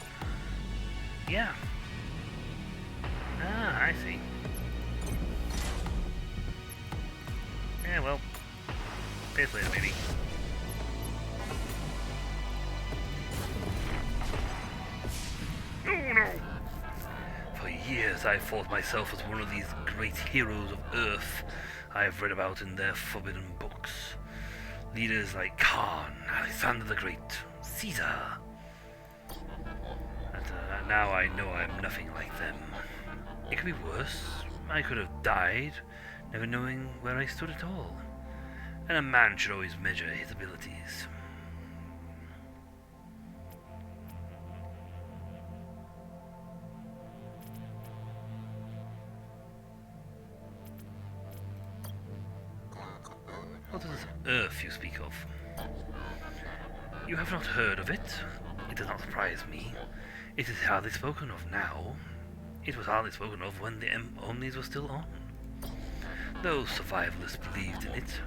Yeah. Ah, I see. Yeah, well, days later maybe. Oh no! For years I thought myself as one of these great heroes of Earth I have read about in their forbidden books. Leaders like Khan, Alexander the Great, Caesar. But now I know I'm nothing like them. It could be worse. I could have died, never knowing where I stood at all. And a man should always measure his abilities. What is this earth you speak of? You have not heard of it? It does not surprise me. It is hardly spoken of now. It was hardly spoken of when the Omnis were still on. Those survivalists believed in it.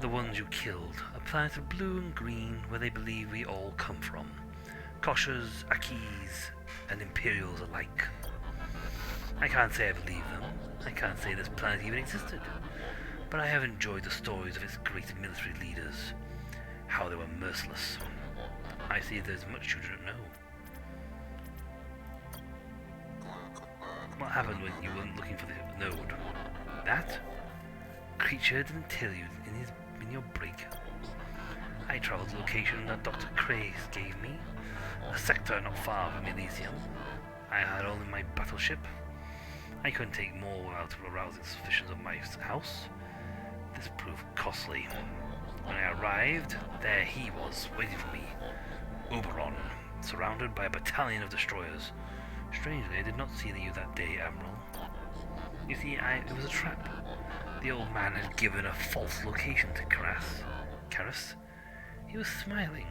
The ones you killed, a planet of blue and green where they believe we all come from. Koshas, Akis, and Imperials alike. I can't say I believe them. I can't say this planet even existed. But I have enjoyed the stories of its great military leaders. How they were merciless. I see there's much you don't know. What happened when you weren't looking for the node? That? Creature didn't tell you in your brig. I travelled the location that Dr. Crace gave me, a sector not far from Elysium. I had only my battleship. I couldn't take more without arousing suspicions of my house. This proved costly. When I arrived, there he was, waiting for me. Oberon, surrounded by a battalion of destroyers. Strangely, I did not see you that day, Admiral. You see, it was a trap. The old man had given a false location to Karis. He was smiling.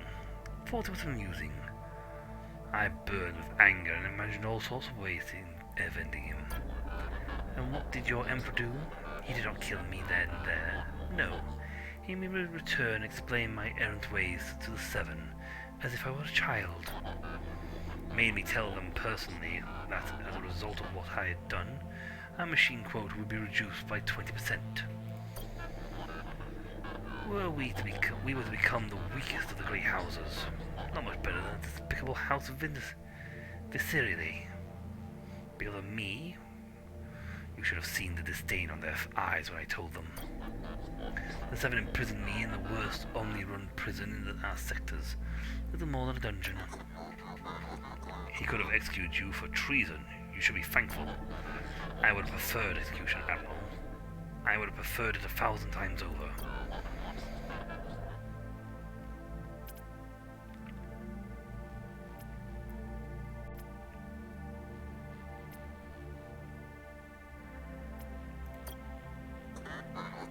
Thought it was amusing. I burned with anger and imagined all sorts of ways to ending him. And what did your Emperor do? He did not kill me then and there. No. He made me return and explain my errant ways to the Seven, as if I were a child. Made me tell them personally that, as a result of what I had done, our machine quota would be reduced by 20%. We were to become the weakest of the great houses, not much better than the despicable house of Viseridae. Because of me, you should have seen the disdain on their eyes when I told them. The Seven imprisoned me in the worst Omni-run prison in our sectors, little more than a dungeon. He could have executed you for treason. You should be thankful. I would have preferred execution, Admiral. I would have preferred it 1,000 times over.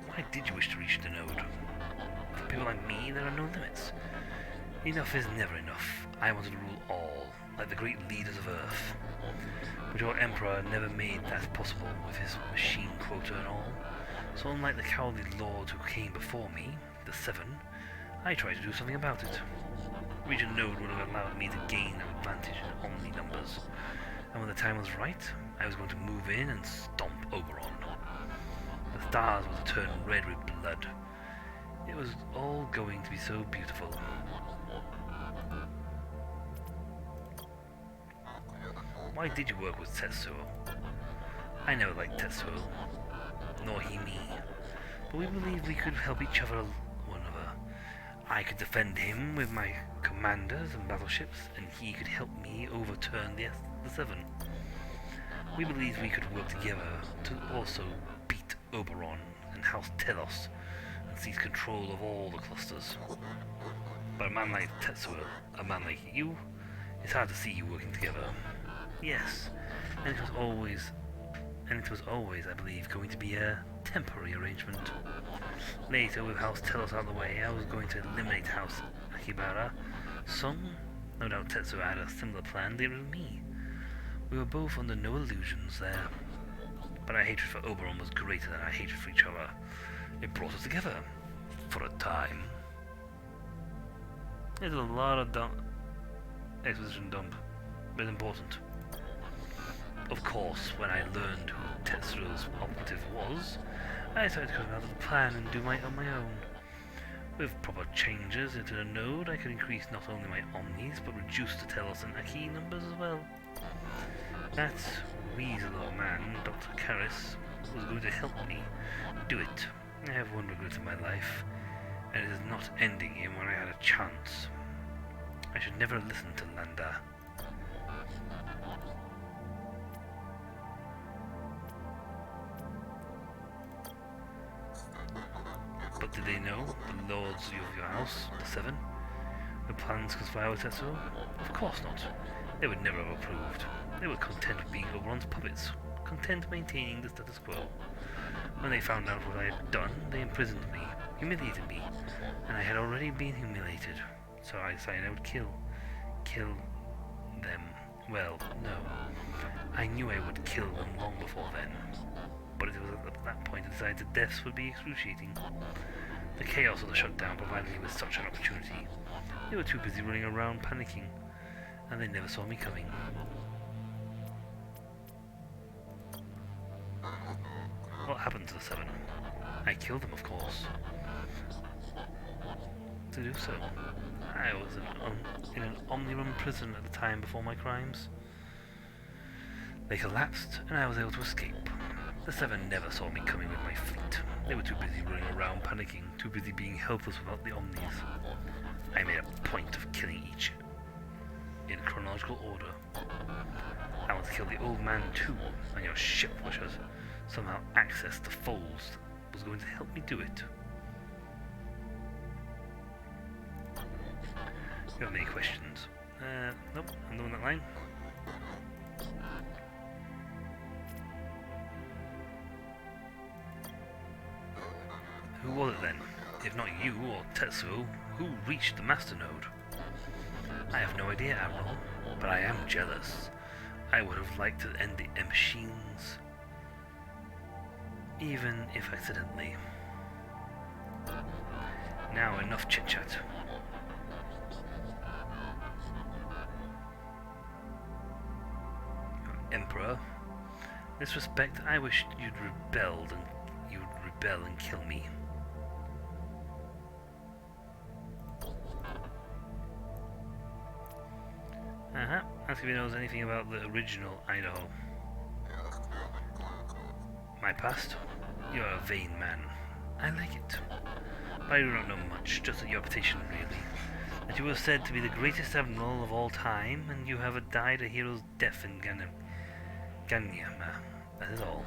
Why did you wish to reach the node? For people like me, there are no limits. Enough is never enough. I wanted to rule all, like the great leaders of Earth. But your Emperor never made that possible with his machine quota and all. So unlike the cowardly lords who came before me, the Seven, I tried to do something about it. Region Node would have allowed me to gain an advantage in Omni numbers. And when the time was right, I was going to move in and stomp Oberon. The stars were to turn red with blood. It was all going to be so beautiful. Why did you work with Tetsuo? I never liked Tetsuo, nor he me, but we believed we could help each other one another. I could defend him with my commanders and battleships, and he could help me overturn the Seven. We believed we could work together to also beat Oberon and House Telos and seize control of all the clusters. But a man like Tetsuo, a man like you, it's hard to see you working together. Yes, and it was always, I believe, going to be a temporary arrangement. Later, with House Telos out of the way, I was going to eliminate House Akibara. No doubt Tetsuo had a similar plan, it was me. We were both under no illusions there. But our hatred for Oberon was greater than our hatred for each other. It brought us together. For a time. There's a lot of exposition dump, but important. Of course, when I learned who Tetsuo's operative was, I decided to come out of the plan and do on my own. With proper changes into the node, I could increase not only my Omnis, but reduce the Telos and Aki numbers as well. That weasel of a man, Dr. Karis, was going to help me do it. I have one regret in my life, and it is not ending him when I had a chance. I should never have listened to Landa. But did they know, the lords of your house, the Seven, the plans conspire with Tetsuo? Of course not. They would never have approved. They were content with being Oberon's puppets, content maintaining the status quo. When they found out what I had done, they imprisoned me, humiliated me, and I had already been humiliated. So I decided I would kill them. Well, no. I knew I would kill them long before then. But it was at that point I decided that deaths would be excruciating. The chaos of the shutdown provided me with such an opportunity. They were too busy running around panicking, and they never saw me coming. What happened to the Seven? I killed them, of course. To do so, I was in an Omnirum prison at the time before my crimes. They collapsed, and I was able to escape. The Seven never saw me coming with my fleet. They were too busy running around panicking, too busy being helpless without the Omnis. I made a point of killing each in chronological order. I want to kill the old man too, and your ship, which has somehow accessed the folds, was going to help me do it. You have many questions? Nope, I'm doing that line. Who was it then? If not you or Tetsuo, who reached the Master Node? I have no idea, Admiral, but I am jealous. I would have liked to end the machines, even if accidentally. Now enough chit-chat. Emperor, in this respect, I wish you'd rebel and kill me. Ask if he knows anything about the original Idaho. My past? You are a vain man. I like it. But I do not know much, just your reputation, really. That you were said to be the greatest admiral of all time, and you have died a hero's death in Ganyama. That is all.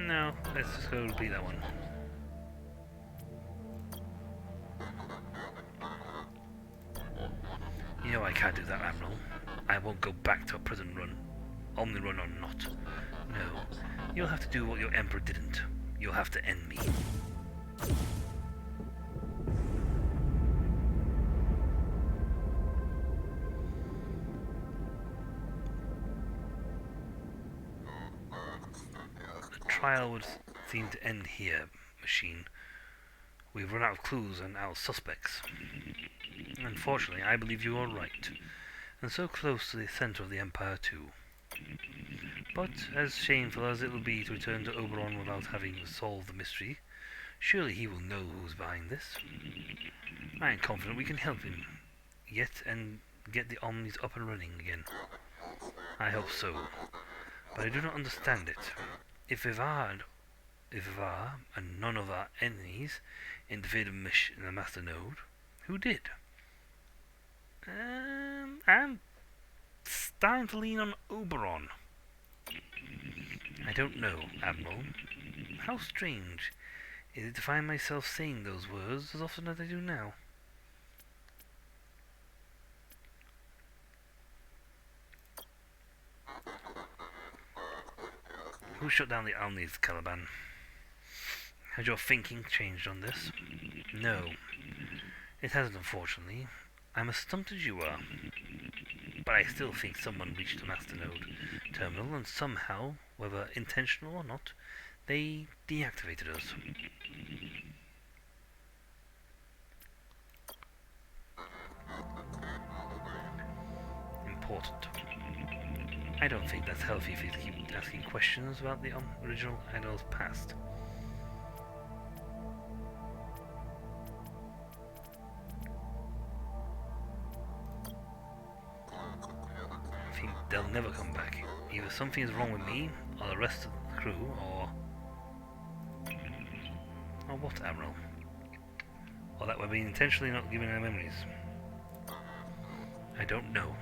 No, let's just go repeat that one. You know I can't do that, Admiral. I won't go back to a prison run. Omni run or not. No. You'll have to do what your Emperor didn't. You'll have to end me. The trial would seem to end here, Machine. We've run out of clues and our suspects. Unfortunately, I believe you are right, and so close to the center of the Empire too. But, as shameful as it will be to return to Oberon without having solved the mystery, surely he will know who's behind this. I am confident we can help him yet and get the Omnis up and running again. I hope so, but I do not understand it. If Ivar and none of our enemies interfered in the Master Node, who did? I'm starting to lean on Oberon. I don't know, Admiral. How strange is it to find myself saying those words as often as I do now? Who shut down the Omnis, Caliban? Has your thinking changed on this? No, it hasn't, unfortunately. I'm as stumped as you are. But I still think someone reached the Master Node terminal, and somehow, whether intentional or not, they deactivated us. Important. I don't think that's healthy for you to keep asking questions about the original Idol's past. I think they'll never come back. Either something is wrong with me, or the rest of the crew, or what, Admiral? Or that we're being intentionally not giving our memories. I don't know.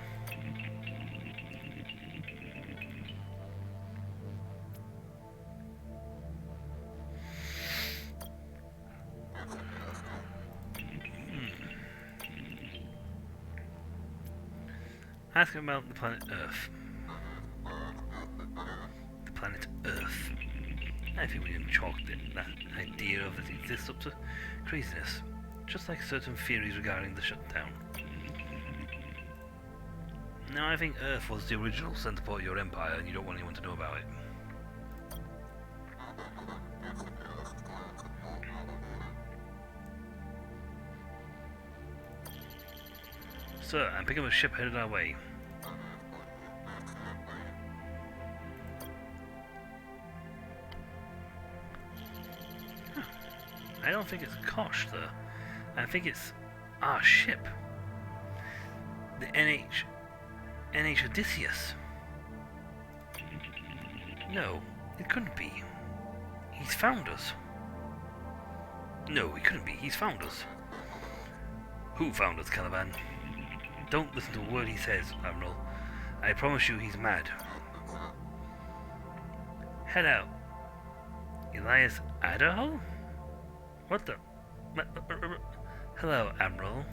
Ask him about the planet Earth. The planet Earth. I think William chalked that idea of it exists up to craziness, just like certain theories regarding the shutdown. Now, I think Earth was the original centerport of your empire, and you don't want anyone to know about it. Sir, I'm picking up a ship headed our way. I don't think it's Kosh, sir. I think it's our ship. The NH Odysseus. No, it couldn't be. He's found us. No, he couldn't be. He's found us. Who found us, Caliban? Don't listen to a word he says, Admiral. I promise you he's mad. Head out. Elias Idaho? What the? Hello, Admiral.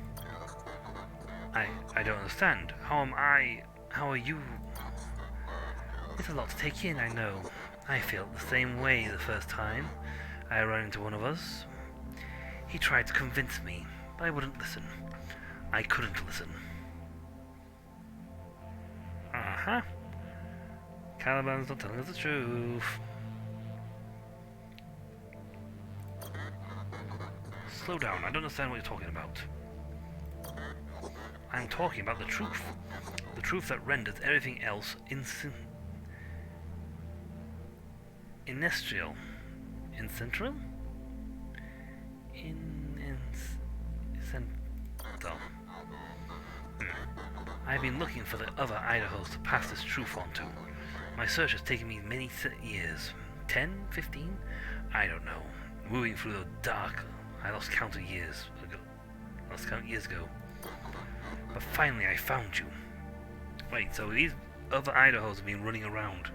I don't understand. How are you? It's a lot to take in, I know. I felt the same way the first time I ran into one of us. He tried to convince me, but I wouldn't listen. I couldn't listen. Uh-huh. Caliban's not telling us the truth. Slow down, I don't understand what you're talking about. I'm talking about the truth. The truth that renders everything else inestrial. Incentral? Incentral. I've been looking for the other Idahos to pass this truth on to. My search has taken me many years. 10? 15? I don't know. Moving through the dark, I lost count years ago. But finally I found you. Wait, so these other Idahos have been running around.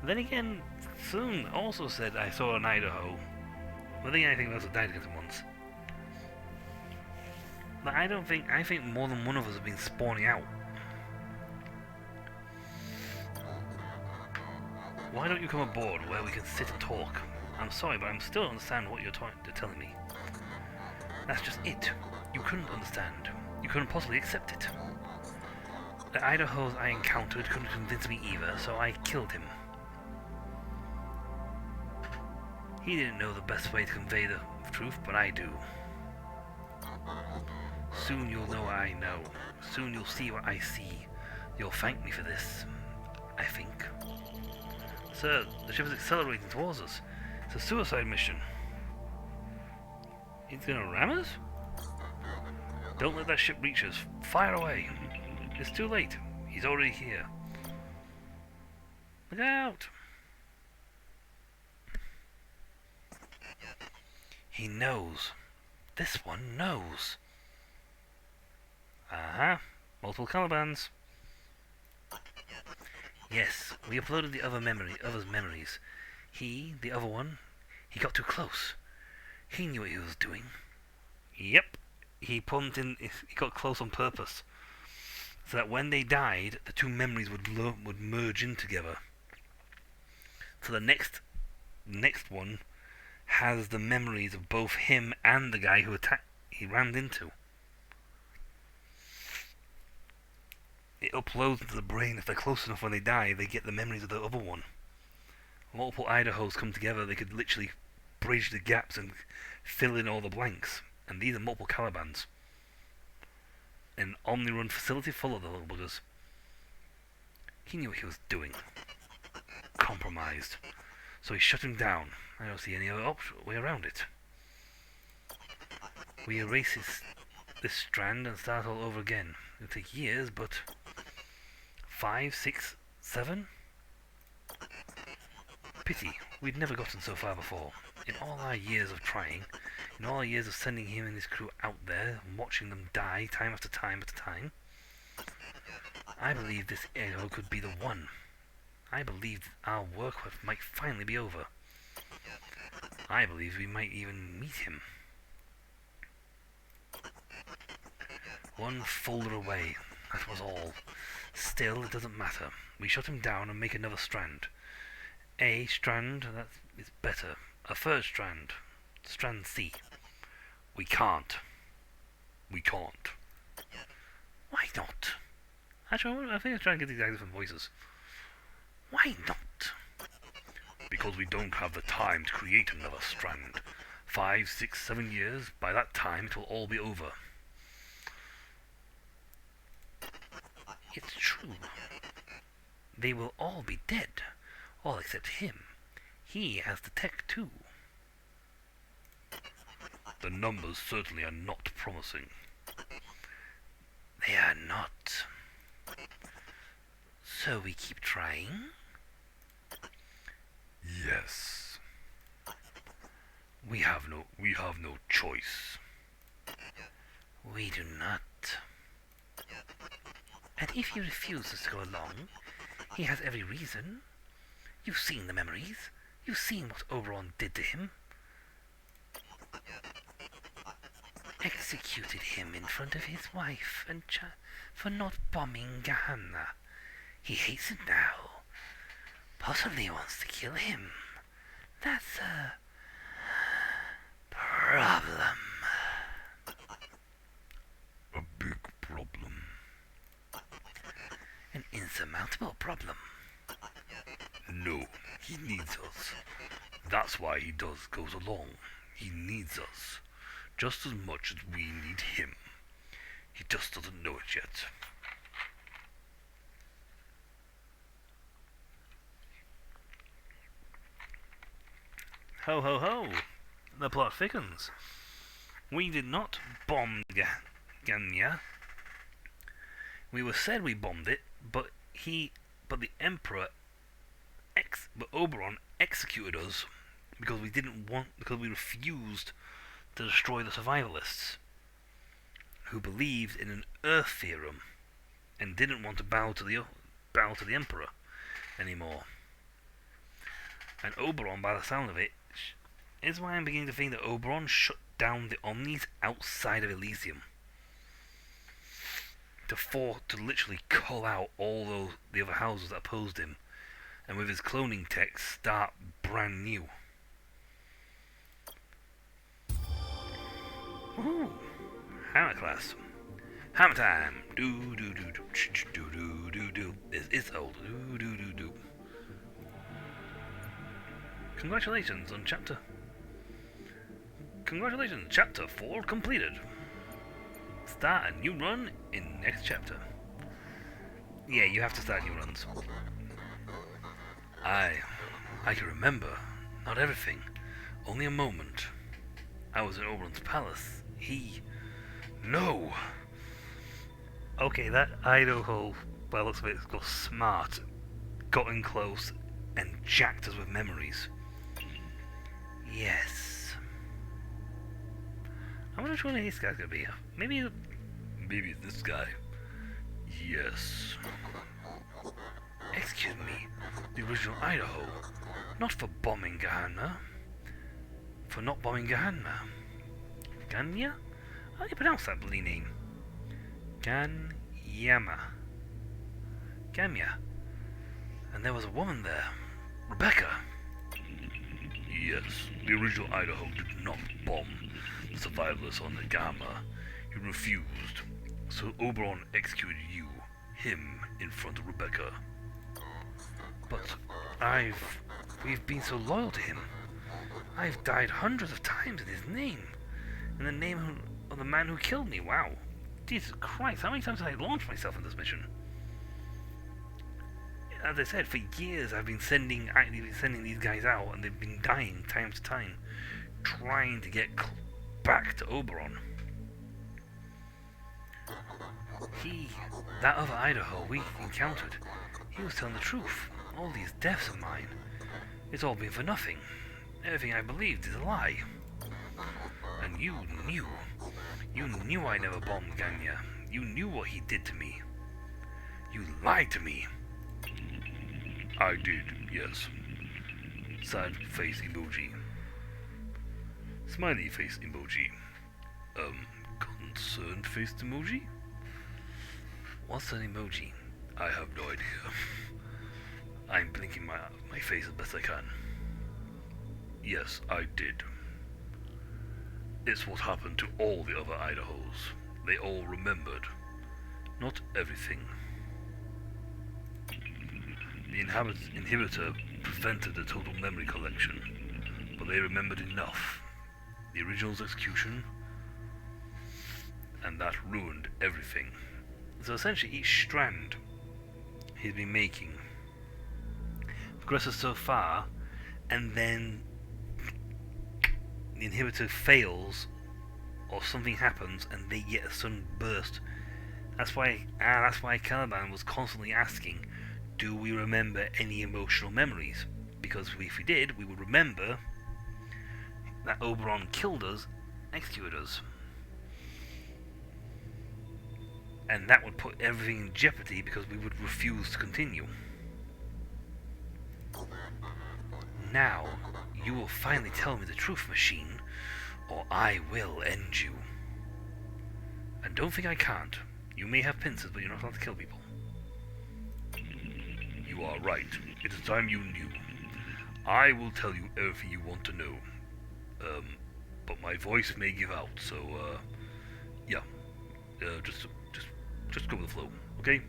Then again, Soon also said I saw an Idaho. But then I think those have died against him once. But I think more than one of us have been spawning out. Why don't you come aboard where we can sit and talk? I'm sorry, but I still don't understand what you're telling me. That's just it. You couldn't understand. You couldn't possibly accept it. The Idahos I encountered couldn't convince me either, so I killed him. He didn't know the best way to convey the truth, but I do. Soon you'll know what I know. Soon you'll see what I see. You'll thank me for this, I think. Sir, the ship is accelerating towards us. It's a suicide mission. He's gonna ram us? Don't let that ship reach us. Fire away. It's too late. He's already here. Look out! He knows. This one knows. Uh-huh. Multiple Calibans. Yes, we uploaded the other's memories. He, the other one, he got too close. He knew what he was doing. Yep. He got close on purpose. So that when they died, the two memories would merge in together. So the next one has the memories of both him and the guy who he rammed into. It uploads into the brain. If they're close enough when they die, they get the memories of the other one. Multiple Idahos come together, they could literally bridge the gaps and fill in all the blanks. And these are multiple Calibans. An Omnirun facility full of the little buggers. He knew what he was doing. Compromised. So he shut him down. I don't see any other way around it. We erase this strand and start all over again. It'll take years, but 5, 6, 7? Pity, we'd never gotten so far before. In all our years of trying, in all our years of sending him and his crew out there, and watching them die time after time after time, I believe this Edo could be the one. I believe our work might finally be over. I believe we might even meet him. One folder away, that was all. Still, it doesn't matter. We shut him down and make another strand. A strand, that is better. A third strand. Strand C. We can't. We can't. Why not? Actually, I think I'm trying to get these guys different voices. Why not? Because we don't have the time to create another strand. 5, 6, 7 years, by that time it will all be over. It's true. They will all be dead. All except him. He has the tech too. The numbers certainly are not promising. They are not. So we keep trying? Yes. We have no choice. We do not. And if he refuses to go along, he has every reason. You've seen the memories. You've seen what Oberon did to him. Executed him in front of his wife and for not bombing Gehenna. He hates it now. Possibly wants to kill him. That's a problem. A big problem. An insurmountable problem. No, he needs us. That's why he goes along. He needs us. Just as much as we need him. He just doesn't know it yet. Ho ho ho! The plot thickens. We did not bomb Ganya. We were said we bombed it, but the Emperor, but Oberon executed us because we refused to destroy the survivalists, who believed in an Earth theorem and didn't want to bow to the Emperor anymore. And Oberon, by the sound of it, is why I'm beginning to think that Oberon shut down the Omnis outside of Elysium to literally cull out all the other houses that opposed him, and with his cloning tech start brand new. Woohoo! Hammer class. Hammer time! Do do do do do do do do. It's old. Do do do do. Congratulations on chapter. Congratulations, chapter 4 completed. Start a new run in next chapter. Yeah, you have to start new runs. I can remember, not everything, only a moment. I was in Oberon's palace. No! Okay, that Idaho, by the looks of it, got smart, got in close, and jacked us with memories. Yes. I wonder which one of these guys gonna be. Maybe this guy. Yes. Excuse me, the original Idaho. Not for bombing Gehenna. For not bombing Gehenna. Ganya? How do you pronounce that bloody name? Ganyama. Gamya. And there was a woman there. Rebecca. Yes, the original Idaho did not bomb the survivalists on the Gamma. He refused. So Oberon executed him, in front of Rebecca. But we've been so loyal to him. I've died hundreds of times in his name. In the name of the man who killed me. Wow. Jesus Christ, how many times have I launched myself in this mission? As I said, for years I've been sending these guys out, and they've been dying time to time, trying to get back to Oberon. That other Idaho we encountered, he was telling the truth. All these deaths of mine, it's all been for nothing. Everything I believed is a lie. And you knew I never bombed Ganya. You knew what he did to me. You lied to me. I did, yes. Sad face emoji. Smiley face emoji. Concerned face emoji? What's an emoji? I have no idea. I'm blinking my face as best I can. Yes, I did. It's what happened to all the other Idahos. They all remembered. Not everything. The inhibitor prevented the total memory collection, but they remembered enough. The original's execution, and that ruined everything. So essentially each strand he's been making progresses so far, and then the inhibitor fails or something happens and they get a sudden burst. That's why Caliban was constantly asking, do we remember any emotional memories? Because if we did, we would remember that Oberon killed us, executed us. And that would put everything in jeopardy because we would refuse to continue. Now, you will finally tell me the truth, machine, or I will end you. And don't think I can't. You may have pincers, but you're not allowed to kill people. You are right. It is time you knew. I will tell you everything you want to know. But my voice may give out, so, yeah. Just go with the flow, okay?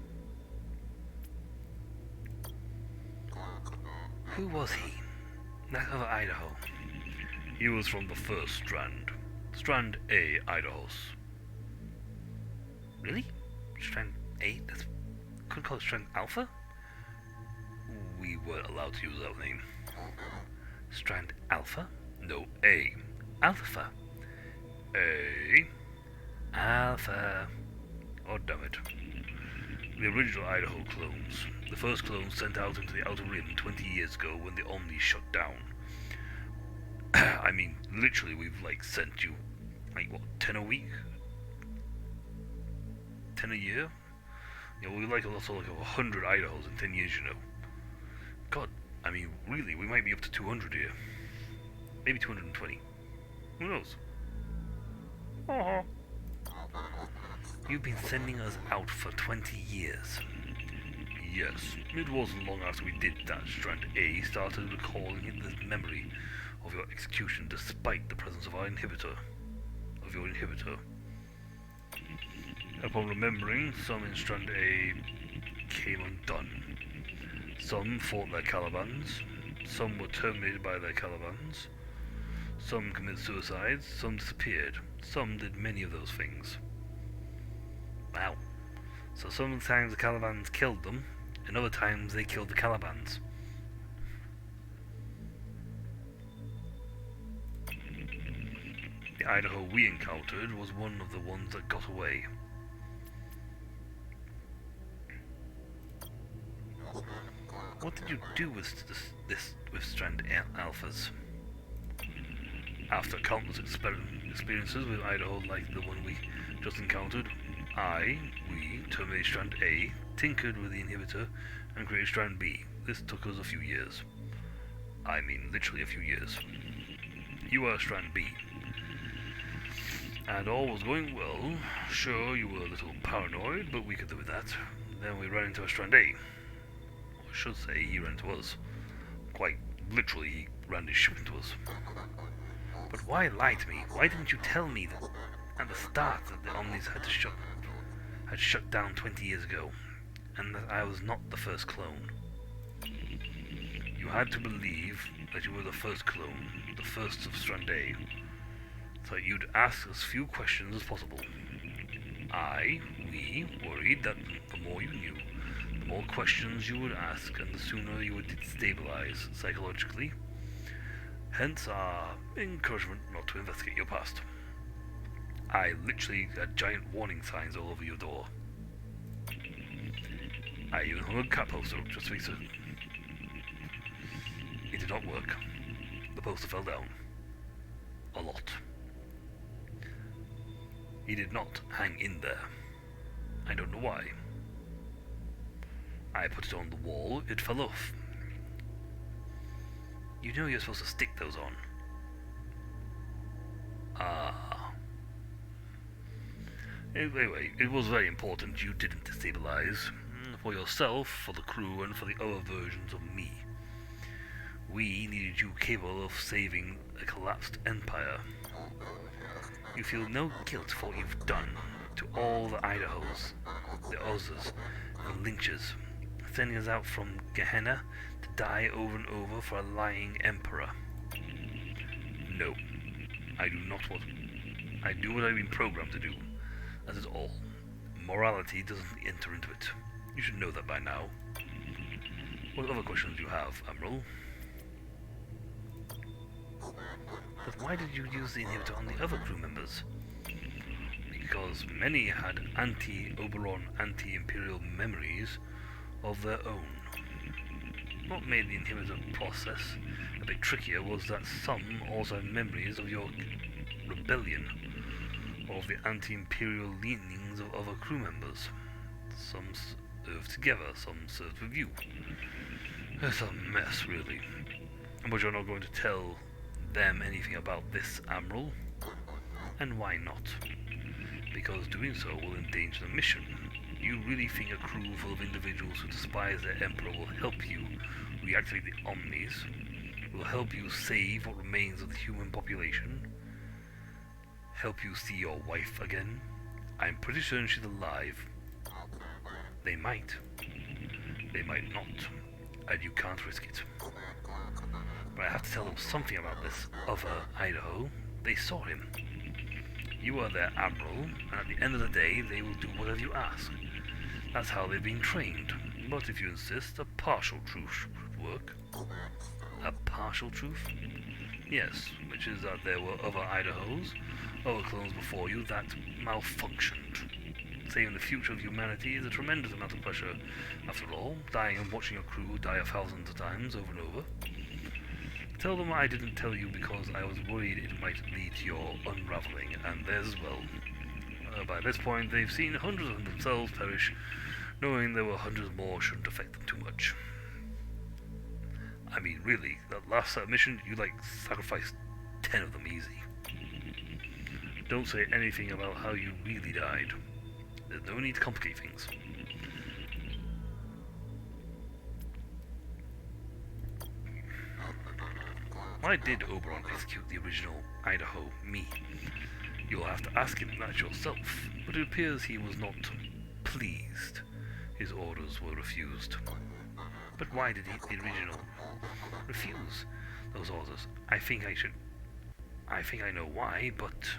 Who was he? That other Idaho. He was from the first strand. Strand A, Idahos. Really? Strand A? Couldn't call it Strand Alpha? We weren't allowed to use that name. Strand Alpha? No, A. Alpha. A. Alpha. Oh, damn it. The original Idaho clones. The first clones sent out into the Outer Rim 20 years ago when the Omni shut down. I mean, literally, we've, sent you, 10 a week? 10 a year? Yeah, we also 100 Idahos in 10 years, you know. God, I mean, really, we might be up to 200 here. Maybe 220. Who knows? Uh-huh. You've been sending us out for 20 years. Yes, it wasn't long after we did that Strand A started recalling the memory of your execution despite the presence of your inhibitor. Upon remembering, some in Strand A came undone. Some fought their Calibans, some were terminated by their Calibans, some committed suicides, some disappeared, some did many of those things. Wow. So sometimes the Calibans killed them, and other times they killed the Calibans. The Idaho we encountered was one of the ones that got away. What did you do with Strand Alphas? After countless experiences with Idaho like the one we just encountered, we terminated Strand A, tinkered with the inhibitor, and created Strand B. This took us a few years. I mean, literally a few years. You are Strand B. And all was going well. Sure, you were a little paranoid, but we could live with that. Then we ran into a Strand A. I should say he ran to us. Quite literally, he ran his ship into us. But why lie to me? Why didn't you tell me that at the start that the Omnis had shut down 20 years ago, and that I was not the first clone? You had to believe that you were the first clone, the first of Strand A, so that you'd ask as few questions as possible. We worried that the more you knew, the more questions you would ask, and the sooner you would destabilize psychologically. Hence our encouragement not to investigate your past. I literally had giant warning signs all over your door. I even hung a cat poster up just to be certain. It did not work. The poster fell down. A lot. He did not hang in there. I don't know why. I put it on the wall, it fell off. You know you're supposed to stick those on. Anyway, it was very important you didn't destabilize. for yourself, for the crew, and for the other versions of me. We needed you capable of saving a collapsed empire. You feel no guilt for what you've done to all the Idahos, the Ozzers, and Lynches, sending us out from Gehenna to die over and over for a lying emperor. No, I do not what I do what I've been programmed to do. That is all. Morality doesn't enter into it. You should know that by now. What other questions do you have, Admiral? But why did you use the inhibitor on the other crew members? Because many had anti-Oberon, anti-Imperial memories of their own. What made the inhibitor process a bit trickier was that some also had memories of your rebellion, or of the anti-Imperial leanings of other crew members. Some served together, some served with you. It's a mess, really. But you're not going to tell them anything about this, Admiral. And why not? Because doing so will endanger the mission. You really think a crew full of individuals who despise their Emperor will help you reactivate the Omnis? Will help you save what remains of the human population? Help you see your wife again? I'm pretty certain she's alive. They might. They might not. And you can't risk it. But I have to tell them something about this other Idaho. They saw him. You are their Admiral, and at the end of the day, they will do whatever you ask. That's how they've been trained. But if you insist, a partial truth would work. A partial truth? Yes, which is that there were other Idahos, other clones before you that malfunctioned. Saving the future of humanity is a tremendous amount of pressure. After all, dying and watching your crew die thousands of times over and over. Tell them I didn't tell you because I was worried it might lead to your unraveling, and theirs as well. By this point, they've seen hundreds of themselves perish. Knowing there were hundreds more shouldn't affect them too much. I mean, really, that last mission, you sacrificed 10 of them easy. Don't say anything about how you really died. There's no need to complicate things. Why did Oberon execute the original Idaho, me? You'll have to ask him that yourself, but it appears he was not pleased. His orders were refused. But why did the original refuse those orders? I think I know why, but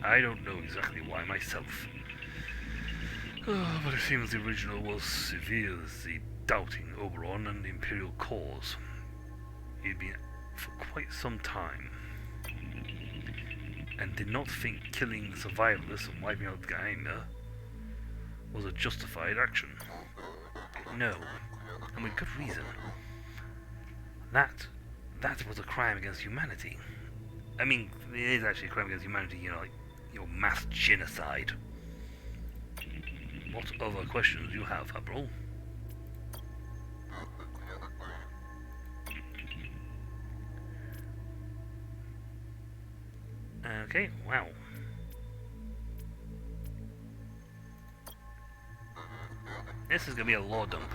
I don't know exactly why myself. But it seems the original was severely doubting Oberon and the Imperial cause. He'd been for quite some time, and did not think killing the survivalists and wiping out Gehenna was a justified action. No, and with good reason. That was a crime against humanity. I mean, it is actually a crime against humanity, mass genocide. What other questions do you have, Admiral? Okay, wow. This is gonna be a lore dump.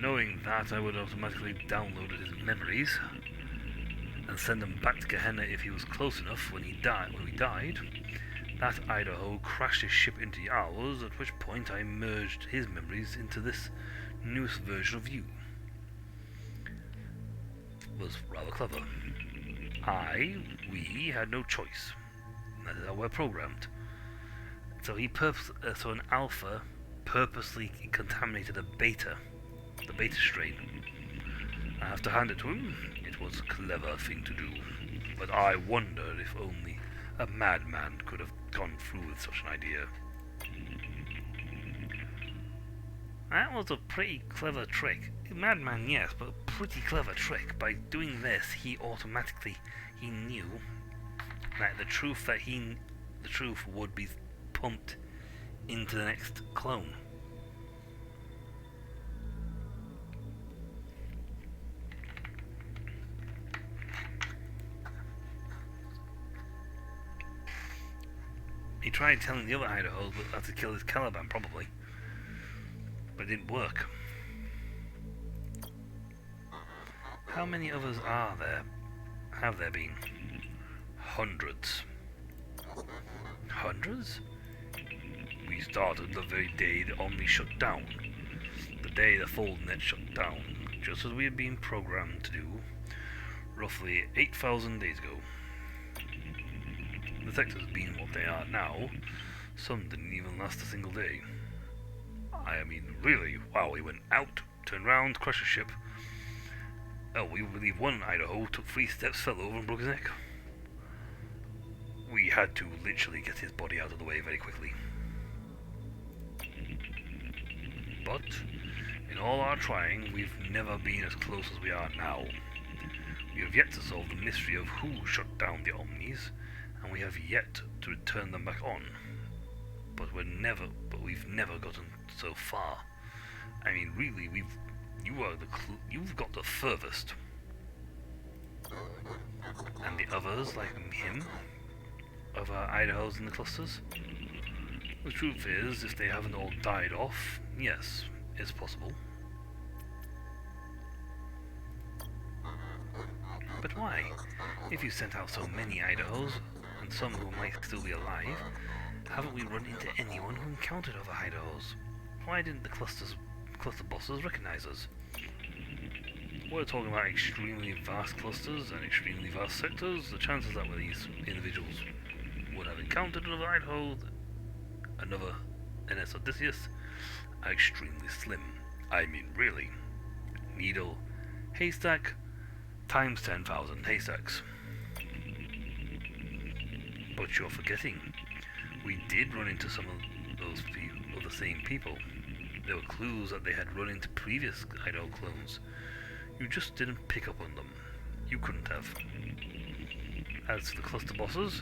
Knowing that, I would automatically download his memories and send them back to Gehenna if he was close enough when we died. That Idaho crashed his ship into ours, at which point I merged his memories into this newest version of you. Was rather clever. We had no choice. That is how we're programmed. So so an alpha purposely contaminated a beta, the beta strain. I have to hand it to him. It was a clever thing to do, but I wondered if only a madman could have gone through with such an idea. That was a pretty clever trick. Madman, yes, but a pretty clever trick. By doing this, he knew that the truth would be pumped into the next clone. He tried telling the other Idahos that to kill his Caliban, probably. But it didn't work. How many others are there? Have there been? Hundreds. Hundreds? We started the very day the Omni shut down. The day the FoldNet shut down, just as we had been programmed to do, roughly 8,000 days ago. The sectors being what they are now, some didn't even last a single day. I mean, really, wow, we went out, turned round, crashed a ship. Oh, we believe one Idaho took 3 steps, fell over and broke his neck. We had to literally get his body out of the way very quickly. But, in all our trying, we've never been as close as we are now. We have yet to solve the mystery of who shut down the Omnis, and we have yet to return them back on. But we've never gotten so far. I mean, really, you've got the furthest. And the others, like him, of our Idahos in the clusters? The truth is, if they haven't all died off, yes, it's possible. But why? If you sent out so many Idahos, and some who might still be alive, haven't we run into anyone who encountered other Idahos? Why didn't the cluster bosses recognize us? We're talking about extremely vast clusters and extremely vast sectors. The chances that these individuals would have encountered another Idaho, another NS Odysseus, are extremely slim. I mean, really. Needle, haystack, times 10,000 haystacks. But you're forgetting, we did run into some of those of the same people. There were clues that they had run into previous Idaho clones. You just didn't pick up on them. You couldn't have. As for the cluster bosses,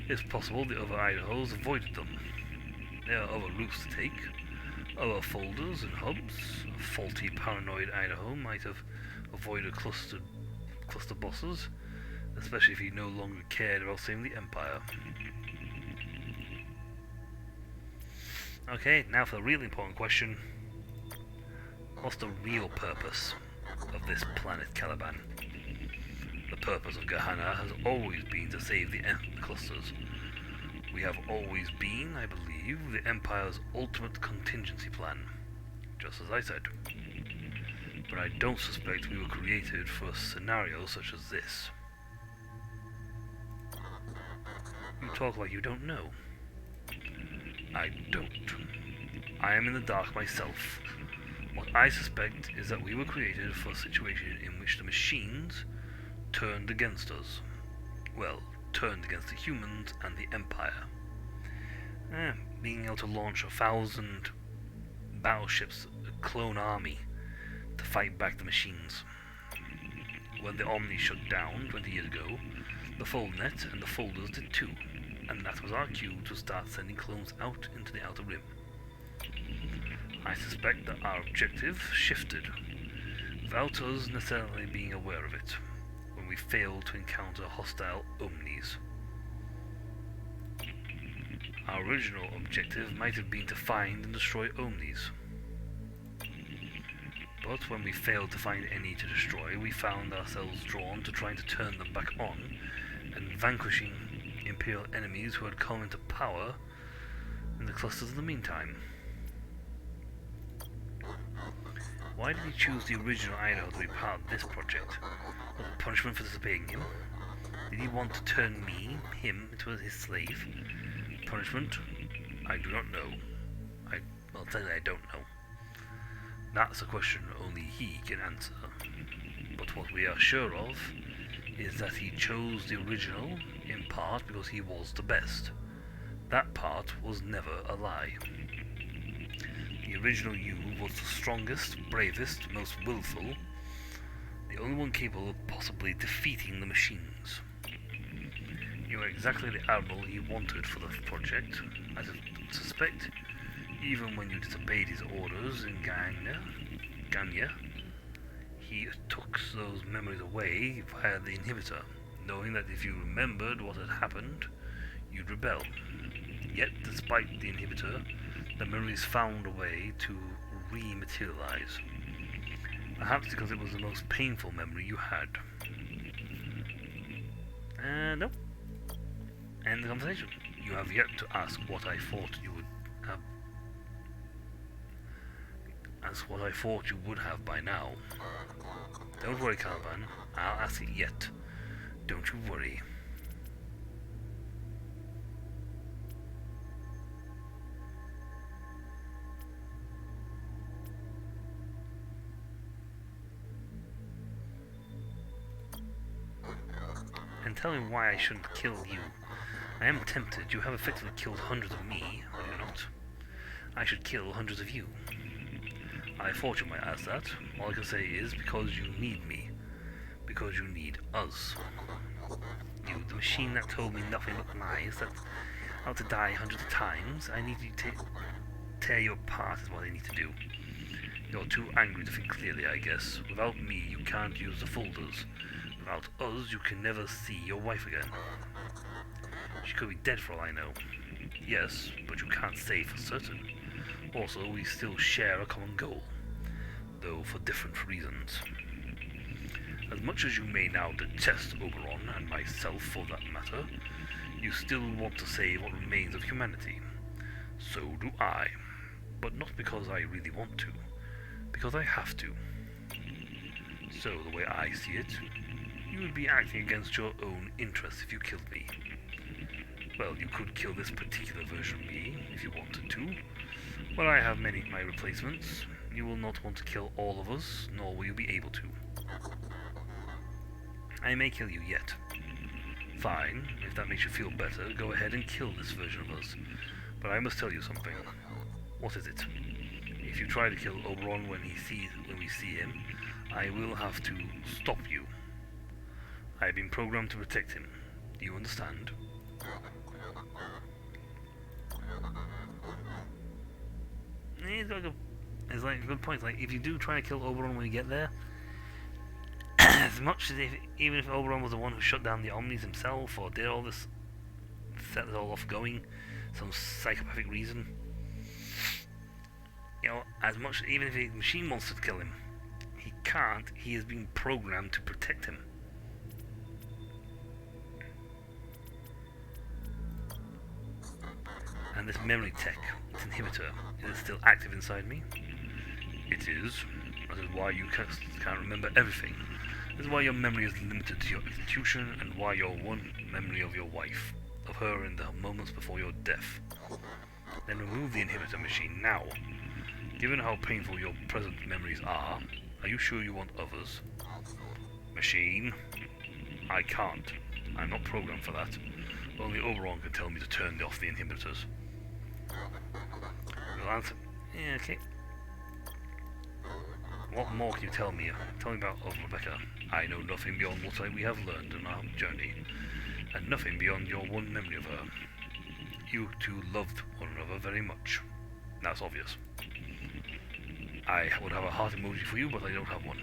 it's possible the other Idahos avoided them. There are other routes to take, other folders and hubs. A faulty paranoid Idaho might have avoided cluster bosses, especially if he no longer cared about saving the Empire. Okay, now for the really important question. What's the real purpose of this planet Caliban? The purpose of Gehenna has always been to save the clusters. We have always been, I believe, the Empire's ultimate contingency plan, just as I said. But I don't suspect we were created for a scenario such as this. You talk like you don't know. I don't. I am in the dark myself. What I suspect is that we were created for a situation in which the machines turned against us. Well, turned against the humans and the Empire. Being able to launch 1,000 battleships, a clone army, to fight back the machines. When the Omni shut down 20 years ago, the FoldNet and the Folders did too, and that was our cue to start sending clones out into the Outer Rim. I suspect that our objective shifted, without us necessarily being aware of it, when we failed to encounter hostile Omnis. Our original objective might have been to find and destroy Omnis. But when we failed to find any to destroy, we found ourselves drawn to trying to turn them back on, and vanquishing Imperial enemies who had come into power in the clusters in the meantime. Why did he choose the original Idaho to be part of this project? Was it punishment for disobeying him? Did he want to turn him, into his slave? Punishment? I do not know. I'll tell you I don't know. That's a question only he can answer. But what we are sure of is that he chose the original, in part because he was the best. That part was never a lie. The original you was the strongest, bravest, most willful, the only one capable of possibly defeating the machines. You are exactly the admiral he wanted for the project. I suspect, even when you disobeyed his orders in Ganya, he took those memories away via the inhibitor, knowing that if you remembered what had happened, you'd rebel. Yet, despite the inhibitor, the memories found a way to rematerialize. Perhaps because it was the most painful memory you had. Nope. End the conversation. You have yet to ask what I thought you would have. Ask what I thought you would have by now. Don't worry, Caliban. I'll ask it yet. Don't you worry. And tell me why I shouldn't kill you. I am tempted. You have effectively killed hundreds of me, have you not? I should kill hundreds of you. I thought you might ask that. All I can say is because you need me. Because you need us. You, the machine that told me nothing but lies, that how to die hundreds of times. I need you to tear you apart is what I need to do. You're too angry to think clearly, I guess. Without me, you can't use the folders. Without us, you can never see your wife again. She could be dead for all I know. Yes, but you can't say for certain. Also, we still share a common goal, though for different reasons. As much as you may now detest Oberon, and myself for that matter, you still want to save what remains of humanity. So do I. But not because I really want to. Because I have to. So, the way I see it, you would be acting against your own interests if you killed me. Well, you could kill this particular version of me, if you wanted to. But I have many my replacements. You will not want to kill all of us, nor will you be able to. I may kill you yet. Fine, if that makes you feel better, go ahead and kill this version of us. But I must tell you something. What is it? If you try to kill Oberon when we see him, I will have to stop you. I have been programmed to protect him. Do you understand? It's like a good point. Like, if you do try to kill Oberon when you get there, as much as even if Oberon was the one who shut down the Omnis himself, or did all this, set it all off going, some psychopathic reason, you know, as much, even if a machine wants to kill him, he can't. He has been programmed to protect him. And this memory tech, its inhibitor, is it still active inside me? It is. That is why you can't remember everything. This is why your memory is limited to your execution, and why your one memory of your wife, of her in the moments before your death. Then remove the inhibitor machine now. Given how painful your present memories are you sure you want others? Machine? I can't. I'm not programmed for that. Only Oberon can tell me to turn off the inhibitors. We'll answer. Yeah, okay. What more can you tell me? Tell me about Rebecca. I know nothing beyond what we have learned on our journey, and nothing beyond your one memory of her. You two loved one another very much. That's obvious. I would have a heart emoji for you, but I don't have one.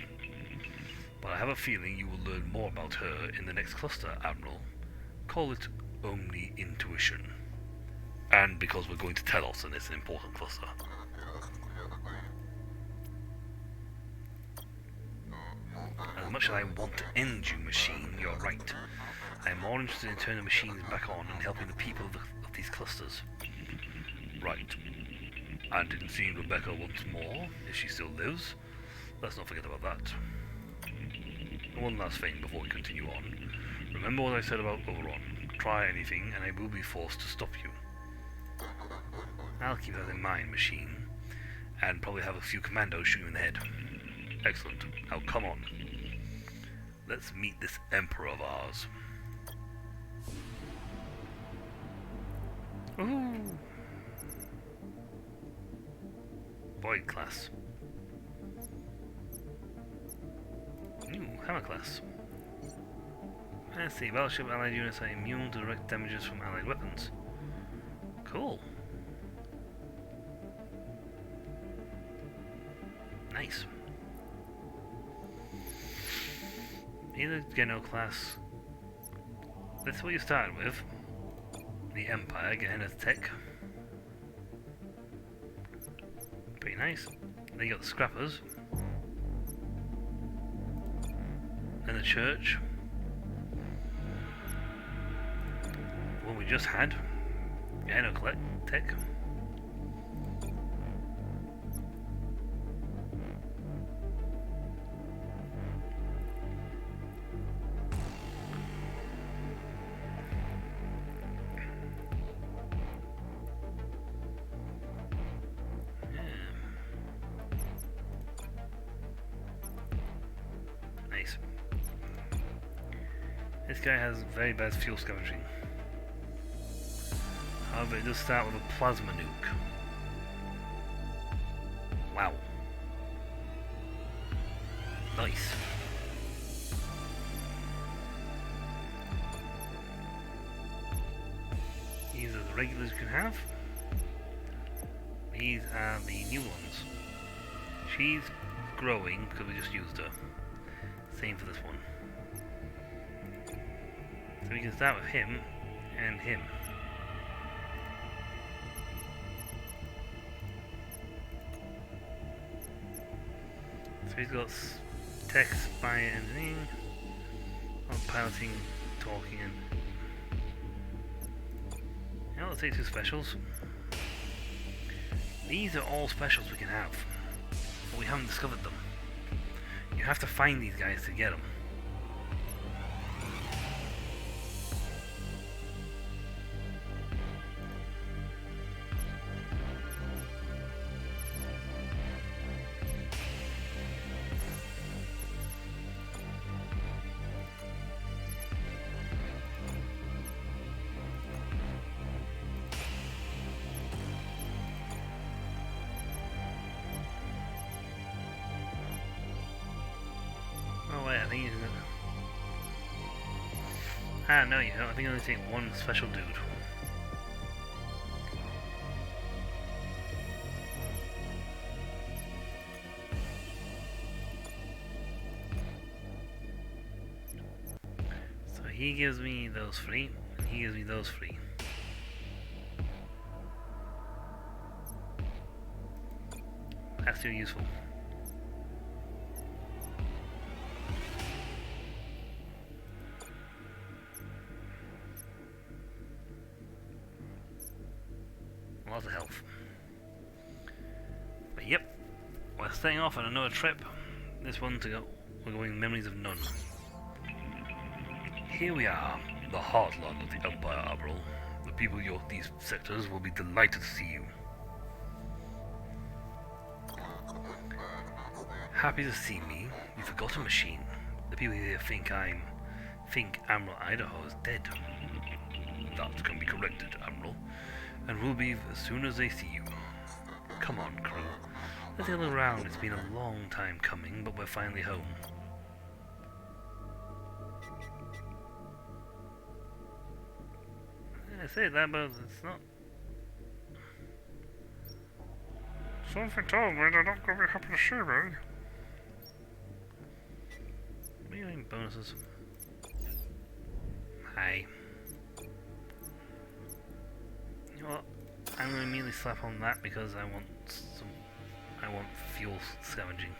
But I have a feeling you will learn more about her in the next cluster, Admiral. Call it Omni-Intuition. And because we're going to Telos, and it's an important cluster. As much as I want to end you, machine, you're right. I'm more interested in turning the machines back on and helping the people of these clusters. Right. And in seeing Rebecca once more, if she still lives. Let's not forget about that. One last thing before we continue on. Remember what I said about Oberon. Try anything, and I will be forced to stop you. I'll keep that in mind, machine. And probably have a few commandos shoot you in the head. Excellent. Now come on. Let's meet this Emperor of ours. Ooh. Void class. Ooh, Hammer class. Let's see, battleship allied units are immune to direct damages from allied weapons. Cool. Nice. Either Geno class. That's what you started with. the Empire getting its tech. Pretty nice. Then you got the Scrappers. And the Church. One we just had. Collect tech. Nice. This guy has very bad fuel scavenging. However, it does start with a plasma nuke. Wow. Nice. These are the regulars you can have. These are the new ones. She's growing because we just used her. Same for this one. So we can start with him and him. So he's got tech, spy, engineering, piloting, talking, and now let's take two specials. These are all specials we can have, but we haven't discovered them. You have to find these guys to get them. I think you can... no, you don't. I think you only take one special dude. So he gives me those three, and he gives me those three. That's still useful. Lots of health. But yep, we're setting off on another trip. This one to go. We're going Memories of None. Here we are, the heartland of the Empire, Admiral. The people of these sectors will be delighted to see you. Happy to see me? You forgot a machine. The people here think Admiral Idaho is dead. That can be corrected, Admiral, and will be as soon as they see you. Come on, crew. Let's get around. It's been a long time coming, but we're finally home. I say that, but it's not. Something told me they're not going to be happy to see me. What are you doing, bonuses? Hi. You know what? I'm going to immediately slap on that because I want fuel scavenging.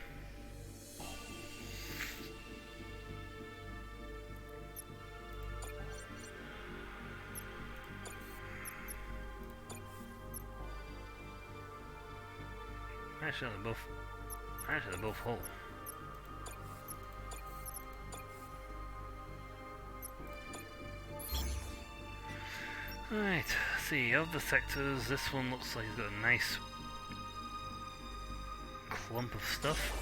Actually, they're both full. Right, see, of the sectors, this one looks like it's got a nice clump of stuff.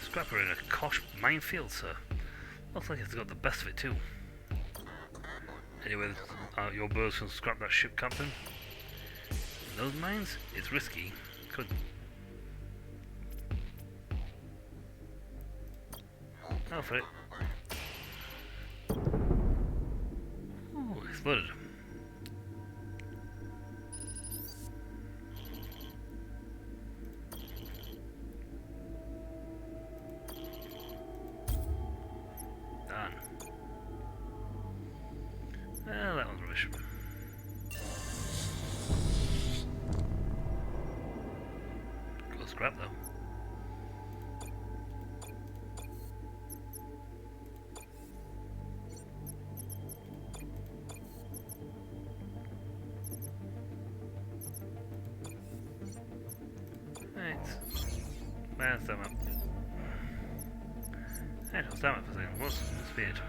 Scrapper in a Kosh minefield, sir. Looks like it's got the best of it too. Anyway, your birds can scrap that ship, Captain. In those mines, it's risky. Could. Go for it. Ooh, exploded. crap, though. Right. Where's that map? I lost that map for a second. What's weird?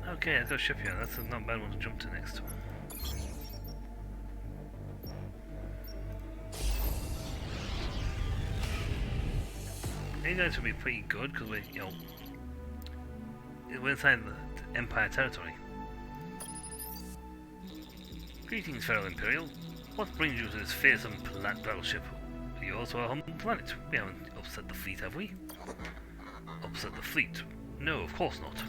Okay, let's go shipyard. That's a not bad one to jump to next. These guys will be pretty good because we're, you know, we're inside the Empire territory. Greetings, fellow Imperial. What brings you to this fearsome battleship? You also a humble planet. We haven't upset the fleet, have we? Upset the fleet? No, of course not.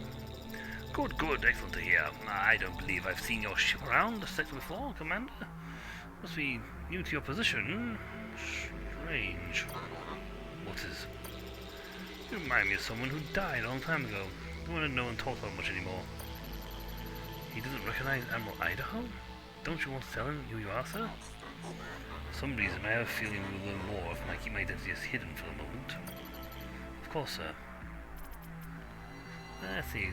Good, good, excellent to hear. I don't believe I've seen your ship around the sector before, Commander. Must be new to your position. Strange. What is... You remind me of someone who died a long time ago. No one talks about much anymore. He doesn't recognize Admiral Idaho? Don't you want to tell him who you are, sir? For some reason, I have a feeling we'll learn more if I keep my identity as hidden for the moment. Of course, sir. Let's see.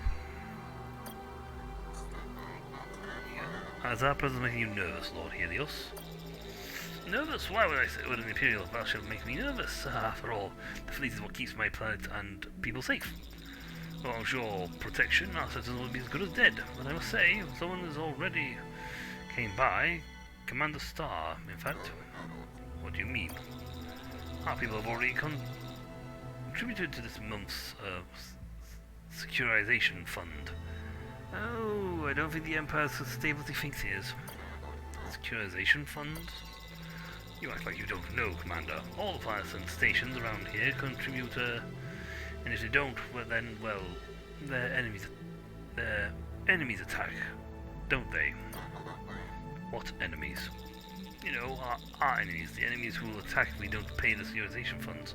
Has our presence making you nervous, Lord Helios? Nervous? Why would an Imperial battleship make me nervous? After all, the fleet is what keeps my planet and people safe. Well, I'm sure protection, our citizens would be as good as dead. But I must say, someone has already came by. Commander Starr, in fact. What do you mean? Our people have already contributed to this month's securization fund. Oh, I don't think the Empire is as stable as he thinks he is. Securization funds? You act like you don't know, Commander. All the planets and stations around here contribute, and if they don't, well then, well, their enemies attack, don't they? What enemies? You know, our enemies, the enemies who will attack if we don't pay the securization funds.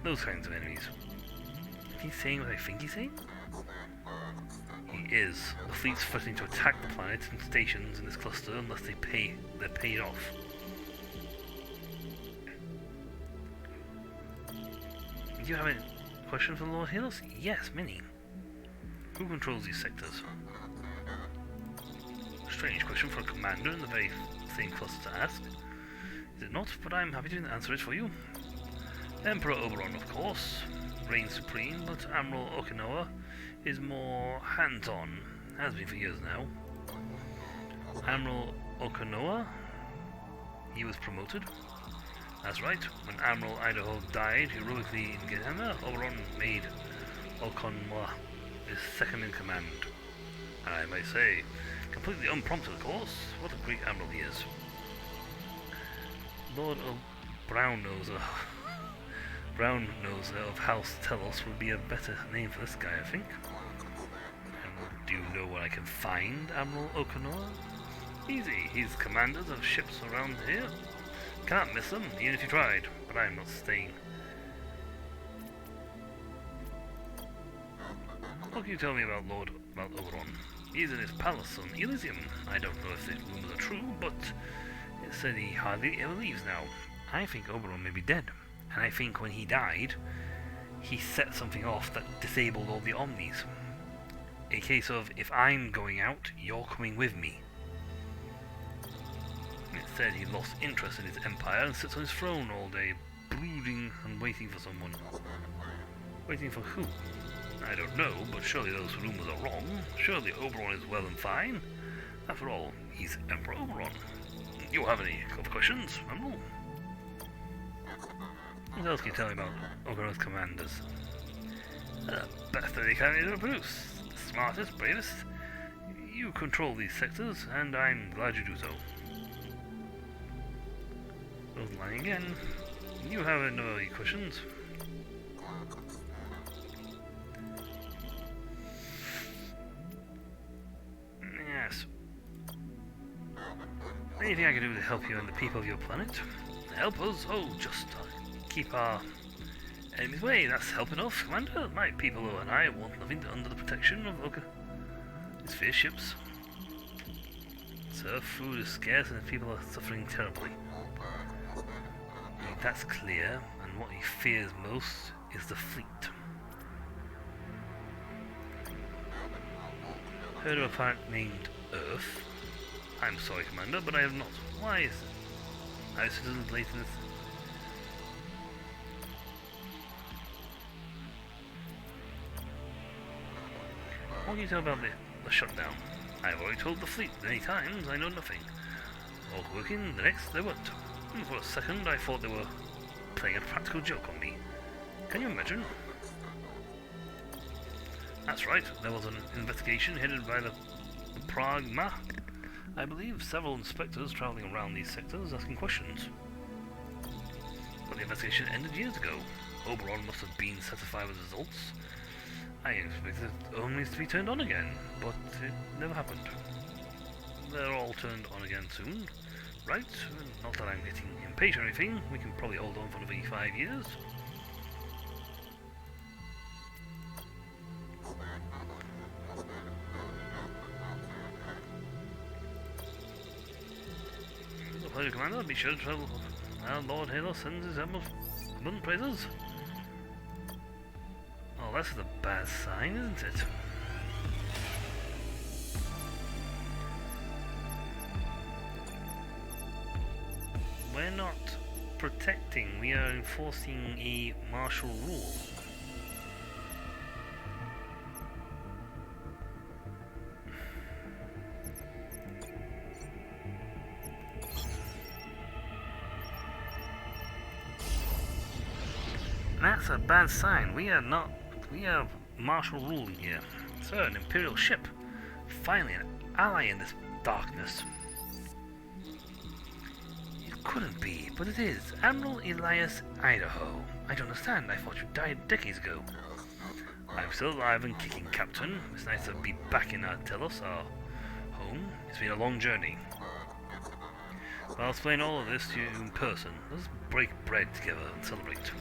Those kinds of enemies. Is he saying what I think he's saying? He is. The fleet's threatening to attack the planet and stations in this cluster unless they're paid off. Do you have any questions for Lord Helios? Yes, many. Who controls these sectors? Strange question for a commander in the very same cluster to ask. Is it not? But I'm happy to answer it for you. Emperor Oberon, of course, reigns supreme, but Admiral Okinawa is more hands-on, has been for years now. Admiral Okinawa? He was promoted? That's right. When Admiral Idaho died heroically in Gehenna, Oberon made Okinawa his second in command. I might say, completely unprompted, of course. What a great admiral he is. Lord Brown-Nose of House Telos would be a better name for this guy, I think. And do you know where I can find Admiral Okinawa? Easy. He's commanders of ships around here. Can't miss him, even if you tried. But I'm not staying. What can you tell me about Oberon? He's in his palace on Elysium. I don't know if the rumors are true, but it said he hardly ever leaves now. I think Oberon may be dead, and I think when he died, he set something off that disabled all the Omnis. A case of, if I'm going out, you're coming with me. It said he lost interest in his empire and sits on his throne all day, brooding and waiting for someone. Waiting for who? I don't know, but surely those rumors are wrong. Surely Oberon is well and fine. After all, he's Emperor Oberon. You have any other questions, Admiral? What else can you tell me about Oberon's commanders? Best that they can reproduce. The smartest, bravest. You control these sectors, and I'm glad you do so. Those lying again. You have no other questions? Yes. Anything I can do to help you and the people of your planet? Help us? Oh, just keep our enemies away. That's help enough, Commander. My people and I want nothing under the protection of these fierce ships. Sir, food is scarce and people are suffering terribly. That's clear, and what he fears most is the fleet. Heard of a planet named Earth? I'm sorry, Commander, but I have not. Why is it? Our citizens late in this. What can you tell about the shutdown? I've already told the fleet many times, I know nothing. All working, the next they weren't. And for a second I thought they were playing a practical joke on me. Can you imagine? That's right, there was an investigation headed by the Prague Ma. I believe several inspectors travelling around these sectors asking questions. But the investigation ended years ago. Oberon must have been satisfied with the results. I expected only to be turned on again, but it never happened. They're all turned on again soon, right? Not that I'm getting impatient or anything, we can probably hold on for another 5 years. Pleasure, Commander. Be sure to tell Lord Halo sends his abundant praises. Oh, that's a bad sign, isn't it? We're not protecting, we are enforcing a martial rule. That's a bad sign. We are martial rule here. Sir, an Imperial ship. Finally, an ally in this darkness. It couldn't be, but it is. Admiral Elias Idaho. I don't understand. I thought you died decades ago. I'm still alive and kicking, Captain. It's nice to be back in Telos, our home. It's been a long journey. I'll explain all of this to you in person. Let's break bread together and celebrate.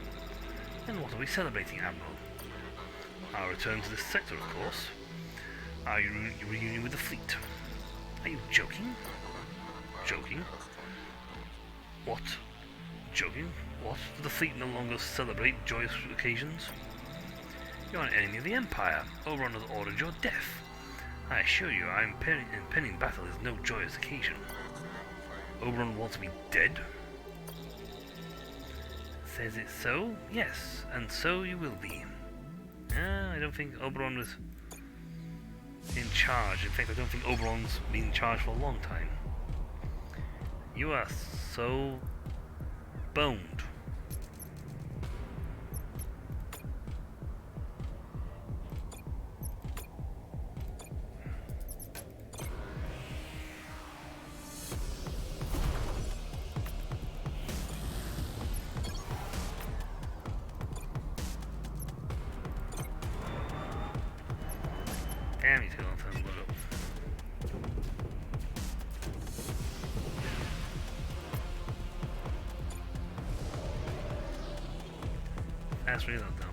And what are we celebrating, Admiral? Our return to this sector, of course. Our reunion with the fleet. Are you joking? Joking? What? Joking? What? Do the fleet no longer celebrate joyous occasions? You're an enemy of the Empire. Oberon has ordered your death. I assure you, our impending battle is no joyous occasion. Oberon wants me dead? Says it so? Yes, and so you will be. I don't think Oberon was in charge. In fact, I don't think Oberon's been in charge for a long time. You are so boned. Damn, he's got a long time to load up. Fast reload though.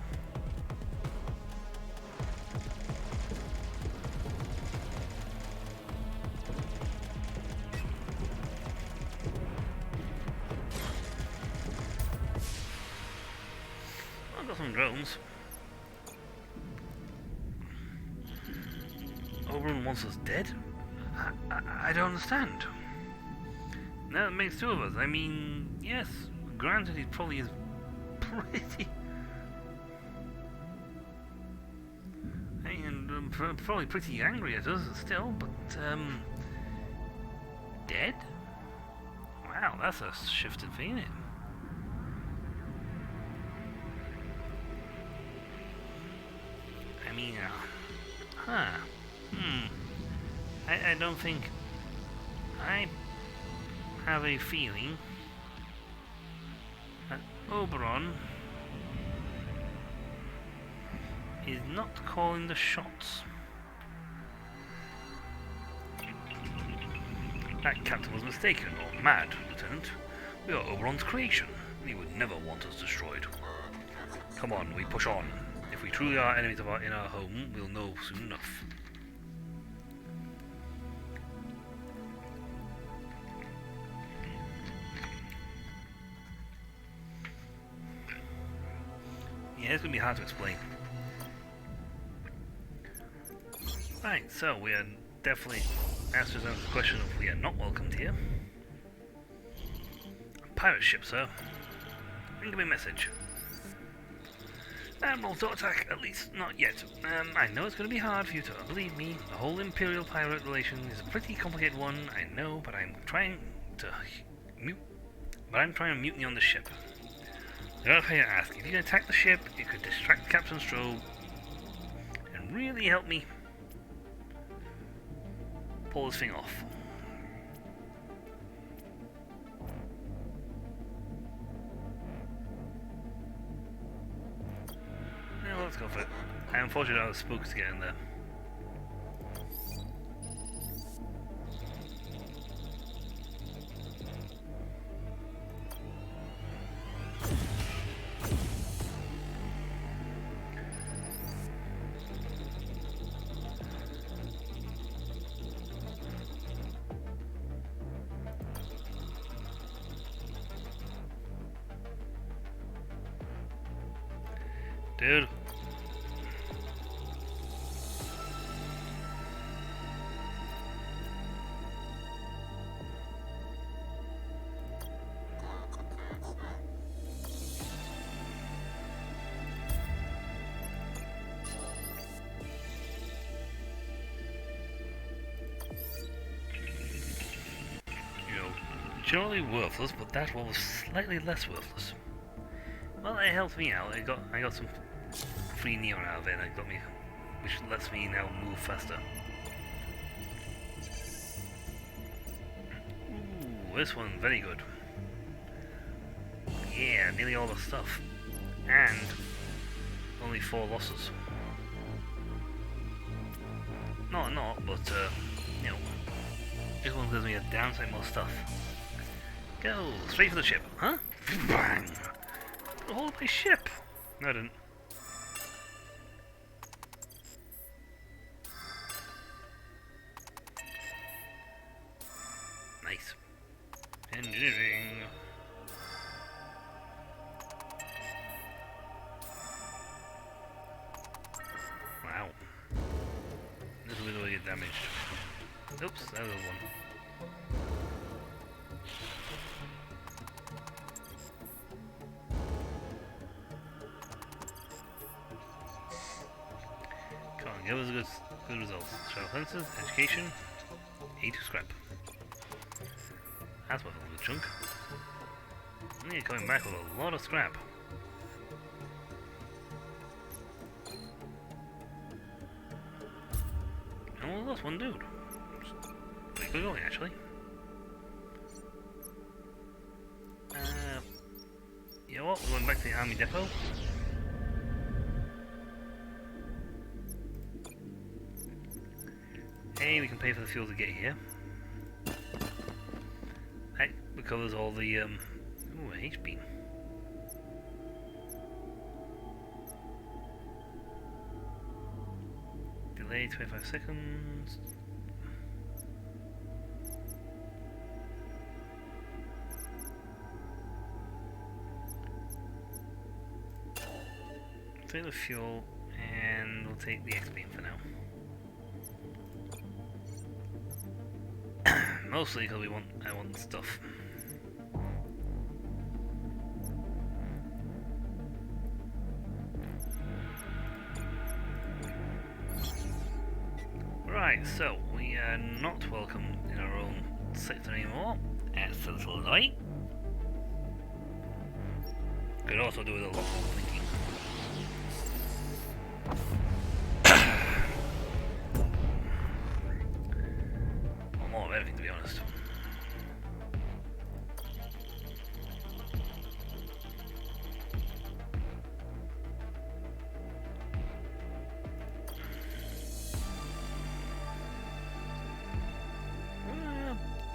I've got some drones. Oberon wants us dead? I don't understand. Now it makes two of us. I mean, yes, granted he probably is pretty... and probably pretty angry at us still, but, dead? Wow, that's a shift in feeling. I mean, I don't think... I have a feeling that Oberon is not calling the shots. That captain was mistaken, or mad, Lieutenant. We are Oberon's creation. He would never want us destroyed. Come on, we push on. If we truly are enemies in our home, we'll know soon enough. Yeah, it's going to be hard to explain. Right, so we are definitely asked us the question if we are not welcomed here. Pirate ship, sir. Give me a message. Admiral, don't attack, at least not yet. I know it's going to be hard for you to believe me. The whole Imperial-Pirate relation is a pretty complicated one, I know, but I'm trying to mutiny on the ship. Okay, I ask, if you can attack the ship, it could distract Captain Strobe and really help me pull this thing off. Yeah, let's go for it. I unfortunately don't have spooks to get in there. Dude. Generally worthless, but that one was slightly less worthless. Well, it helped me out. I got some free neon out of it, and it got me, which lets me now move faster. Ooh, this one very good. Yeah, nearly all the stuff, and only 4 losses. Not, but you know, this one gives me a downside more stuff. Go straight for the ship, huh? Bang! The whole of my ship. No, I didn't. Nice. Engineering. Wow. This is really get damaged. Oops, that was one. Give us good results. Sharp lenses, education, 8 scrap. That's worth a good chunk. And you're coming back with a lot of scrap. And we lost one dude. Pretty good going, actually. You know what? We're going back to the army depot. Hey, we can pay for the fuel to get here. That recovers all the ooh, HP. Delay 25 seconds. Take the fuel and we'll take the X-beam for now. Mostly because I want stuff. Right, so we are not welcome in our own sector anymore. That's a little annoying. Could also do with a lot more thinking. More of everything, to be honest.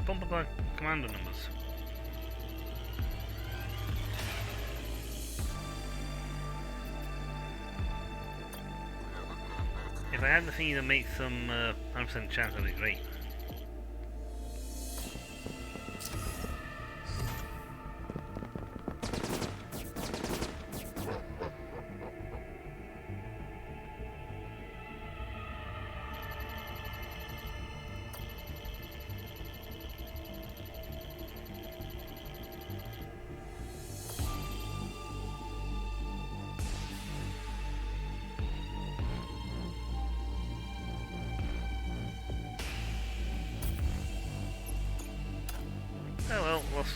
Bump up our commander numbers. If I had the thingy that makes some 100% chance, that'd be great.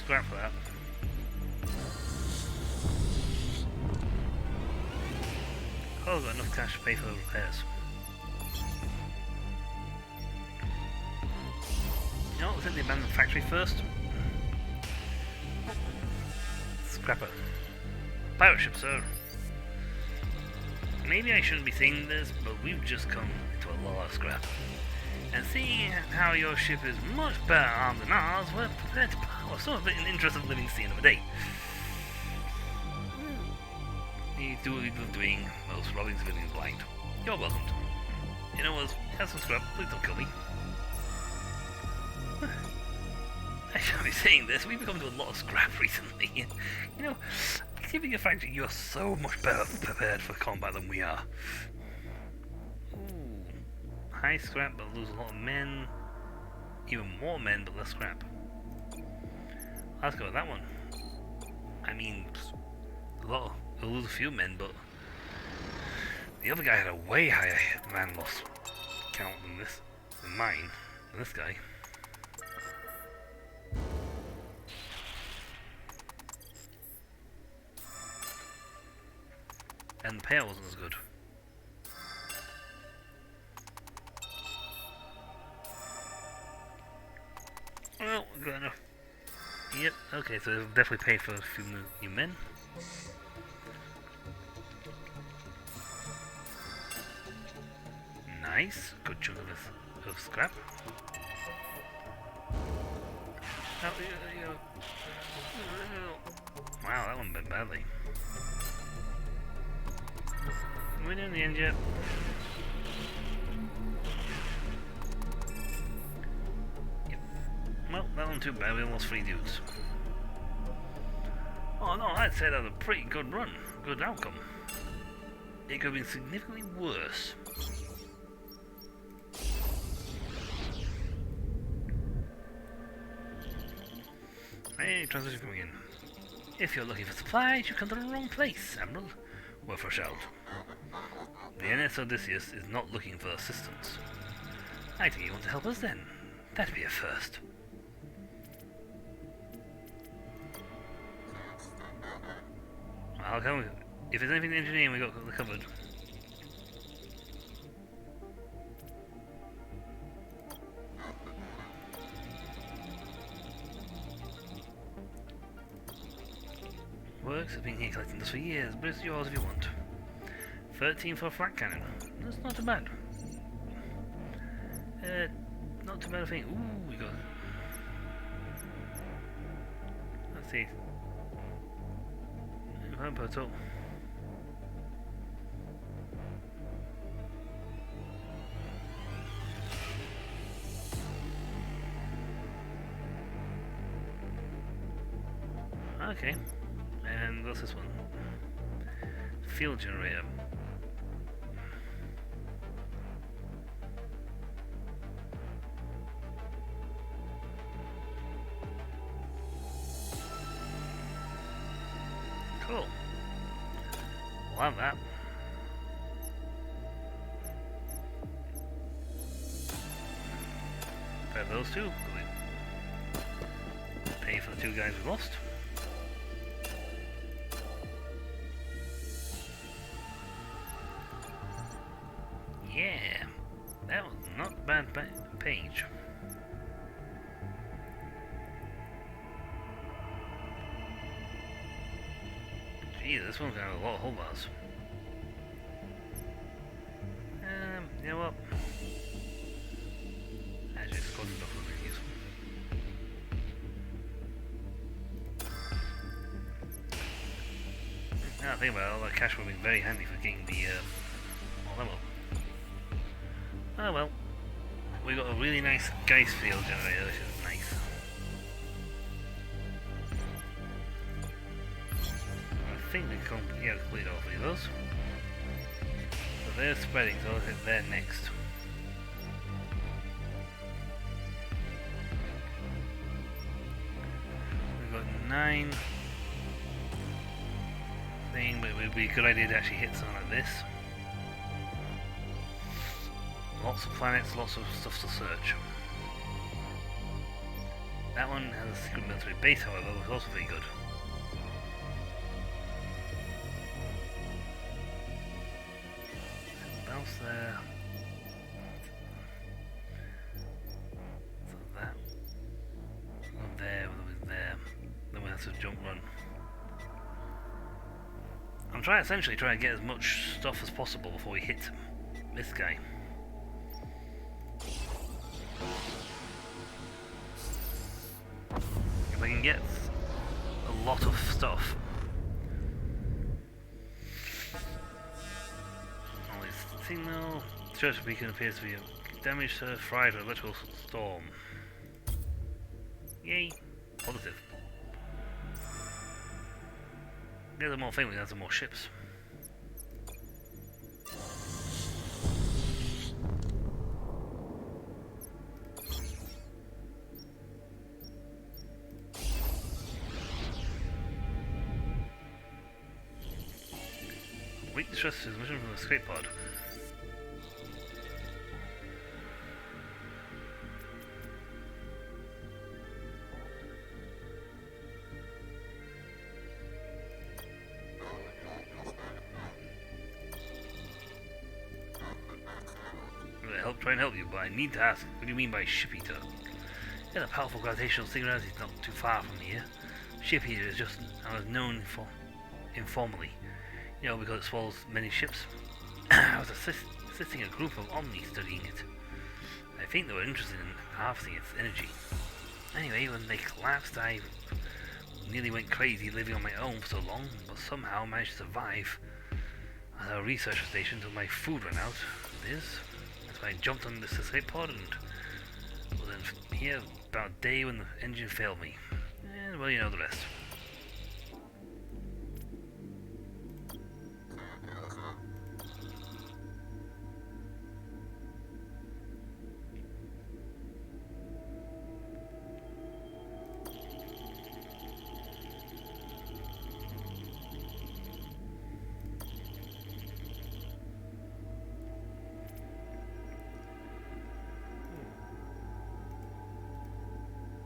scrap for that. Oh, I've got enough cash to pay for the repairs. You know what, let's hit the abandoned factory first. Scrapper. Pirate ship, sir. Maybe I shouldn't be saying this, but we've just come into a lot of scrap. And seeing how your ship is much better armed than ours, we're prepared to power some of it in the interest of living to the end of the day. You do what you're doing, most robbing civilians blind. You're welcome. You know what? Have some scrap, please don't kill me. I shall be saying this, we've become to a lot of scrap recently. You know, given the fact that you're so much better prepared for combat than we are. Ooh. High scrap but lose a lot of men. Even more men but less scrap. Let's go with that one. I mean, we'll lose a few men, but the other guy had a way higher man loss count than this guy. And the payout wasn't as good. Well, good enough. Yep, okay, so it'll definitely pay for a few new men. Nice, good chunk of scrap. Wow, that one went badly. We're in the end yet. Yep. Well, that wasn't too bad, we lost 3 dudes. Oh no, I'd say that was a pretty good run, good outcome. It could have been significantly worse. Hey, transition coming in. If you're looking for supplies, you come to the wrong place, Admiral. Worth a shout. The NS Odysseus is not looking for assistance. I think you want to help us then. That'd be a first. I'll come. If there's anything in engineering, we got covered. Works, I've been here collecting this for years, but it's yours if you want. 13 for a flat cannon. That's not too bad. Not too bad, I think. Ooh, we got... Let's see. Total. Okay. And what's this one? Field generator. Cool. We'll have that. Grab those two. Pay for the 2 guys we lost. Yeah, that was not a bad page. Gee, this one's got a lot of hull bars. You know what? Actually, it's got stuff we can use. Now I think about it, all that cash would be very handy for getting the level. Oh well, we got a really nice gas field generator, which is nice. I think we can complete all 3 of those. So they're spreading, so I'll hit there next. We've got 9 thing, but it would be a good idea to actually hit something like this. Lots of planets, lots of stuff to search. That one has a secret military base, however, which is also very good. Bounce there. So that. One there, one there. Then we have to jump run. I'm essentially trying to get as much stuff as possible before we hit this guy. If I can get a lot of stuff. Always signal. Church beacon appears to be damaged, fried or electrical storm. Yay! Positive. The other more thing we have some more ships. Weak distress transmission from the escape pod. Try and help you, but I need to ask, what do you mean by ship eater? Yeah, a powerful gravitational signal is not too far from here. Ship eater is just known for informally, you know, because it swallows many ships. I was assisting a group of Omni studying it. I think they were interested in harvesting its energy. Anyway, when they collapsed, I nearly went crazy living on my own for so long, but somehow managed to survive at our research station until my food ran out. So I jumped on this escape pod and was in here about a day when the engine failed me. And well, you know the rest.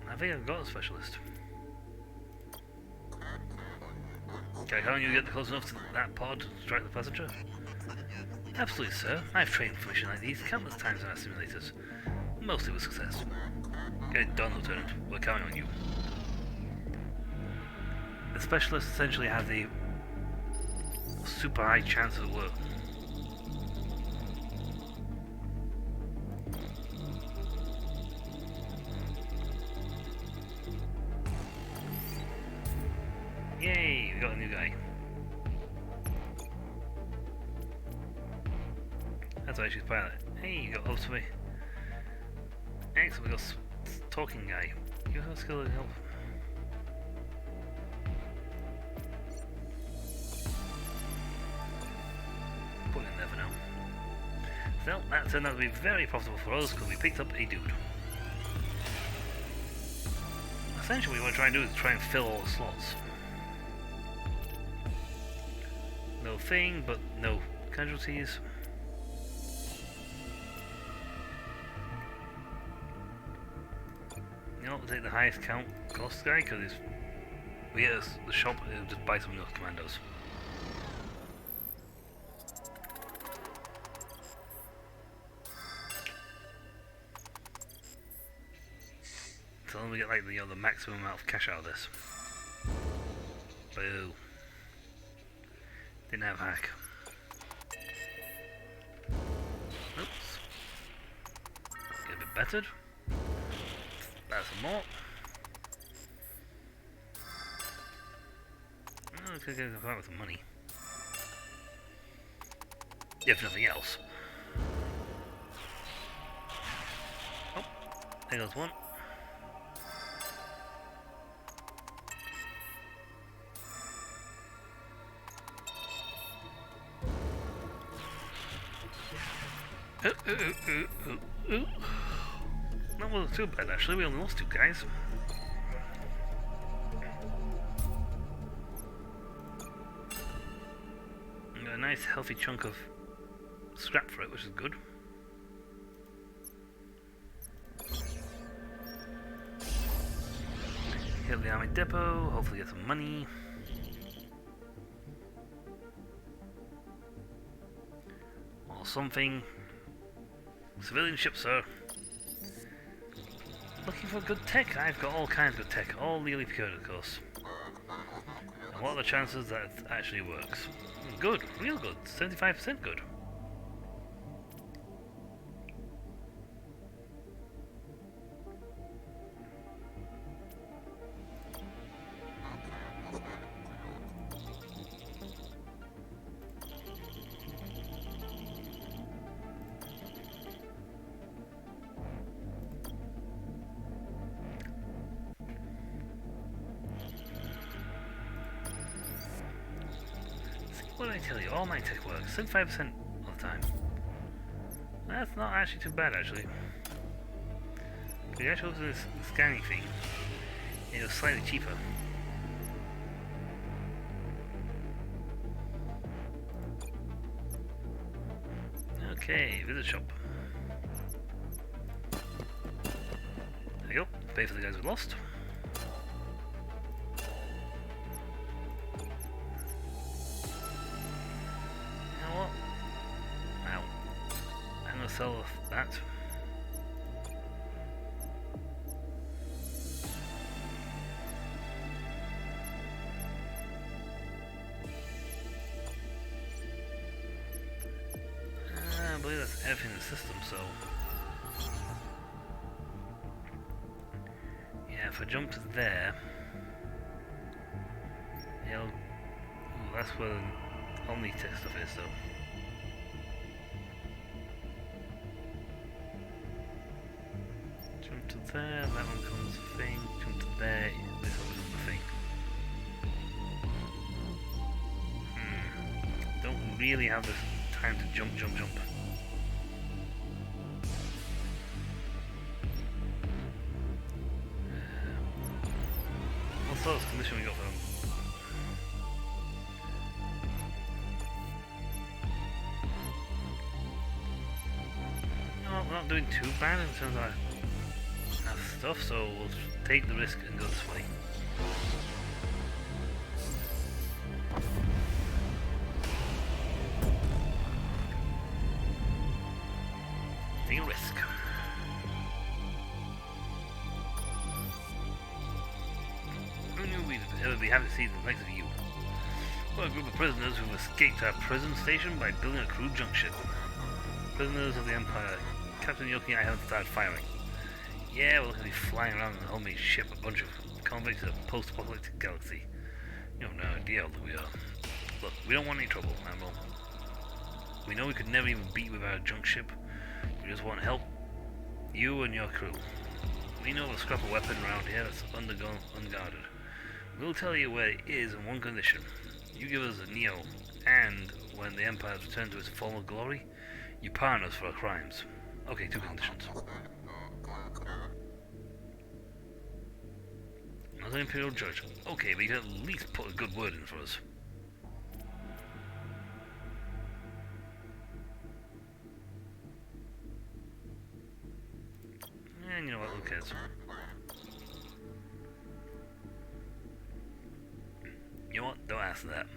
I think I've got a specialist. Can I count on you to get close enough to that pod to strike the passenger? Absolutely, sir. I've trained for missions like these countless times in our simulators. Mostly with success. Get it done, Lieutenant. We're counting on you. The specialist essentially has a super high chance of work. Yay, we got a new guy. That's why she's pilot. Hey, you got help to me. Excellent, we got talking guy. You have skill to help. Put it in there for now. So, that turned out to be very profitable for us because we picked up a dude. Essentially, what we want to try and do is try and fill all the slots. No thing, but no casualties. You know, we'll take the highest count cost guy because we get the shop and just buy some of those commandos. So then we get like the maximum amount of cash out of this. Boo. Didn't have hack. Oops. Get a bit bettered. That's some more. Oh, could go out with some money. If nothing else. Oh, there goes one. That wasn't too bad actually, we only lost two guys. And got a nice healthy chunk of scrap for it, which is good. Hit the army depot, hopefully get some money. Or something. Civilian ship, sir. Looking for good tech. I've got all kinds of good tech, all legally procured, of course. And what are the chances that it actually works? Good, real good, 75% good. What did I tell you? All my tech works. 75% of the time. That's not actually too bad, actually. The actual scanning thing, it was slightly cheaper. Okay, visit shop. There you go. Pay for the guys we lost. Sell that. I believe that's everything in the system, so yeah, if I jump to there, ooh, that's where the Omnitech stuff is, though. Jump to there, that one becomes a thing, jump to there, this one becomes a thing. Don't really have the time to jump. What sort of condition we got for them? No, we're not doing too bad in terms of stuff, so we'll take the risk and go this way. Take a risk. Who knew we'd ever be happy to see the likes of you? We're a group of prisoners who've escaped our prison station by building a crude junk ship. Prisoners of the Empire. Captain Yoki and I haven't started firing. Yeah, we're looking to be flying around in a homemade ship, a bunch of convicts in a post-apocalyptic galaxy. You have no idea how we are. Look, we don't want any trouble, Admiral. We know we could never even beat with our junk ship. We just want help. You and your crew. We know of a scrap of weapon around here that's unguarded. We'll tell you where it is in one condition. You give us a Neo, and when the Empire returns to its former glory, you pardon us for our crimes. Okay, two conditions. Not an Imperial Judge. Okay, but you can at least put a good word in for us. And you know what, who cares? You know what, don't ask that.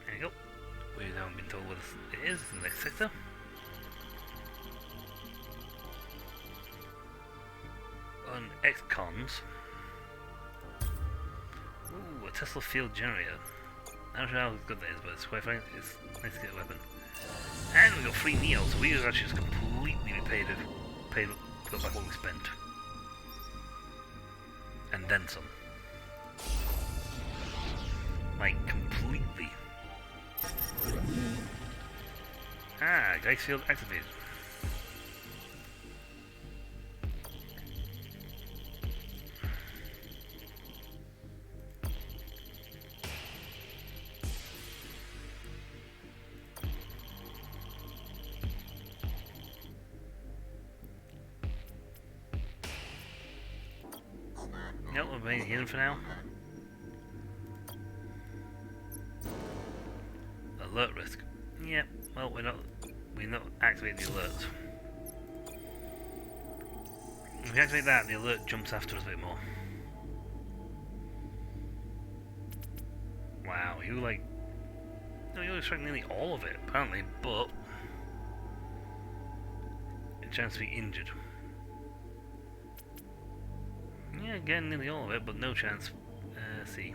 There you go. We haven't been told what it is in the next sector. On X-Cons. Ooh, a Tesla field generator. I'm not sure how good that is, but it's quite fine. It's nice to get a weapon. And we got free Neo, so we actually just completely paid back what we spent. And then some. Like, completely. Ah, Geiss field activated. Nope, we're being hidden for now. Alert risk. Yeah, well, we're not we not activate the alert. If we activate that, the alert jumps after us a bit more. Wow, you like... No, you extract nearly all of it, apparently, but... a chance to be injured. Yeah, again, nearly all of it, but no chance. Let's see.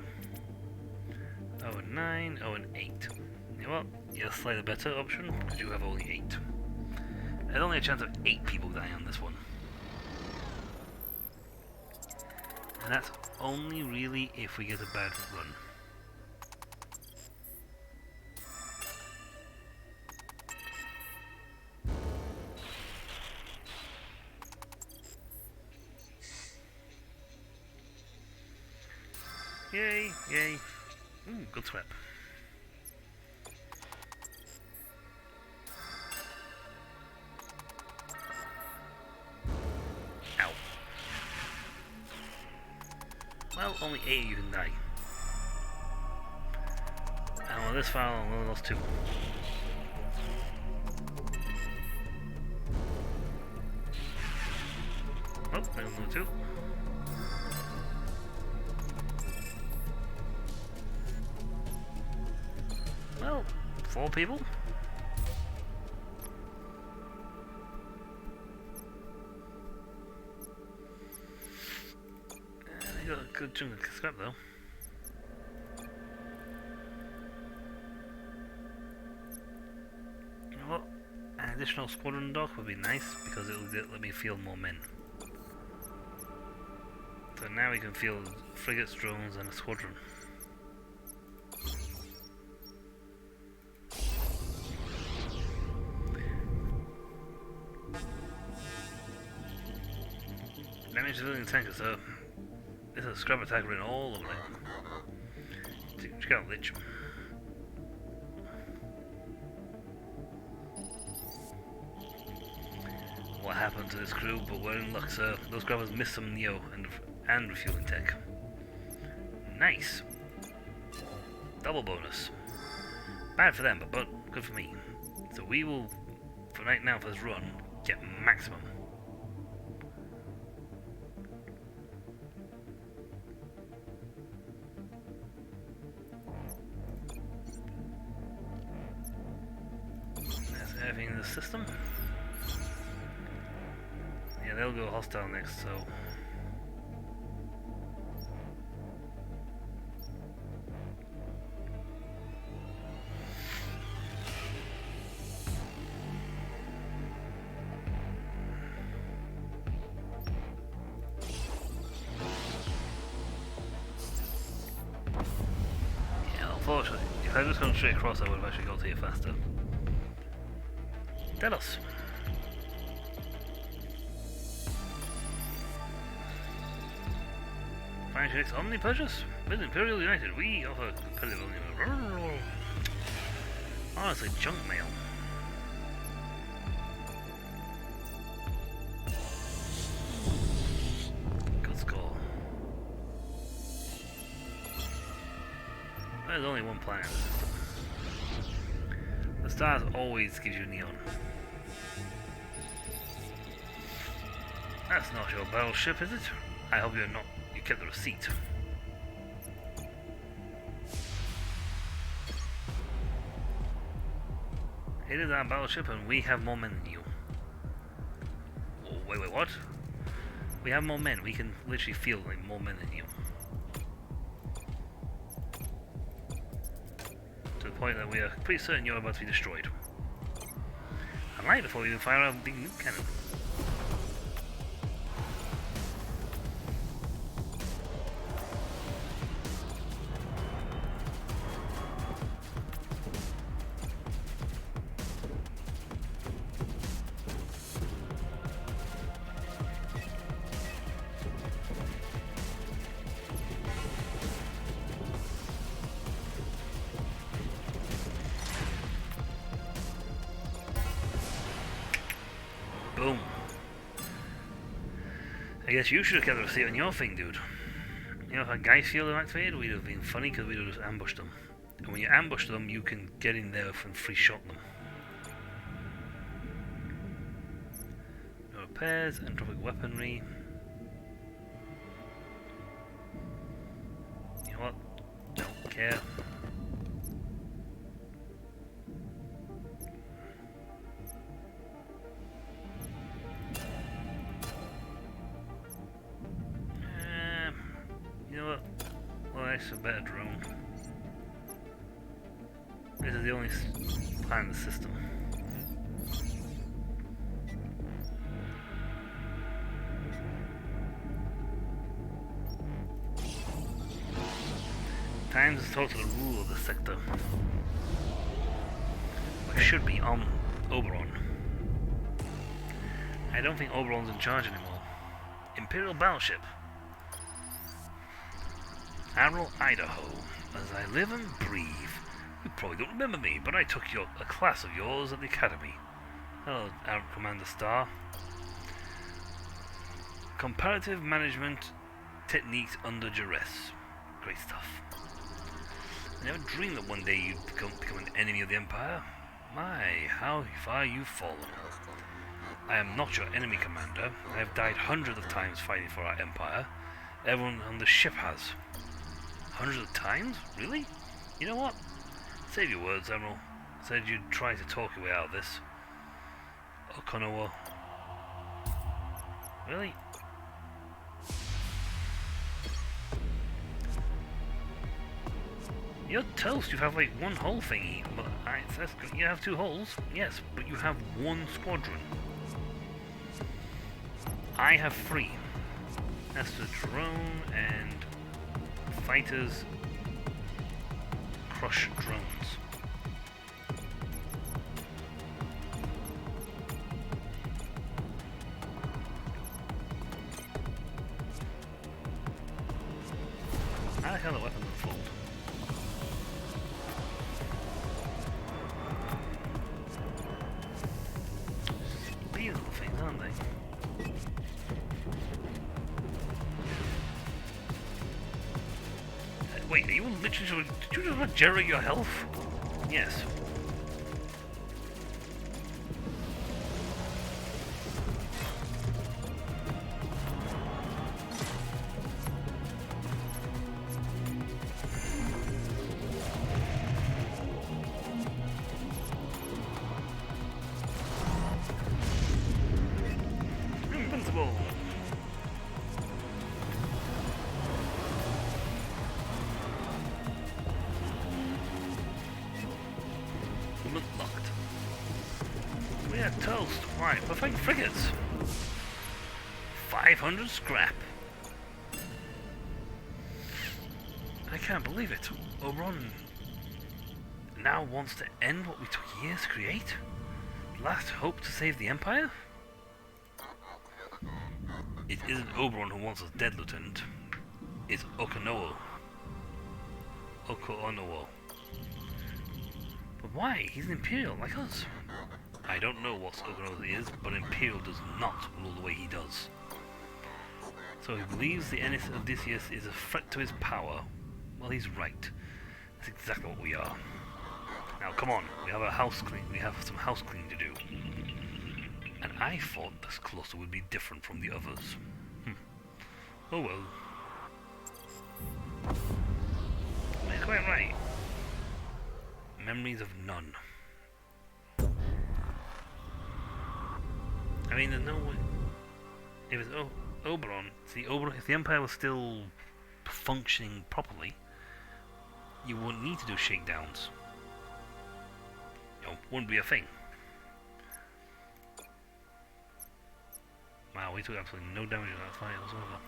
0 and 9, 0 and 8. You know what? You're slightly better option, because you have only 8. There's only a chance of 8 people dying on this one. And that's only really if we get a bad run. Yay, yay. Ooh, good sweep. Ow. Well, only 8 you can die. And on this file, I only lost 2. Oh, there's another 2. Well, 4 people. They got a good chunk of scrap though. You know what? An additional squadron dock would be nice because it will let me field more men. So now we can field frigates, drones, and a squadron. Damage civilian tankers, so there's a scrap attack running all over it. Check out Lich. What happened to this crew, but we're in luck, sir. Those grabbers missed some Neo and refueling tech. Nice. Double bonus. Bad for them, but good for me. So we will, for right now, for this run, get maximum. That's everything in the system. Yeah, they'll go hostile next, so... yeah, unfortunately, if I had just gone straight across, I would have actually got here faster. Delos. Financial Omnipurchase with Imperial United. We offer competitive only. Honestly, junk mail. Good score. There's only one planet in the system. The stars always gives you neon. That's not your battleship, is it? I hope you're not. You kept the receipt. It is our battleship and we have more men than you. Oh, wait, what? We have more men. We can literally field like more men than you. To the point that we are pretty certain you're about to be destroyed. And right before we even fire our big nuke cannon. Boom. I guess you should have kept the receipt on your thing, dude. You know, if a Geist field had activated, we'd have been funny because we'd have just ambushed them. And when you ambush them, you can get in there and free shot them. repairs, entropic weaponry. You know what? Don't care. You know what? Well, that's a better drone. This is the only plan in the system. Time to talk to the ruler of the sector. Which should be on Oberon. I don't think Oberon's in charge anymore. Imperial battleship. Admiral Idaho. As I live and breathe. You probably don't remember me, but I took a class of yours at the Academy. Hello, Commander Star. Comparative management techniques under duress. Great stuff. I never dreamed that one day you'd become an enemy of the Empire. My, how far you've fallen. I am not your enemy, Commander. I have died hundreds of times fighting for our Empire. Everyone on the ship has. Hundreds of times? Really? You know what? Save your words, Admiral. Said you'd try to talk your way out of this. Okonowo. Really? You're toast. You have like one hull thingy. But you have two hulls, yes, but you have one squadron. I have three. That's the drone and fighters crush drones. I like how the weapons unfold. Beautiful things, aren't they? Wait, are you literally... Did you just regenerate your health? Yes. Invincible! Locked. We are toast. Right, perfect frigates. 500 scrap. I can't believe it. Oberon now wants to end what we took years to create? Last hope to save the Empire? It isn't Oberon who wants us dead, Lieutenant. It's Okonowo. But why? He's an Imperial, like us. I don't know what Okonowo is, but Imperial does not rule the way he does. So he believes the Ennis Odysseus is a threat to his power. Well, he's right. That's exactly what we are. Now, come on. We have a house clean. We have some house cleaning to do. And I thought this cluster would be different from the others. Oh well. You're quite right. Memories of none. I mean, there's no way. If it's Oberon, see, Oberon, if the Empire was still functioning properly, you wouldn't need to do shakedowns. You know, wouldn't be a thing. Wow, we took absolutely no damage in that fight whatsoever.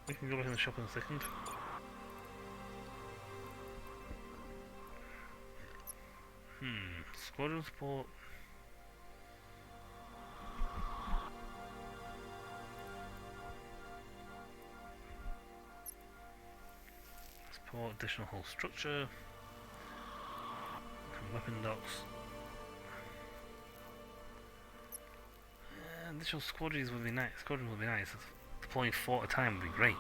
We can go back in the shop in a second. Squadron support. Support additional hull structure. Weapon docks. Additional squadrons would be nice. Deploying 4 at a time would be great.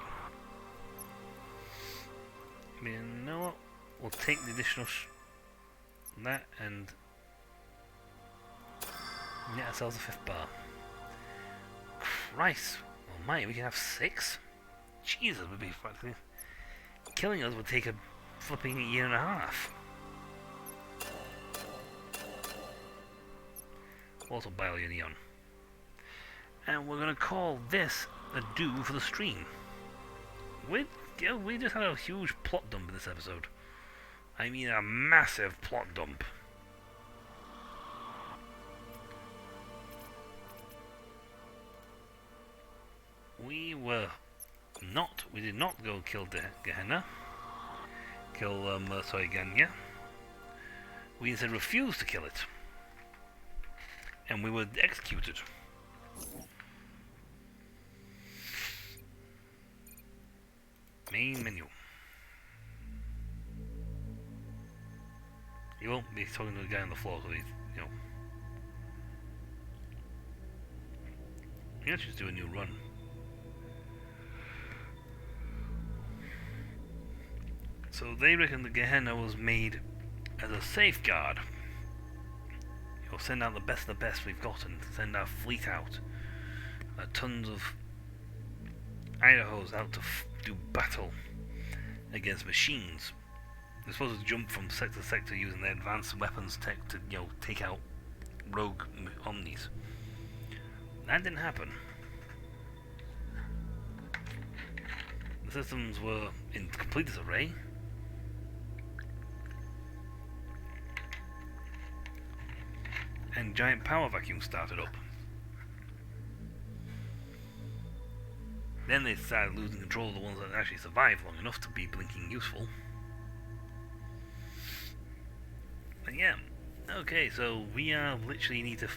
I mean, you know what? we'll take the additional that and get ourselves a 5th bar. Christ almighty, we can have 6? Jesus, would be practically... Killing us would take a flipping year and a half. Also Bioneon. And we're going to call this a do for the stream. We just had a huge plot dump in this episode. I mean a massive plot dump. We did not go kill Gehenna. Ganya. We instead refused to kill it. And we were executed. Main menu. You won't be talking to the guy on the floor because he's, you know. Let's just do a new run. So they reckon the Gehenna was made as a safeguard. You'll send out the best of the best we've got and send our fleet out. Tons of Idahos out to do battle against machines. They're supposed to jump from sector to sector using their advanced weapons tech to, you know, take out rogue omnis. That didn't happen. The systems were in complete disarray. And giant power vacuums started up. Then they started losing control of the ones that actually survived long enough to be blinking useful. But yeah, okay, so we literally need to...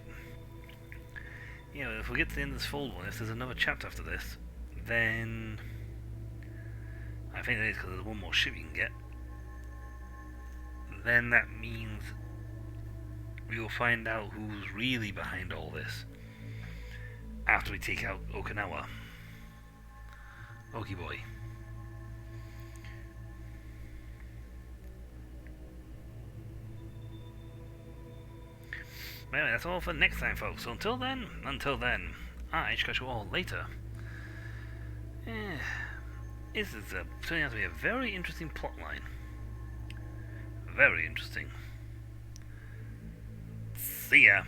You know, if we get to the end of this fold one, if there's another chapter after this, then... I think it is because there's one more ship you can get. Then that means we will find out who's really behind all this after we take out Okinawa. Okie boy. Well, that's all for next time, folks. So until then, I shall catch you all later. This is turning out to be a very interesting plotline. Very interesting. See ya.